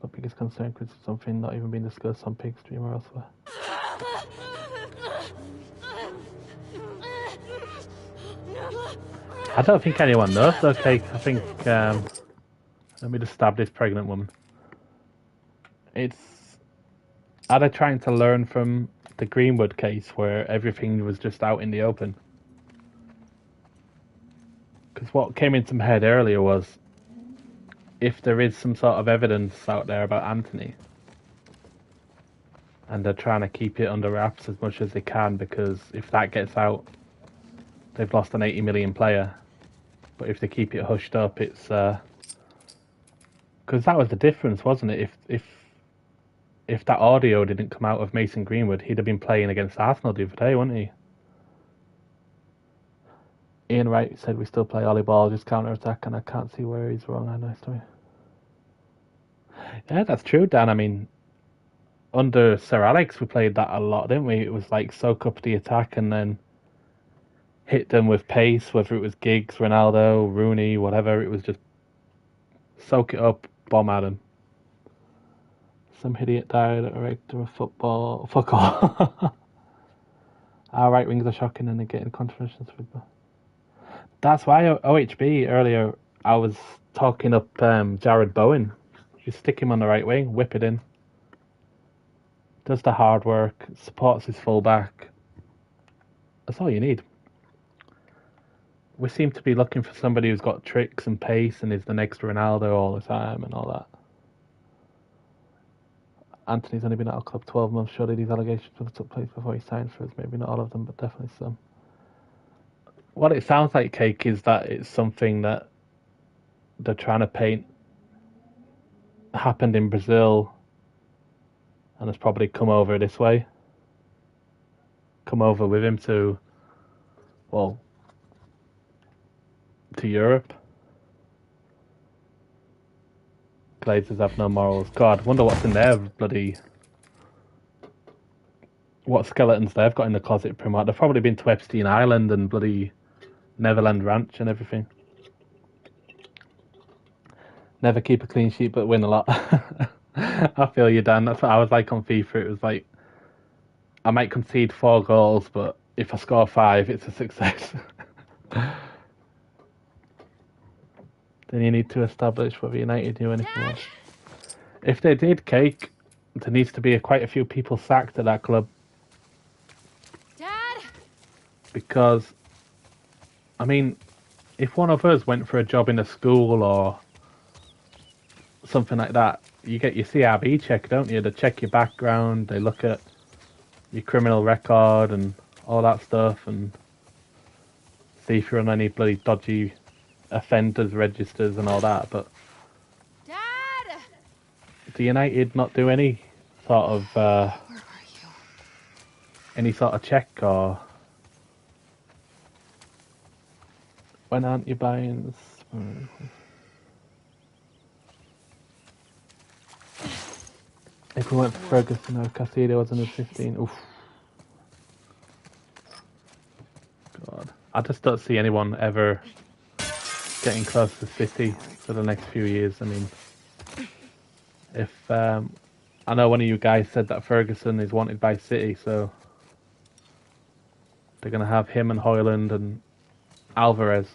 My biggest concern is something not even being discussed on Pigstream or elsewhere. I don't think anyone knows, okay. I think, let me just stab this pregnant woman. Are they trying to learn from the Greenwood case where everything was just out in the open? Because what came into my head earlier was, if there is some sort of evidence out there about Anthony, and they're trying to keep it under wraps as much as they can, because if that gets out, they've lost an 80 million player. But if they keep it hushed up, it's because that was the difference, wasn't it? If if that audio didn't come out of Mason Greenwood, he'd have been playing against Arsenal the other day, wouldn't he? Ian Wright said we still play Ollie Ball, just counter-attack, and I can't see where he's wrong. I know, story. Yeah, that's true, Dan. I mean, under Sir Alex, we played that a lot, didn't we? It was like soak up the attack and then hit them with pace, whether it was Giggs, Ronaldo, Rooney, whatever. It was just soak it up, bomb at them. Some idiot director of football. Fuck off. Our right wings are shocking and they're getting controversial. That's why OHB earlier, I was talking up Jared Bowen. You stick him on the right wing, whip it in. Does the hard work, supports his fullback. That's all you need. We seem to be looking for somebody who's got tricks and pace and is the next Ronaldo all the time and all that. Anthony's only been at our club 12 months. Surely these allegations would have took place before he signed for us. Maybe not all of them, but definitely some. What it sounds like, Cake, is that it's something that they're trying to paint happened in Brazil and has probably come over this way. Come over with him to Europe. Glazers have no morals. God, wonder what's in there, bloody... What skeletons they've got in the closet, Primark. They've probably been to Epstein Island and bloody Neverland Ranch and everything. Never keep a clean sheet but win a lot. I feel you, Dan. That's what I was like on FIFA. It was like, I might concede 4 goals, but if I score 5, it's a success. Then you need to establish whether United do anything else. If they did, Cake, there needs to be quite a few people sacked at that club. Dad? Because, I mean, if one of us went for a job in a school or something like that, you get your CRB check, don't you? They check your background, they look at your criminal record and all that stuff and see if you're on any bloody dodgy offenders registers and all that. But Dad! do United not do any sort of Where are you? any sort of check, or when aren't you buying if we went for Ferguson or Castillo was under 15, oof. God, I just don't see anyone ever getting close to City for the next few years. I mean, if I know one of you guys said that Ferguson is wanted by City, so they're going to have him and Højlund and Alvarez.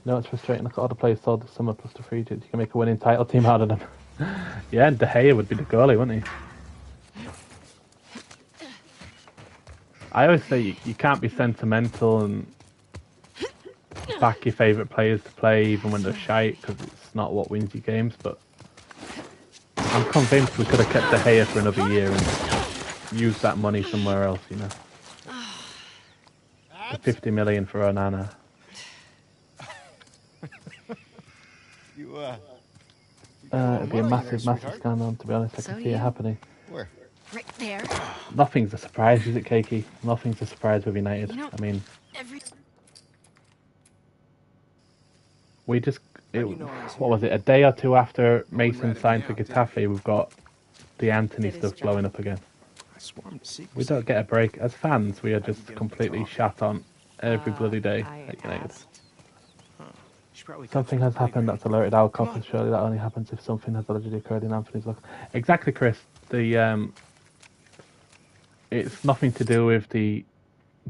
You know, it's frustrating. Look at all the players sold this summer plus the free hits. You can make a winning title team out of them. Yeah, and De Gea would be the goalie, wouldn't he? I always say you can't be sentimental and back your favourite players to play even when they're shite, because it's not what wins you games, but I'm convinced we could have kept De Gea for another year and used that money somewhere else, you know. The 50 million for Onana. It'd be a massive scandal, to be honest. I can see it happening. Where? Right there. Nothing's a surprise, is it, Keiki? Nothing's a surprise with United. You know, I mean, every... we just... what was it? A day or two after Mason signed for Getafe, we've got the Anthony stuff blowing up again. We don't get a break. As fans, we are just completely shat on every bloody day at United. Something has happened that's alerted our coffers. Surely that only happens if something has allegedly occurred in Anthony's look. Exactly, Chris. The it's nothing to do with the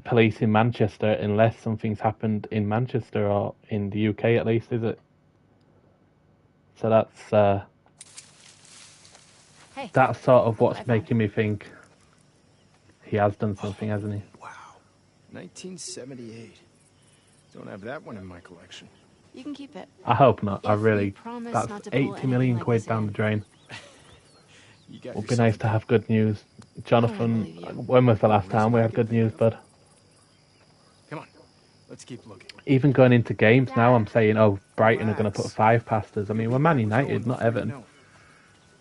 police in Manchester unless something's happened in Manchester or in the UK at least, is it? So that's sort of what's making me think he has done something, hasn't he? Wow. 1978. Don't have that one in my collection. You can keep it. I hope not. I If really... you promise That's not to pull 80 million anything like quid this down in. the drain. You got Would be nice to have good news. Jonathan, believe you. when was the last time we had good news, bud? Come on. Let's keep looking. Even going into games now, I'm saying, oh, Brighton are going to put 5 past us. I mean, we're Man United, not Everton.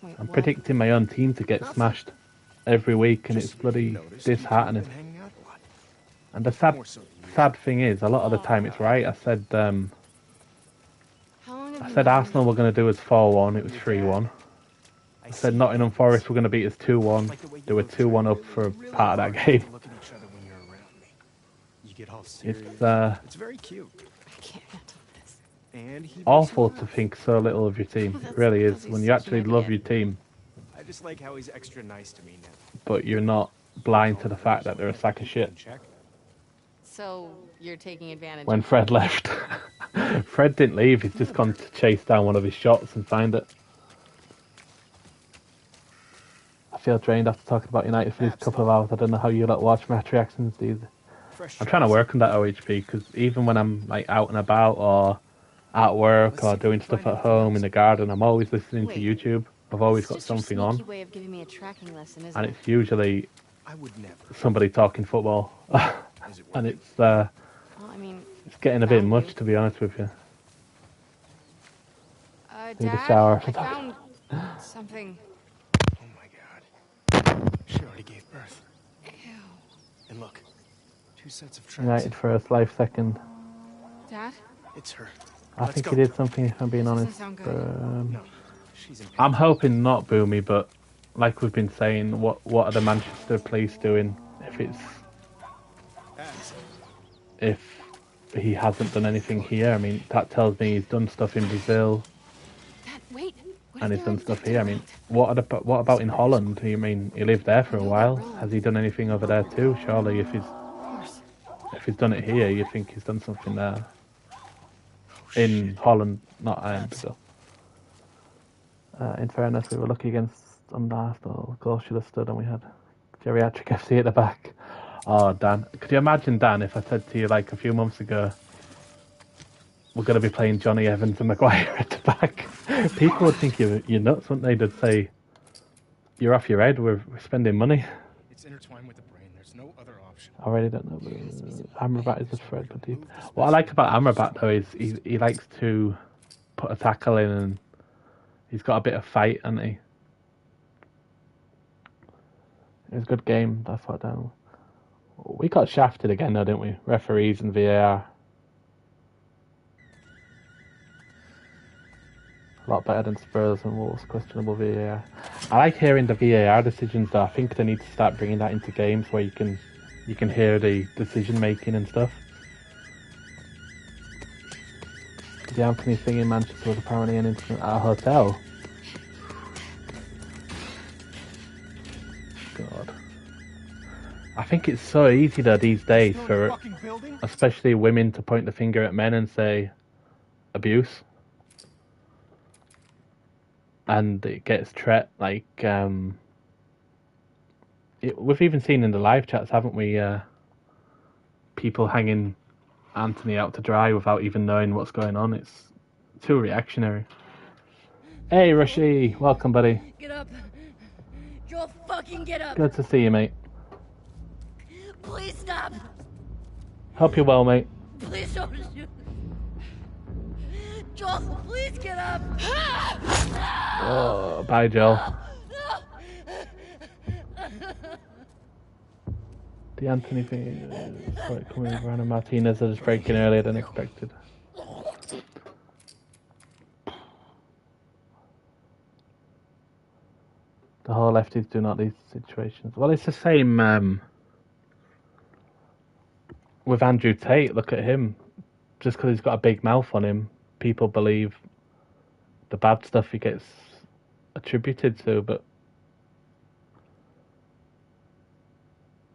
Wait, I'm what? predicting my own team to get smashed every week, and it's bloody disheartening. Hanging out a lot. And the sad thing is, a lot of the time it's right. I said How long have you said known Arsenal were going to do us 4-1. It was 3-1. I said Nottingham Forest were going to beat us 2-1. They were 2-1 up for part of that game. Look at each other when you're around me. You get all It's serious. It's very cute. I can't handle this. And he awful to think so little of your team. It really is. When you actually love your team, I just like how he's extra nice to me now. but you're not blind to the fact that they're a sack of shit. Check. So, you're taking advantage When of Fred left, Fred didn't leave. He's just gone to chase down one of his shots and find it. I feel drained after talking about United for these couple of hours. I don't know how you lot watch match reactions these. I'm trying to work on that OHP because even when I'm like out and about or at work or doing stuff at home in the garden, I'm always listening to YouTube. I've always got something on, way of giving me a tracking lesson, isn't and it? it's usually I would never. somebody talking football, and it's Well, I mean, it's getting a bit found much, you. to be honest with you. Need a Dad, shower. I found something. Oh my god. She already gave birth. Ew. And look, 2 sets of tracks. United first, life second. Dad? It's her. I Let's think go. he did something, if I'm being Doesn't honest. sound good. No, she's in pain. I'm hoping not Boomy, but like we've been saying, what are the Manchester police doing if he hasn't done anything here? I mean, that tells me he's done stuff in Brazil Dad, wait. What and if he's they're done stuff infected here. I or mean, not? what about in Holland? I mean, he lived there for a while. Has he done anything over there too? Surely, if he's done it here, you think he's done something there. In Holland, not Brazil. In fairness, we were lucky against Arsenal. Goal should have stood, and we had geriatric FC at the back. Oh, Dan, could you imagine, Dan, if I said to you like a few months ago, we're going to be playing Johnny Evans and Maguire at the back? People would think you're nuts, wouldn't they? They'd say, you're off your head, we're spending money. It's intertwined with the brain. There's no other option. I really don't know. Amrabat is a threat, but what I like about Amrabat though is he likes to put a tackle in, and he's got a bit of fight, hasn't he? It was a good game. I thought down. We got shafted again, though, didn't we? Referees and VAR. A lot better than Spurs and Wolves. Questionable VAR. I like hearing the VAR decisions, though. I think they need to start bringing that into games where you can hear the decision making and stuff. The Anthony thing in Manchester was apparently an incident at a hotel. God. I think it's so easy though these days for especially women to point the finger at men and say abuse. And it gets like we've even seen in the live chats, haven't we, people hanging Anthony out to dry without even knowing what's going on. It's too reactionary. Hey Rashi, welcome buddy. Get up. Joel, fucking get up. Good to see you, mate. Please stop. Hope you're well, mate. Please don't shoot. Joel, please get up. Oh, bye, Joel. The Anthony thing is coming around, and Martinez is breaking earlier than expected. The whole lefties do not these situations. Well, it's the same with Andrew Tate. Look at him. Just because he's got a big mouth on him, people believe the bad stuff he gets attributed to, but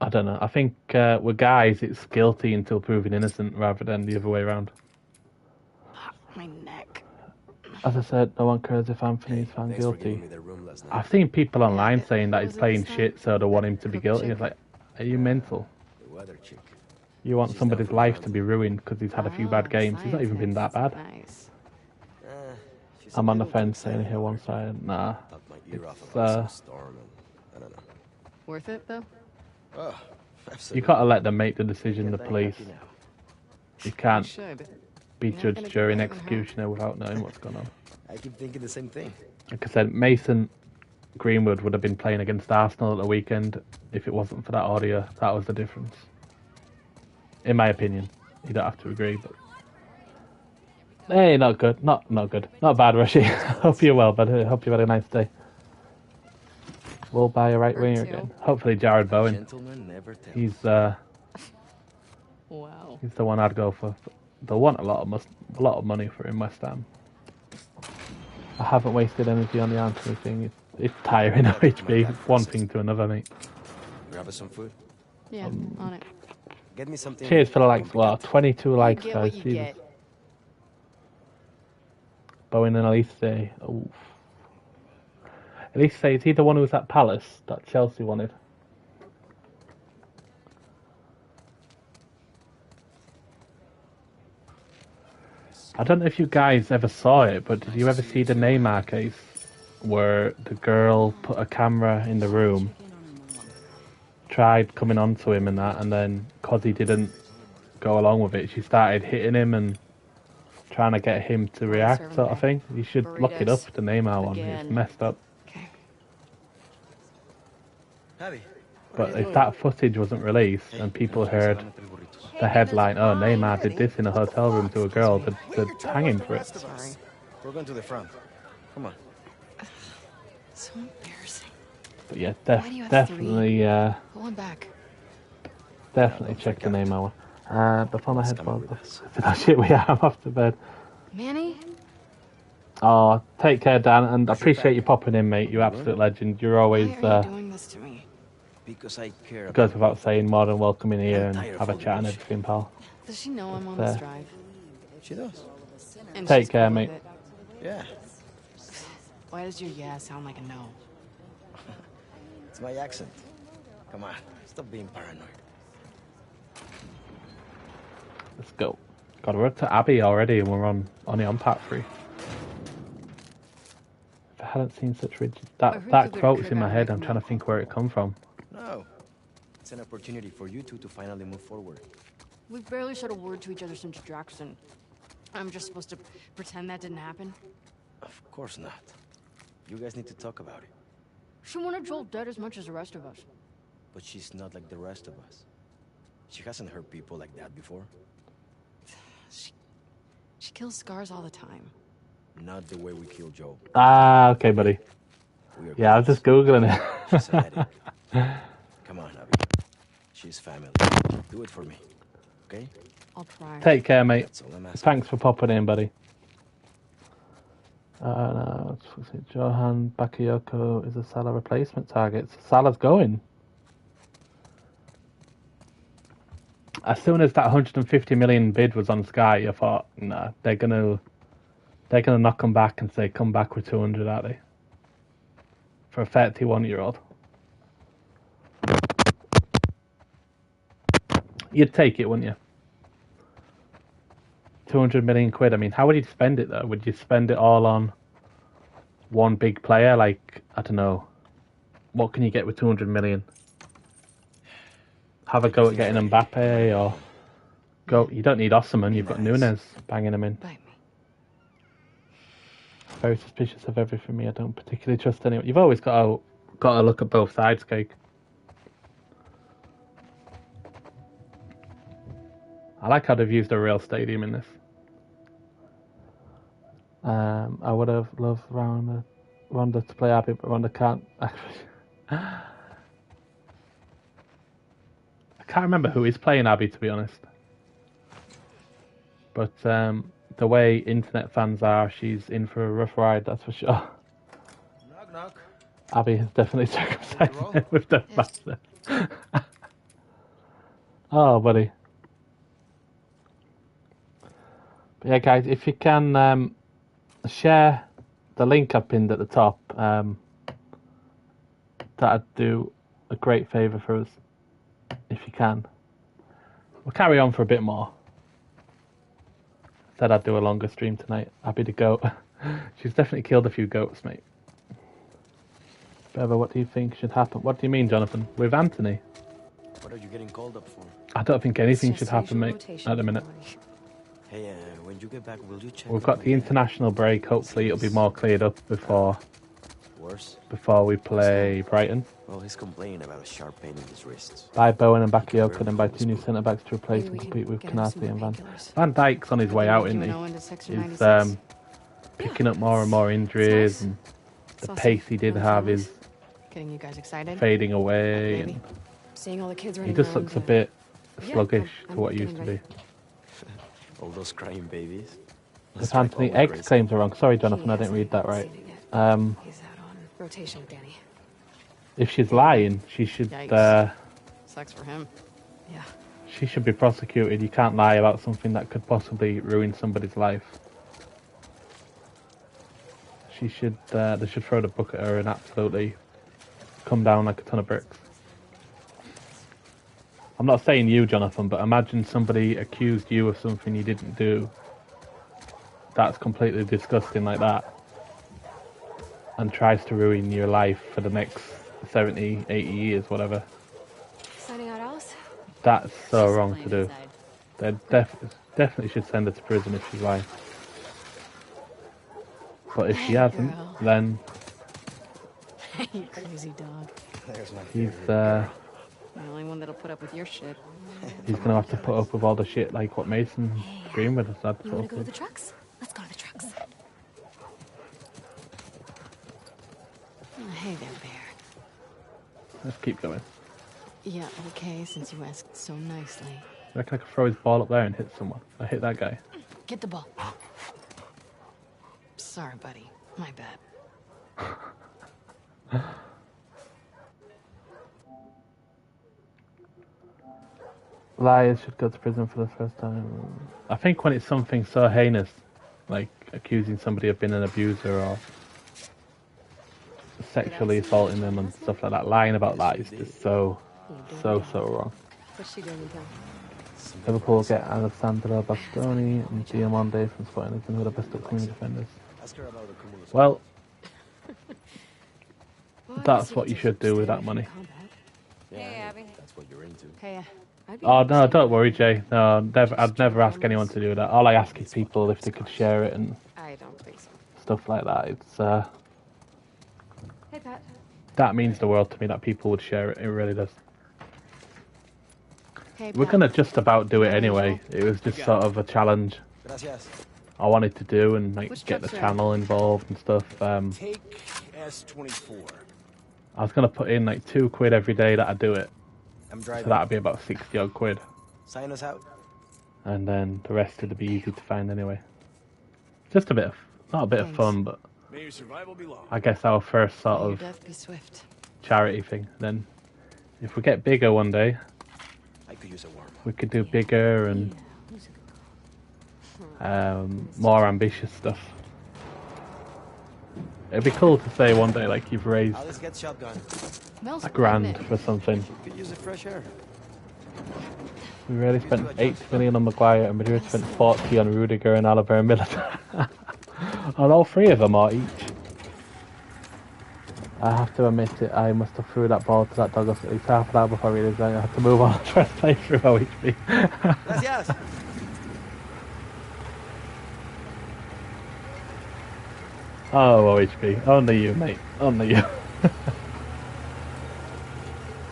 I don't know. I think with guys, it's guilty until proven innocent rather than the other way around. My neck. As I said, no one cares if Anthony is found guilty. I've seen people online saying that he's playing shit, so they want him to be guilty. It's like, are you mental? You want somebody's life to be ruined because he's had a few bad games. He's not even been that bad. Nice. I'm on the fence saying here one side. Nah. It's, Worth it, though? you gotta let them make the decision, the police. You can't Should. be You're not judge, gonna jury, and get away with executioner without knowing what's going on. I keep thinking the same thing. Like I said, Mason Greenwood would have been playing against Arsenal at the weekend if it wasn't for that audio. That was the difference. In my opinion. You don't have to agree, but... Hey, not good. Not good. Not bad, Rushy. Hope you're well, but hope you've had a nice day. We'll buy a right winger again. Hopefully Jared Bowen. He's Wow. he's the one I'd go for. They'll want a lot of money for him, West Ham. I haven't wasted energy on the Anthony thing. It's tiring of HB. One thing to another, mate. Grab us some food. Yeah, on it. Get me something. Cheers for the likes. Wow, 22 likes, Get guys. what you Jesus. get. Bowen and Elise. Oof. Elise, is he the one who was at Palace that Chelsea wanted? I don't know if you guys ever saw it, but did you ever see the Neymar case where the girl put a camera in the room, tried coming on to him and that, and then because he didn't go along with it, she started hitting him and trying to get him to react, sort of thing. You should look it up, the Neymar one. It's messed up. But if that footage wasn't released and people heard the headline, "Oh, Neymar did this in a hotel room to a girl," they'd hang him for it. Sorry. We're going to the front. Come on. So embarrassing. But yeah, Why do you have definitely, Pull him back. definitely check the Neymar one. Before my head falls off. Oh shit, I'm off to bed. Manny? Oh, take care, Dan, and I appreciate you popping in, mate. You absolute legend. You're always, Why are you doing this to me? Because I care. goes without saying, more than welcome in here and have a chat and everything, pal. Does she know I'm on this drive? She does. And Take she's care, cool mate. with it? Yeah. Why does your yeah sound like a no? It's my accent. Come on. Stop being paranoid. Let's go. God, we're up to Abbey already and we're only on part 3. If I hadn't seen such rigid... That quote's in my head, I'm trying to think where it come from. No. It's an opportunity for you two to finally move forward. We've barely said a word to each other since Jackson. I'm just supposed to pretend that didn't happen? Of course not. You guys need to talk about it. She wanted Joel dead as much as the rest of us. But she's not like the rest of us. She hasn't hurt people like that before. She kills scars all the time. Not the way we kill Joe. Ah, okay, buddy. Yeah, I was just Googling it. She's a headache. Come on, Abby. She's family. Do it for me. Okay? I'll try. Take care, mate. That's all I'm asking. Thanks for popping in, buddy. No, Johan Bakayoko is a Salah replacement target. So Salah's going. As soon as that 150 million bid was on Sky, I thought, nah, they're gonna knock him back and say, come back with 200, are they? For a 31-year-old. You'd take it, wouldn't you? 200 million quid. I mean, how would you spend it though? Would you spend it all on one big player? Like, I don't know. What can you get with 200 million? Have a go at getting Mbappe or go. You don't need Osimhen. You've got Nunes banging him in. Very suspicious of everything. Me, I don't particularly trust anyone. You've always got to look at both sides, Cake. I like how they've used a real stadium in this. I would have loved Ronda to play Abby, but Ronda can't actually. I can't remember who is playing Abby, to be honest. But the way internet fans are, she's in for a rough ride, that's for sure. Knock, knock. Abby has definitely circumcised him with the master. Oh, buddy. But yeah, guys, if you can share the link I pinned at the top, that'd do a great favour for us. If you can. We'll carry on for a bit more. Said I'd do a longer stream tonight. Happy to go. She's definitely killed a few goats, mate. Bever, what do you think should happen? What do you mean, Jonathan? With Anthony? What are you getting called up for? I don't think anything should happen, mate, at the minute. Hey, when you get back, will you check? We've got the international break. Hopefully it'll be more cleared up before Worse? before we play Brighton. Well, he's complaining about a sharp pain in his wrists. Buy Bowen and Bakayoko, then buy 2 new centre backs to replace and compete with Canati and Van Dijk's on his way out, isn't he? He's picking up more and more injuries, and the pace he did have is Getting you guys excited? fading away. And Seeing all the kids he running just around, looks a bit sluggish I'm to what he getting used to be. All those crying babies. If Anthony X claims are wrong, sorry Jonathan, I didn't read that right. He's out on rotation with Danny. If she's lying, she should Sucks for him. Yeah. she should be prosecuted. You can't lie about something that could possibly ruin somebody's life. She should they should throw the book at her and absolutely come down like a ton of bricks. I'm not saying you, Jonathan, but imagine somebody accused you of something you didn't do. That's completely disgusting like that. And tries to ruin your life for the next 70, 80 years, whatever. Signing out Alice? That's so wrong to do. They definitely should send her to prison if she's lying. But if she hasn't, then You crazy dog. he's The only one that'll put up with your shit. he's gonna have to put up with all the shit like what Mason Greenwood has had. You wanna go to the trucks? Let's go to the trucks. Oh, hey there, Bear. Let's keep going. Yeah, okay, since you asked so nicely. I reckon I could throw his ball up there and hit someone. I hit that guy. Get the ball. Sorry, buddy. My bad. Liars should go to prison for the first time. I think when it's something so heinous, like accusing somebody of being an abuser or sexually assaulting them and stuff like that, lying about that is just so wrong. What's she doing in town? Liverpool get Alessandro Bastoni and Diamande from Sporting Lisbon, who are the best upcoming defenders. Well, that's what you should do with that money. Hey, Abby. That's what you're into. Hey, Oh no, don't worry, Jay. No, I'd never ask anyone to do that. All I ask is people if they could share it and I don't think so. stuff like that. It's Hey, Pat. that means the world to me that people would share it. It really does. Hey, We're Pat. gonna just about do it anyway. It was just sort of a challenge Gracias. I wanted to do and like Which get the trucks are channel involved and stuff. Take S24. I was gonna put in like £2 every day that I do it, I'm so driving. that'd be about 60 odd quid, Sign us out. and then the rest would be easy to find anyway. Just a bit of, not a bit of fun, but May your survival be long. I guess our first sort May your of death be swift. charity thing. Then, if we get bigger one day, I could use a warm. we could do bigger and more ambitious stuff. It'd be cool to say one day like you've raised Alice gets shotgun. Smells a grand good, for something. Could use the fresh air. We really spent 80 million on Maguire and Madrid spent 40 on Rudiger and Alaba and Military. On all three of them or each. I have to admit it, I must have threw that ball to that dog at least half an hour before I realised I had to move on and try to play through OHP. Gracias. Oh, OHP. Only you, mate. Only you.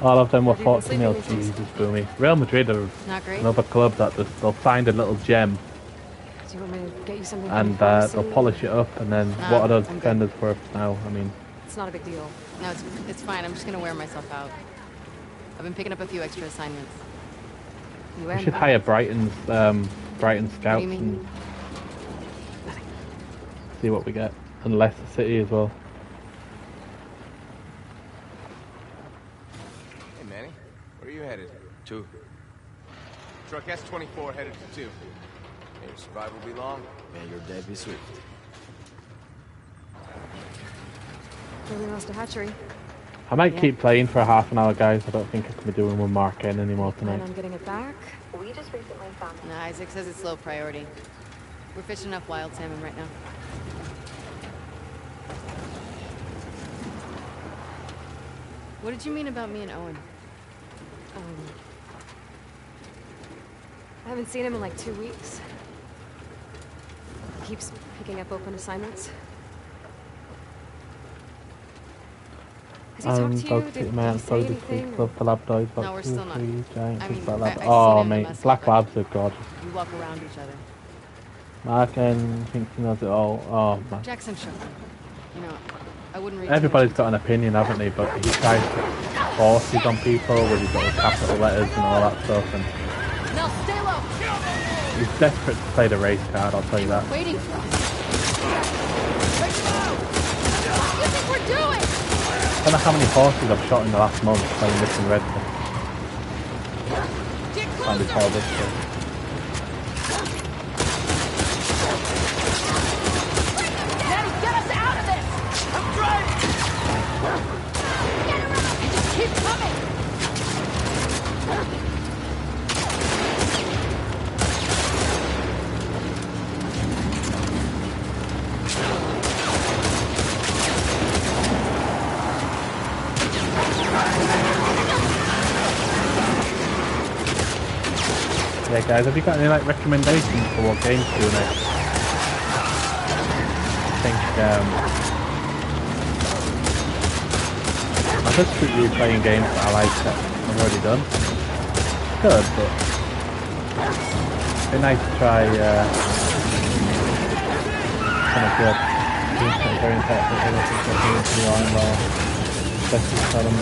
All of them were 40 mil. Jesus, boomy. Real Madrid are Not great. another club that they'll find a little gem Do you want me to get you something? and from the they'll pharmacy? polish it up, and then Nah, what are those I'm good. defenders worth now? I mean, It's not a big deal. No, it's fine. I'm just gonna wear myself out. I've been picking up a few extra assignments. You we and should Pat. hire Brighton scouts mean? and see what we get, and Leicester City as well. Hey, Manny. Where are you headed? 2. Truck S24 headed to 2. May your survival be long. May your day be swift. Really lost a hatchery. I might keep playing for a half an hour, guys. I don't think I can be doing one Mark N anymore Plan tonight. on getting it back? No, Isaac says it's low priority. We're fishing up wild salmon right now. What did you mean about me and Owen? I haven't seen him in like 2 weeks. He keeps picking up open assignments. Has he talked to you? Dog Did man, he say so the anything? Club for lab dogs, No, about we're 2 still or not. 3 giant I big mean, black lab. I've seen Oh him in the mate, mess black hall, labs are gorgeous. We walk around each other. Markin thinks he knows it all. Oh man. Jackson shook me. You know, I wouldn't read. Everybody's got an opinion, haven't they? But he tries to forces on people with his little capital letters and all that stuff. And Now stay low. he's desperate to play the race card, I'll tell you that. Waiting for us. What do you think we're doing? I don't know how many horses I've shot in the last month playing this in Redford. Can't be called this shit. Daddy, get us out of this! I'm driving! Get around! Just keep coming! Yeah guys, have you got any like recommendations for what games to do next? I think I'll just keep replaying games that I like that I've already done. Good, but it'd be nice to try kind of good games that are very important for the line or especially for them.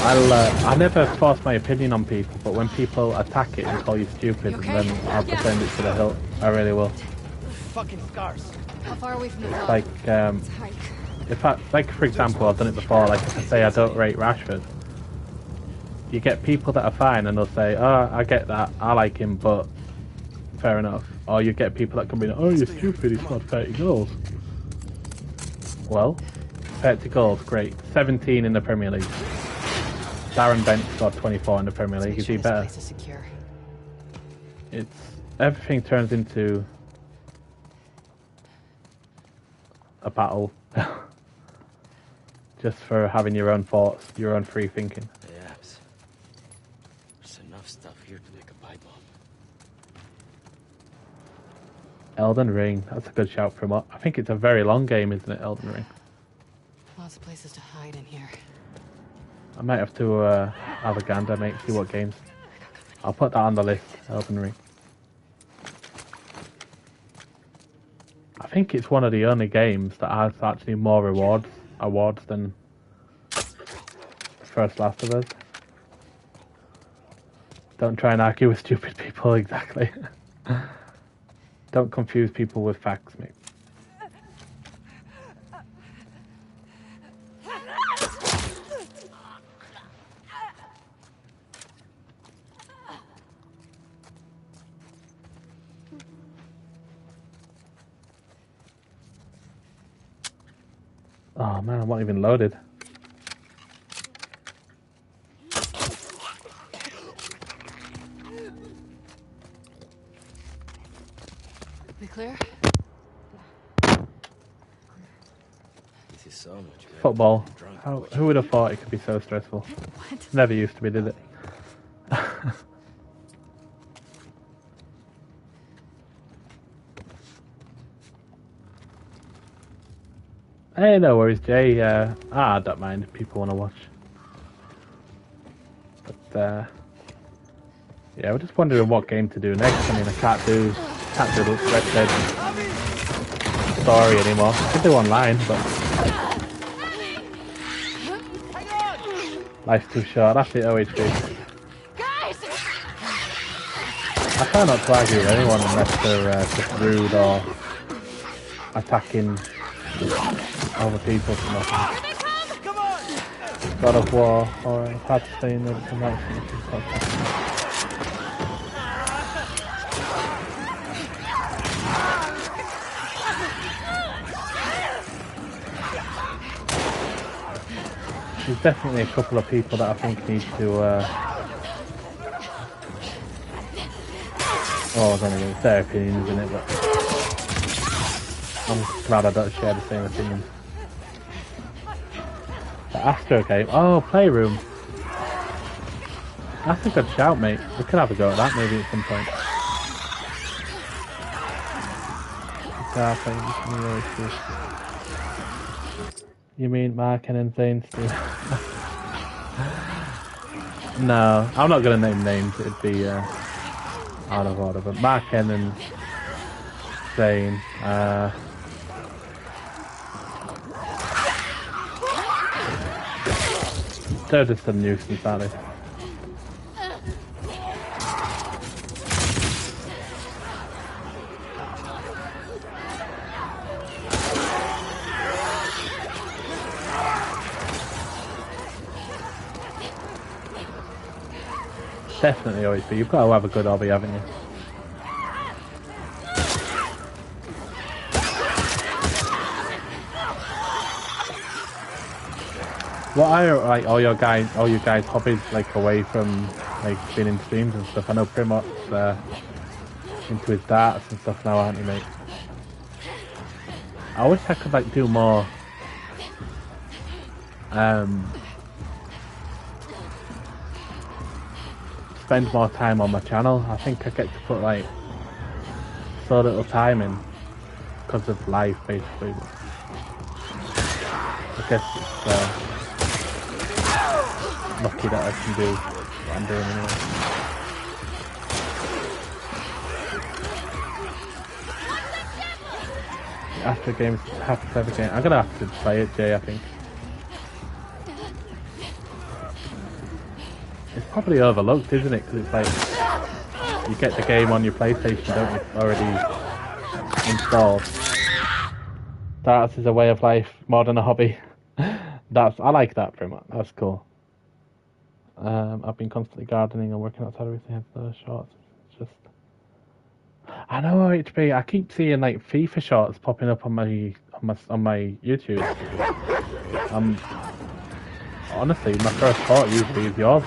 I never force my opinion on people, but when people attack it and call you stupid, then I'll defend it to the hilt. I really will. Fucking scars. How far away from the club? Like, if I, like for example, I've done it before. Like if I say I don't rate Rashford, you get people that are fine and they'll say, "Oh, I get that. I like him, but fair enough." Or you get people that come in, "Oh, you're stupid. He scored 30 goals." Well, 30 goals, great. 17 in the Premier League. Darren Bent scored 24 in the Premier League. Is he better? It's everything turns into a battle, just for having your own thoughts, your own free thinking. Yeah, there's enough stuff here to make a pipe bomb. Elden Ring, that's a good shout from what I think it's a very long game, isn't it? Elden Ring. Lots of places to hide in here. I might have to have a gander, mate, see what games. I'll put that on the list, Elden Ring. I think it's one of the only games that has actually more awards than First Last of Us. Don't try and argue with stupid people, exactly. Don't confuse people with facts, mate. Oh man, I'm not even loaded. We clear? This is so much better. Football. Who would have thought it could be so stressful? What? Never used to be, did it? Hey, no worries, Jay. I don't mind if people want to watch. But, yeah, we're just wondering what game to do next. I mean, I can't do Red Dead Story anymore. I can do online, but life's too short. That's it, OHB. I try not to argue with anyone unless they're just rude or attacking other people for nothing. God of War, or I've had to stay in the night. There's definitely a couple of people that I think need to well, I don't know, it's their opinions, isn't it? But I'm glad I don't share the same opinions. The Astro game. Oh, Playroom. That's a good shout, mate. We could have a go at that maybe at some point. Star things. You mean Mark and Insane Steve? No, I'm not going to name names. It'd be out of order. But Mark and Insane. They're just a nuisance, aren't they? Definitely always be. You've got to have a good hobby, haven't you? What are like all you guys' hobbies like away from like being in streams and stuff? I know Primot's into his darts and stuff now, aren't you, mate? I wish I could like do more. Spend more time on my channel. I think I get to put like so little time in because of life, basically. I guess it's lucky that I can do what I'm doing anyway. After games, have to play the game. I'm gonna have to play it, Jay. I think. It's probably overlooked, isn't it? Because it's like you get the game on your PlayStation, don't you? Already installed. Darts is a way of life more than a hobby. I like that pretty much. That's cool. I've been constantly gardening and working outside everything. Hence those shorts. It's just I know HB. I keep seeing like FIFA shorts popping up on my YouTube. Honestly, my first thought usually is yours.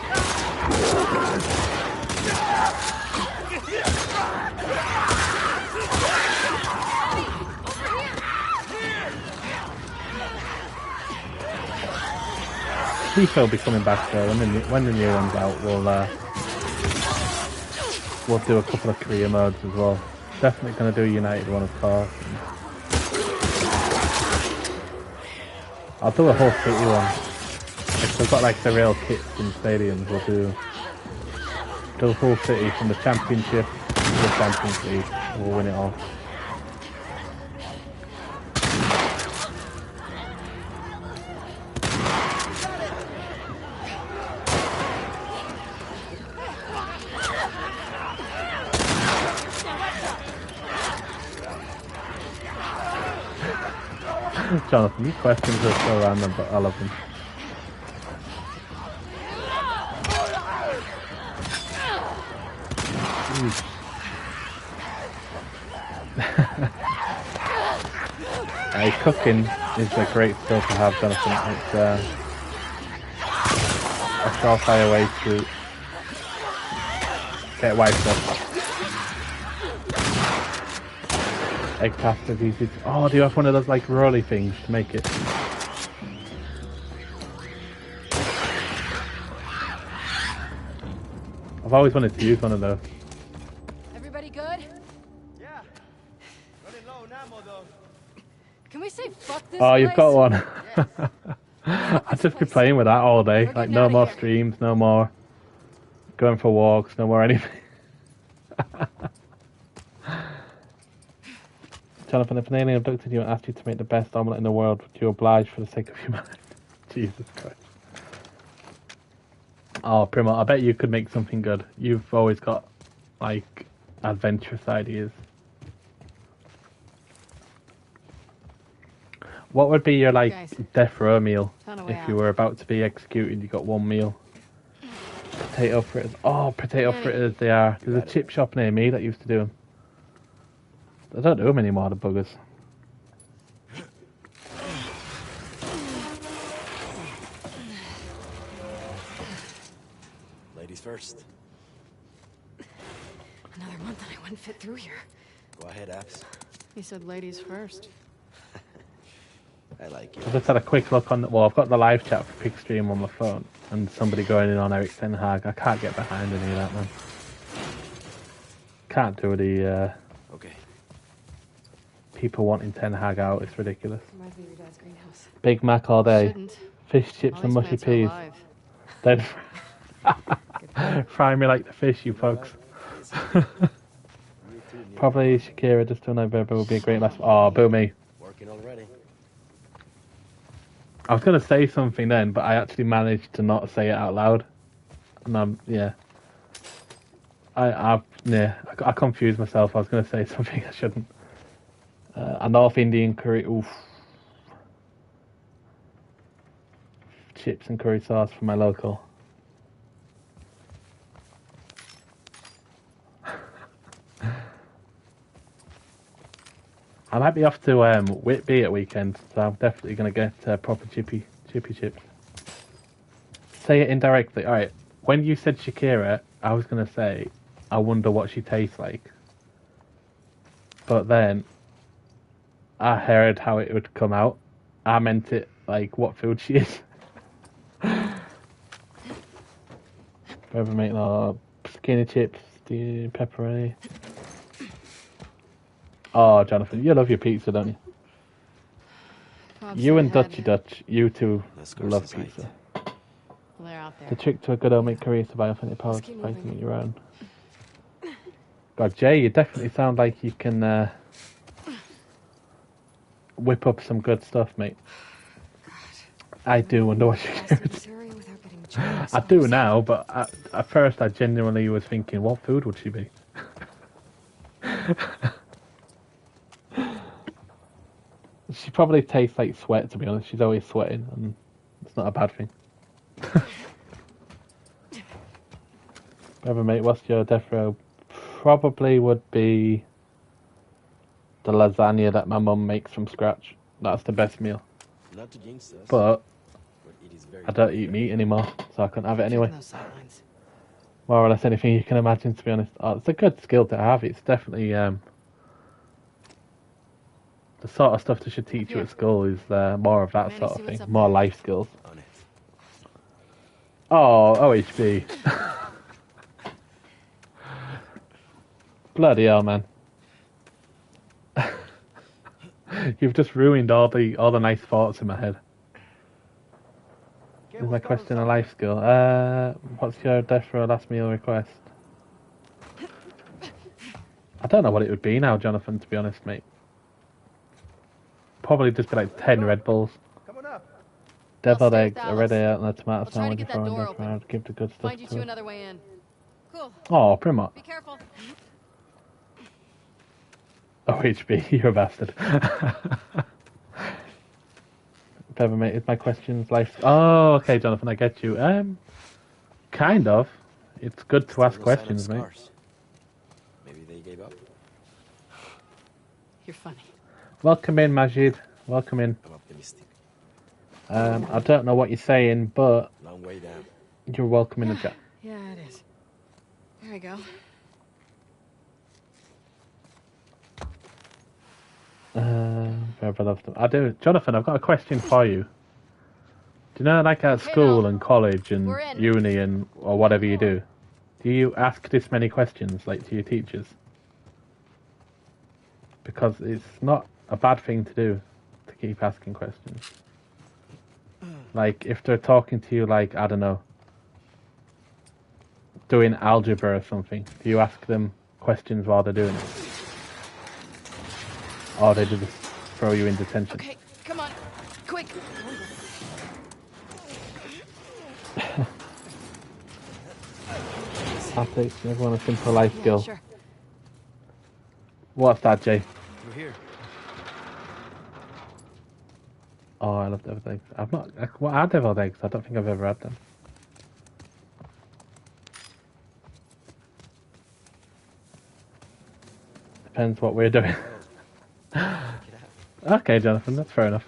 FIFA will be coming back though. When the new one's out, we'll do a couple of career modes as well. Definitely going to do a United one, of course. I'll do a whole city one. If we've got like the real kits and stadiums, we'll do the whole city from the Championship to the Champions League. We'll win it all. Jonathan, these questions are so random, but I love them. Cooking is a great skill to have, Jonathan. It's a surefire way to get wiped up. Egg pasta is easy. Oh, do you have one of those like rolly things to make it? I've always wanted to use one of those. Everybody good? Yeah. Running low on ammo though. Can we say fuck this Oh, you've got one. Yes. I'd just be playing with that all day. Like no more streams, no more going for walks, no more anything. Jonathan, if an alien abducted you and asked you to make the best omelette in the world, would you oblige for the sake of humanity? Jesus Christ. Oh, Primo, I bet you could make something good. You've always got, like, adventurous ideas. What would be your, like, death row meal? If you were about to be executed, you got one meal. Potato fritters. Oh, potato fritters, they are. There's a chip shop near me that used to do them. I don't do them anymore, the buggers. Ladies first. Another month and I wouldn't fit through here. Go ahead, Abs. He said ladies first. I like you. I just had a quick look on the... Well, I've got the live chat for Pickstream on my phone. And somebody going in on Eric Ten Hag. I can't get behind any of that, man. Can't do the... Okay. people wanting Ten Hag out. It's ridiculous. Reminds me of your dad's greenhouse. Big Mac all day. Shouldn't. Fish, chips, All and these mushy plants are peas. alive. Then fry me like the fish, you folks. Probably Shakira just to know Berber would be a great last. Oh, boo me. Working already. I was going to say something then, but I actually managed to not say it out loud. And yeah. I confused myself. I was going to say something I shouldn't. A North Indian curry. Oof. Chips and curry sauce from my local. I might be off to Whitby at weekend, so I'm definitely going to get proper chippy chips. Say it indirectly. Alright, when you said Shakira, I was going to say, I wonder what she tastes like. But then, I heard how it would come out. I meant it like what food she is. Whatever, mate, skinny chips, the pepperoni. Oh, Jonathan, you love your pizza, don't you? You and Dutchy Dutch, you two love pizza. Well, they're out there. The trick to a good homemade curry is to buy authentic powder spicing it your own. God, Jay, you definitely sound like you can whip up some good stuff, mate. I do wonder what you I do now, but at first I genuinely was thinking, what food would she be? She probably tastes like sweat, to be honest. She's always sweating, and it's not a bad thing. Whatever, mate, what's your death row? Probably would be the lasagna that my mum makes from scratch. That's the best meal. Not to jinx us, But it is very I don't eat meat anymore, so I couldn't have it anyway. More or less anything you can imagine, to be honest. Oh, it's a good skill to have. It's definitely the sort of stuff they should teach you at school is more of that sort of thing. More life skills. Oh, OHB. Bloody hell, man. You've just ruined all the nice thoughts in my head. Is my question a life skill? What's your death row last meal request? I don't know what it would be now, Jonathan, to be honest, mate. Probably just be like 10 Red Bulls. Deviled eggs, a red ale, and a tomato sandwich before I go around. Give the good stuff Find you to two it. another way in. Cool. Oh, Primark. Be careful. OHB, you're a bastard. Clever, mate. Is my questions life? Oh, okay, Jonathan, I get you. Kind of. It's good to ask questions, mate. Maybe they gave up. You're funny. Welcome in, Majid. Welcome in. I'm optimistic. I don't know what you're saying, but Long way down. you're welcome in the chat. Yeah, it is. There we go. Forever loved them. I do. Jonathan, I've got a question for you. Do you know, like at school and college and uni and or whatever you do you ask this many questions, like, to your teachers? Because it's not a bad thing to do, to keep asking questions. Like, if they're talking to you, like, I don't know, doing algebra or something, do you ask them questions while they're doing it? Or they just throw you in detention? Okay, come on. Quick. I'll take everyone a simple life Yeah, skill. sure. What's that, Jay? We're here. Oh, I love deviled eggs. I've not. What are deviled eggs? I don't think I've ever had them. Depends what we're doing. Okay, Jonathan, that's fair enough.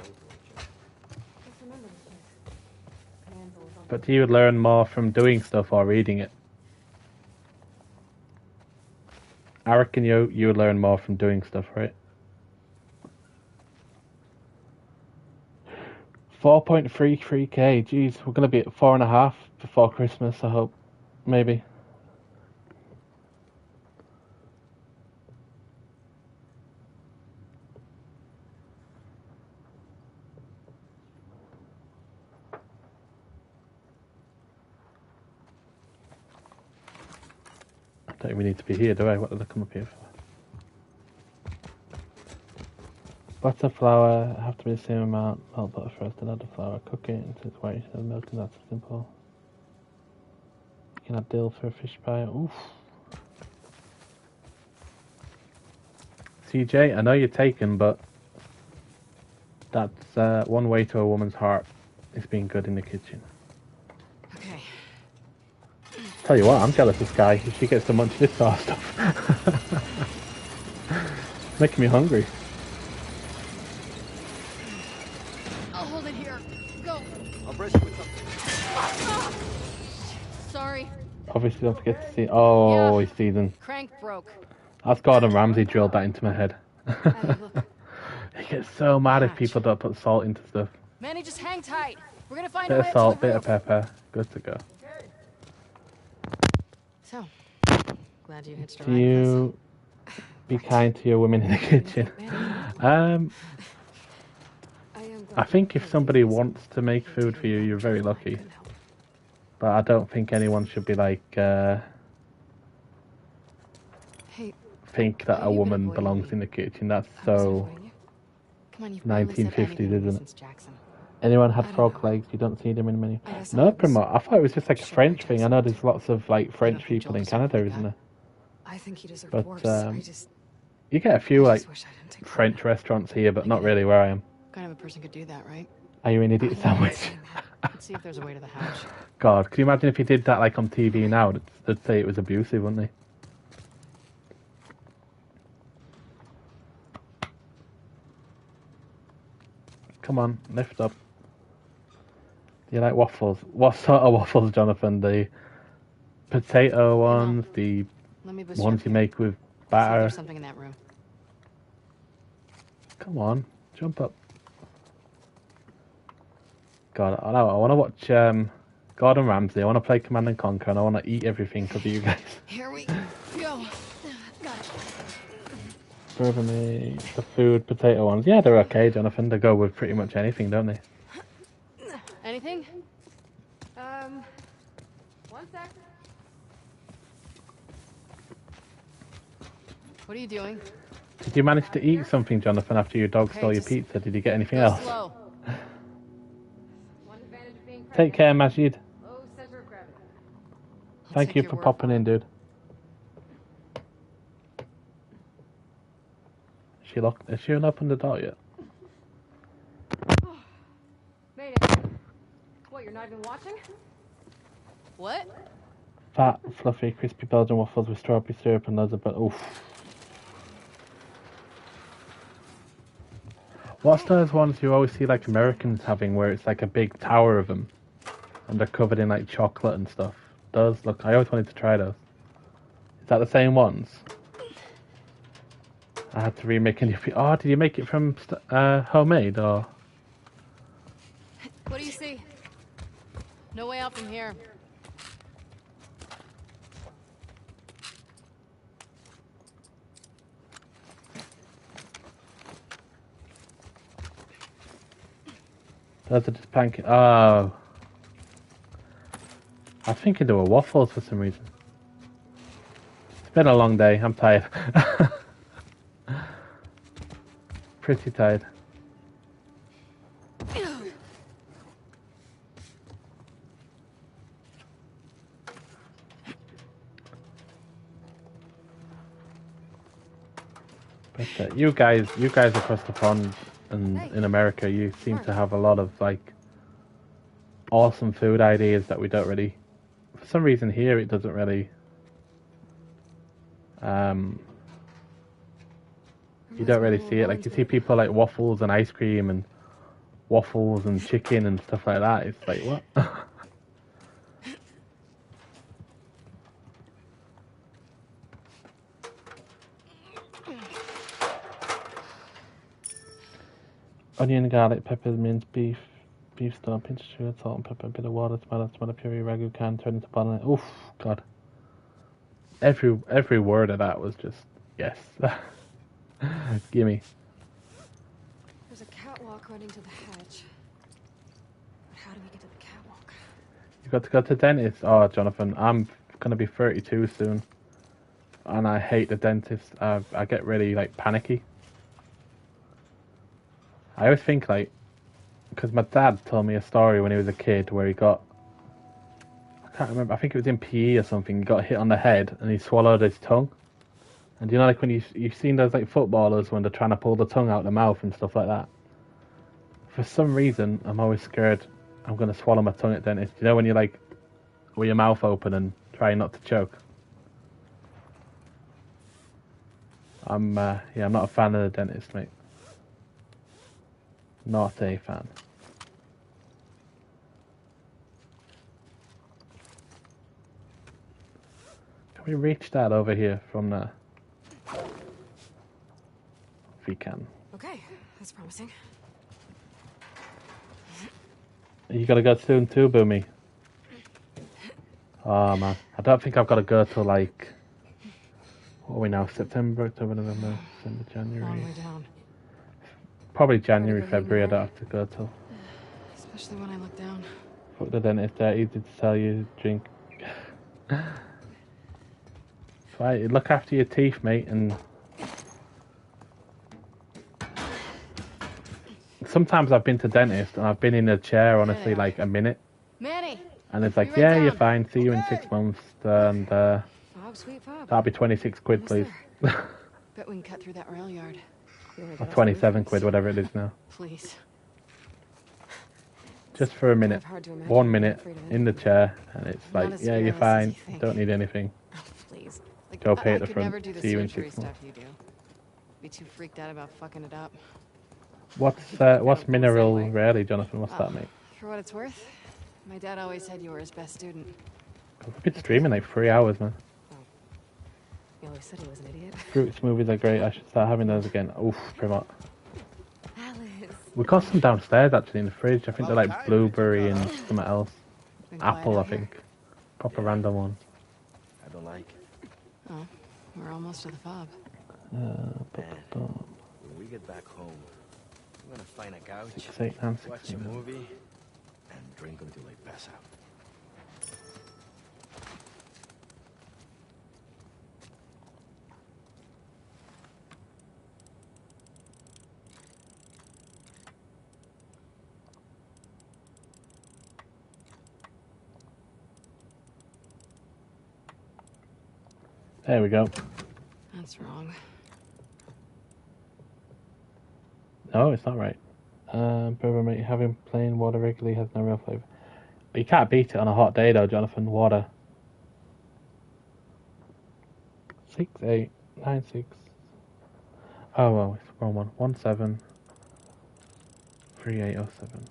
But do you learn more from doing stuff or reading it? I reckon you learn more from doing stuff, right? 4.33k. Jeez, we're gonna be at 4.5 before Christmas. I hope, maybe. Don't even need to be here, do I? What did I come up here for? Butter, flour, have to be the same amount. Melt butter first, then add the flour. Cook it until it's white instead of melting. That's simple. You can add dill for a fish pie. Oof. CJ, I know you're taken, but that's one way to a woman's heart. Is being good in the kitchen. Okay. Tell you what, I'm jealous of Sky. If she gets to munch this sort of stuff. Making me hungry. I'll hold it here. Go. I'll brace you with something. Sorry. Obviously, don't forget to see. Oh, he's seasoned. Crank broke. That's Gordon Ramsay drilled that into my head. Look. He gets so mad if people don't put salt into stuff. Manny, just hang tight. We're gonna find Bit a of way salt, up to bit the of roof. pepper. Good to go. So, glad you hitched a Do ride. you be kind to your women in the kitchen? I think if somebody wants to make food for you, you're very lucky. But I don't think anyone should be like, think that a woman belongs in the kitchen. That's so 1950s, isn't it? Anyone had frog legs? You don't see them in many. No, Primo. I thought it was just like a French thing. I know there's lots of like French people in Canada, isn't there? I think he deserves But worse. you get a few like French restaurants here, but not really where I am. Kind of a person could do that, right? Are you an idiot sandwich? Let's see if there's a way to the hatch. God, could you imagine if he did that like on TV now? They'd say it was abusive, wouldn't they? Come on, lift up. Do you like waffles? What sort of waffles, Jonathan? The potato ones, the ones you make with batter? There's something in that room. Come on, jump up. God, I want to watch Gordon Ramsay. I want to play Command and Conquer, and I want to eat everything because of you guys. Here we go. Gotcha. Further me the food potato ones. Yeah, they're okay, Jonathan. They go with pretty much anything, don't they? Anything? One sec. What are you doing? Did you manage to eat something, Jonathan, after your dog stole your pizza? Did you get anything Go else? slow. One advantage of being Take care, Majid. low center of gravity. Thank you for popping in, dude. Has she opened the door yet? Made it. What, you're not even watching? What? Fat, fluffy, crispy Belgian waffles with strawberry syrup and loads of butter. Oof. What's those ones you always see like Americans having where it's like a big tower of them and they're covered in like chocolate and stuff? Those look, I always wanted to try those. Is that the same ones? I had to remake a new. Oh, did you make it from homemade or? What do you see? No way out from here. Those are just pancakes. Oh. I was thinking they were waffles for some reason. It's been a long day. I'm tired. Pretty tired. But you guys across the pond and in America, you seem to have a lot of like awesome food ideas that we don't really. For some reason here, it doesn't really. You don't really see it. Like you see people like waffles and ice cream and waffles and chicken and stuff like that. It's like what? Onion, garlic, peppers, minced beef, beef stock, pinch of sugar, salt and pepper, a bit of water, tomato puree, ragu can, turn into bottle. Oof, God. Every word of that was just yes. Gimme. There's a catwalk running to the hatch. But how do we get to the catwalk? You got to go to the dentist. Oh, Jonathan, I'm gonna be 32 soon. and I hate the dentist. I get really like panicky. I always think like, because my dad told me a story when he was a kid where he got, I can't remember, I think it was in PE or something, he got hit on the head and he swallowed his tongue. And you know, like when you've seen those like footballers when they're trying to pull the tongue out of the mouth and stuff like that. For some reason, I'm always scared I'm going to swallow my tongue at dentist. You know when you like, with your mouth open and try not to choke? I'm not a fan of the dentist, mate. Not a fan. Can we reach that over here from there? If we can. Okay, that's promising. You gotta go soon too, Boomy. Oh man, I don't think I've got to go till like, what are we now? September, October, November, December, January. Long way down. Probably January, February. I don't have to go till. Especially when I look down. Fuck the dentist. They're easy to tell you drink. Right, look after your teeth, mate, and sometimes I've been to dentist and I've been in a chair honestly like a minute. Manny. And it's like, yeah, you're fine. See you in 6 months, and Fob, sweet Fob. that'll be 26 quid, please. Bet we can cut through that rail yard. Or 27 quid, whatever it is now. Please. Just for a minute, 1 minute in the chair, and it's like, yeah, you're fine. Don't need anything. Please. Like, Go pay I at the could front. never do the See you in surgery 6 months. stuff you do. Be too freaked out about fucking it up. What's mineral rarely, Jonathan? What's that, mate? For what it's worth, my dad always said you were his best student. I've been streaming like 3 hours, man. He always said he was an idiot. Fruit smoothies are great. I should start having those again. Oof, Primark. Alice. We got some downstairs actually in the fridge. I think they're like blueberry and something else. Apple, I think. Proper random one. I don't like it. Oh, we're almost to the fob. When we get back home, I'm gonna find a couch, 6, 8, 9, watch a 16. movie, and drink until I pass out. There we go. That's wrong. No, it's not right. Bourbon, mate, having plain water regularly has no real flavour. You can't beat it on a hot day though, Jonathan. Water. 6, 8, 9, 6. Oh well, it's the wrong one. 1, 7. 3, 8, 0, 7.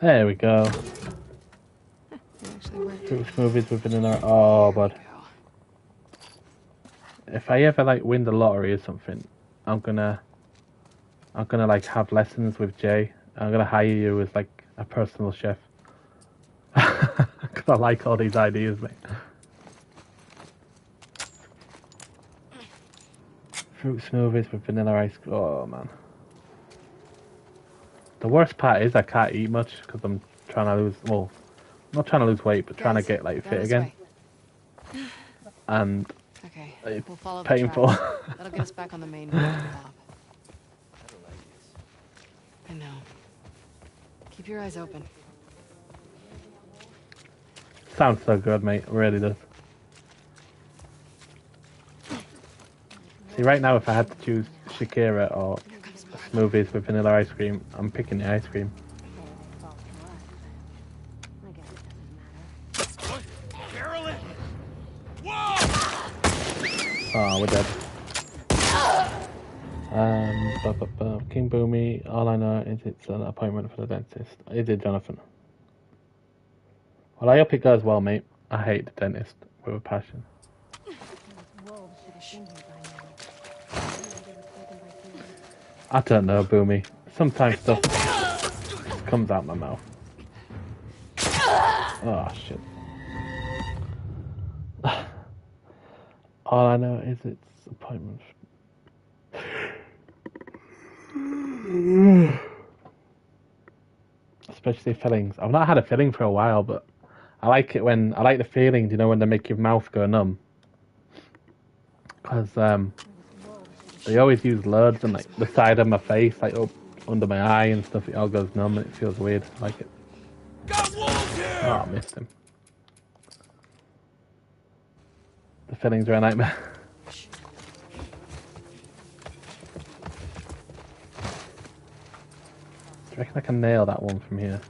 There we go. Fruit smoothies with vanilla. Oh, bud. If I ever like win the lottery or something, I'm gonna like have lessons with Jay. I'm gonna hire you as like a personal chef. Cause I like all these ideas, mate. Fruit smoothies with vanilla ice cream. Oh man. The worst part is I can't eat much because I'm trying to lose. Well, not trying to lose weight, but trying to get like fit again. And okay, it's we'll follow the painful. That'll get us back on the main road to the fob. I know. Keep your eyes open. Sounds so good, mate. It really does. See, right now, if I had to choose Shakira or smoothies with vanilla ice cream, I'm picking the ice cream. Carolyn! Oh, we're dead. King Boomy, all I know is it's an appointment for the dentist. Is it, Jonathan? Well, I hope it goes well, mate. I hate the dentist with a passion. I don't know, Boomy. Sometimes stuff comes out my mouth. Oh, shit. All I know is it's appointment. especially fillings. I've not had a filling for a while, but I like it when I like the feeling. You know, when they make your mouth go numb. Because they always use loads on like the side of my face, like up under my eye and stuff. It all goes numb and it feels weird. I like it. Oh, I missed him. The fillings are a nightmare. Do you reckon I can nail that one from here?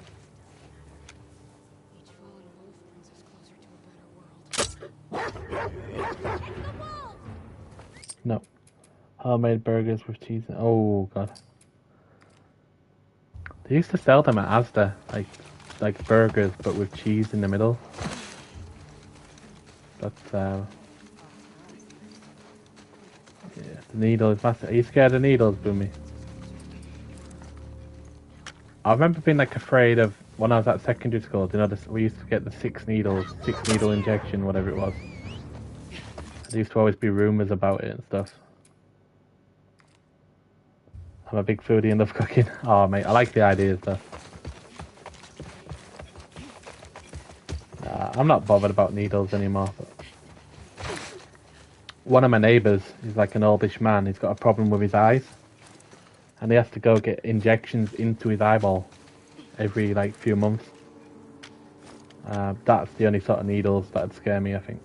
No. Homemade burgers with cheese. Oh god. They used to sell them at Asda, like burgers, but with cheese in the middle. But yeah, the needles. Massive. Are you scared of needles, Boomy? I remember being like afraid of when I was at secondary school. You know, we used to get the 6 needle injection, whatever it was. There used to always be rumours about it and stuff. I'm a big foodie and love cooking. Oh mate, I like the ideas though. I'm not bothered about needles anymore. But one of my neighbours is like an oldish man. He's got a problem with his eyes, and he has to go get injections into his eyeball every like few months. That's the only sort of needles that'd scare me, I think.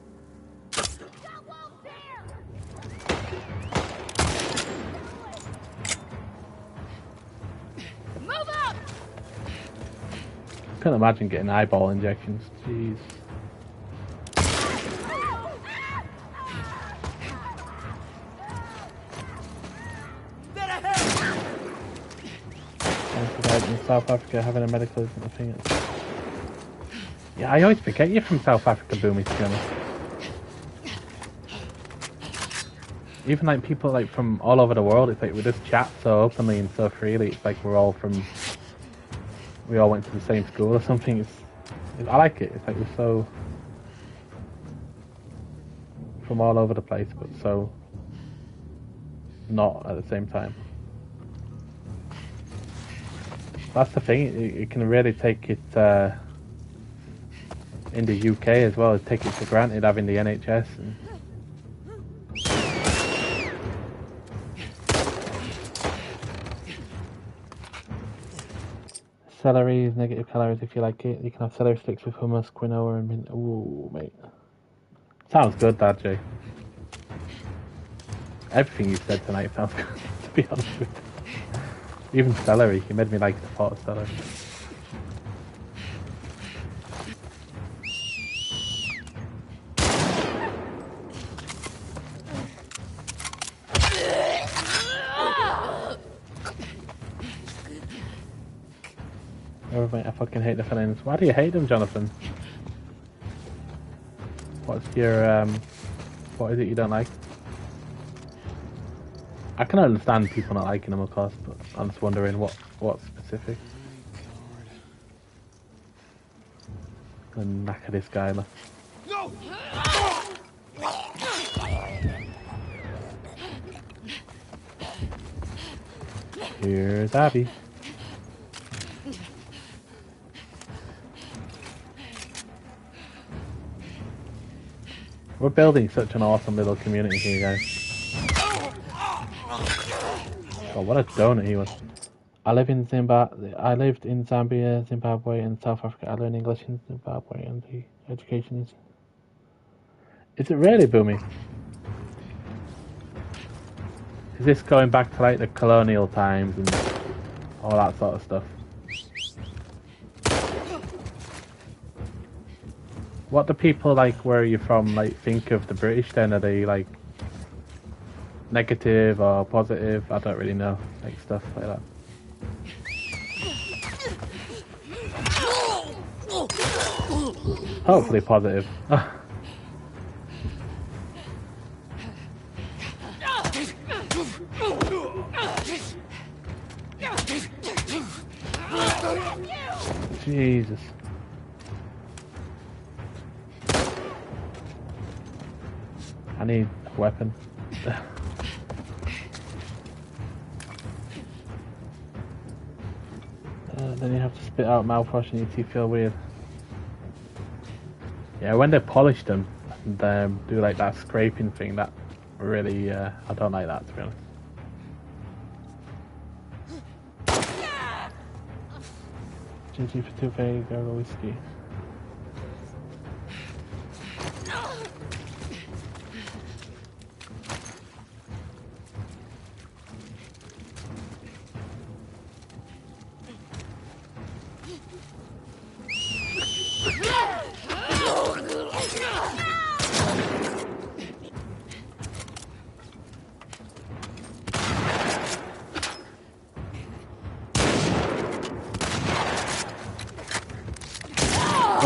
I can't imagine getting eyeball injections. Jeez. In South Africa, having a medical isn't a thing. Yeah, I always forget you're from South Africa, Boomy, to be honest. Even like people like from all over the world, it's like we just chat so openly and so freely. It's like we all went to the same school or something. I like it. It's like we're so from all over the place, but so not at the same time. That's the thing. You can really take it in the UK as well. Take it for granted having the NHS. And celery is negative calories if you like it. You can have celery sticks with hummus, quinoa, and mint. Ooh, mate. Sounds good, that, Jay. Everything you said tonight sounds good, to be honest with you. Even celery. You made me like the thought of celery. Oh, mate, I fucking hate the fillings. Why do you hate them, Jonathan? What's your, what is it you don't like? I can understand people not liking them, of course, but I'm just wondering what specific. And knacker this guy, look. No! Here's Abby. We're building such an awesome little community here, guys. Oh, what a donut he was. I lived in Zambia, Zimbabwe, and South Africa. I learned English in Zimbabwe, and the education is... Is it really, Boomy? Is this going back to like the colonial times and all that sort of stuff? What do people like where you're from like think of the British then? Are they like negative or positive? I don't really know. Like stuff like that. Hopefully positive. Jesus. I need a weapon. then you have to spit out mouthwash and your teeth feel weird. Yeah, when they polish them and do like that scraping thing, that really, I don't like that, to be honest. GG for 2 Vega whiskey.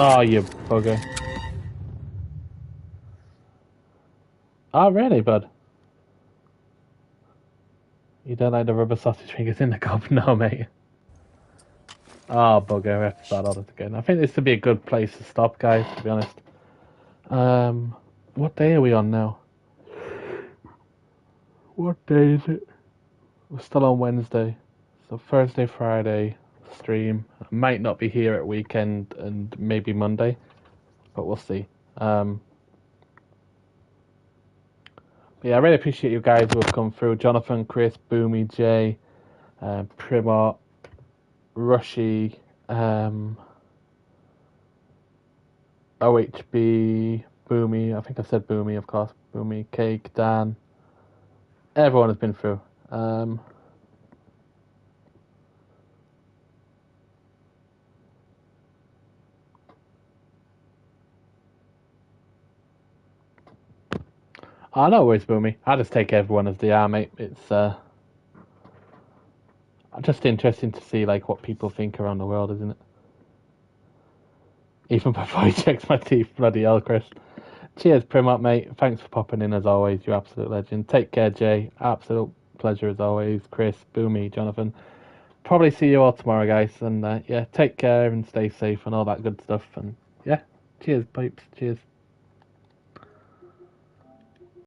Oh, you bugger. Oh, really, bud? You don't like the rubber sausage fingers in the cup? No, mate. Oh, bugger, we have to start all this again. I think this would be a good place to stop, guys, to be honest. What day are we on now? What day is it? We're still on Wednesday. So Thursday, Friday, stream. I might not be here at weekend and maybe Monday, but we'll see. But yeah, I really appreciate you guys who have come through. Jonathan, Chris, Boomy, Jay, Primot, Rushy, OHB, Boomy, I think I said Boomy, of course. Boomy, Cake, Dan. Everyone has been through. I know where's Boomy. I just take everyone as they are, mate. It's just interesting to see like what people think around the world, isn't it? Even before he checks my teeth, bloody hell, Chris. Cheers, Primot, mate. Thanks for popping in as always. You absolute legend. Take care, Jay. Absolute pleasure as always. Chris, Boomy, Jonathan. Probably see you all tomorrow, guys. And yeah, take care and stay safe and all that good stuff. And yeah, cheers, pipes. Cheers.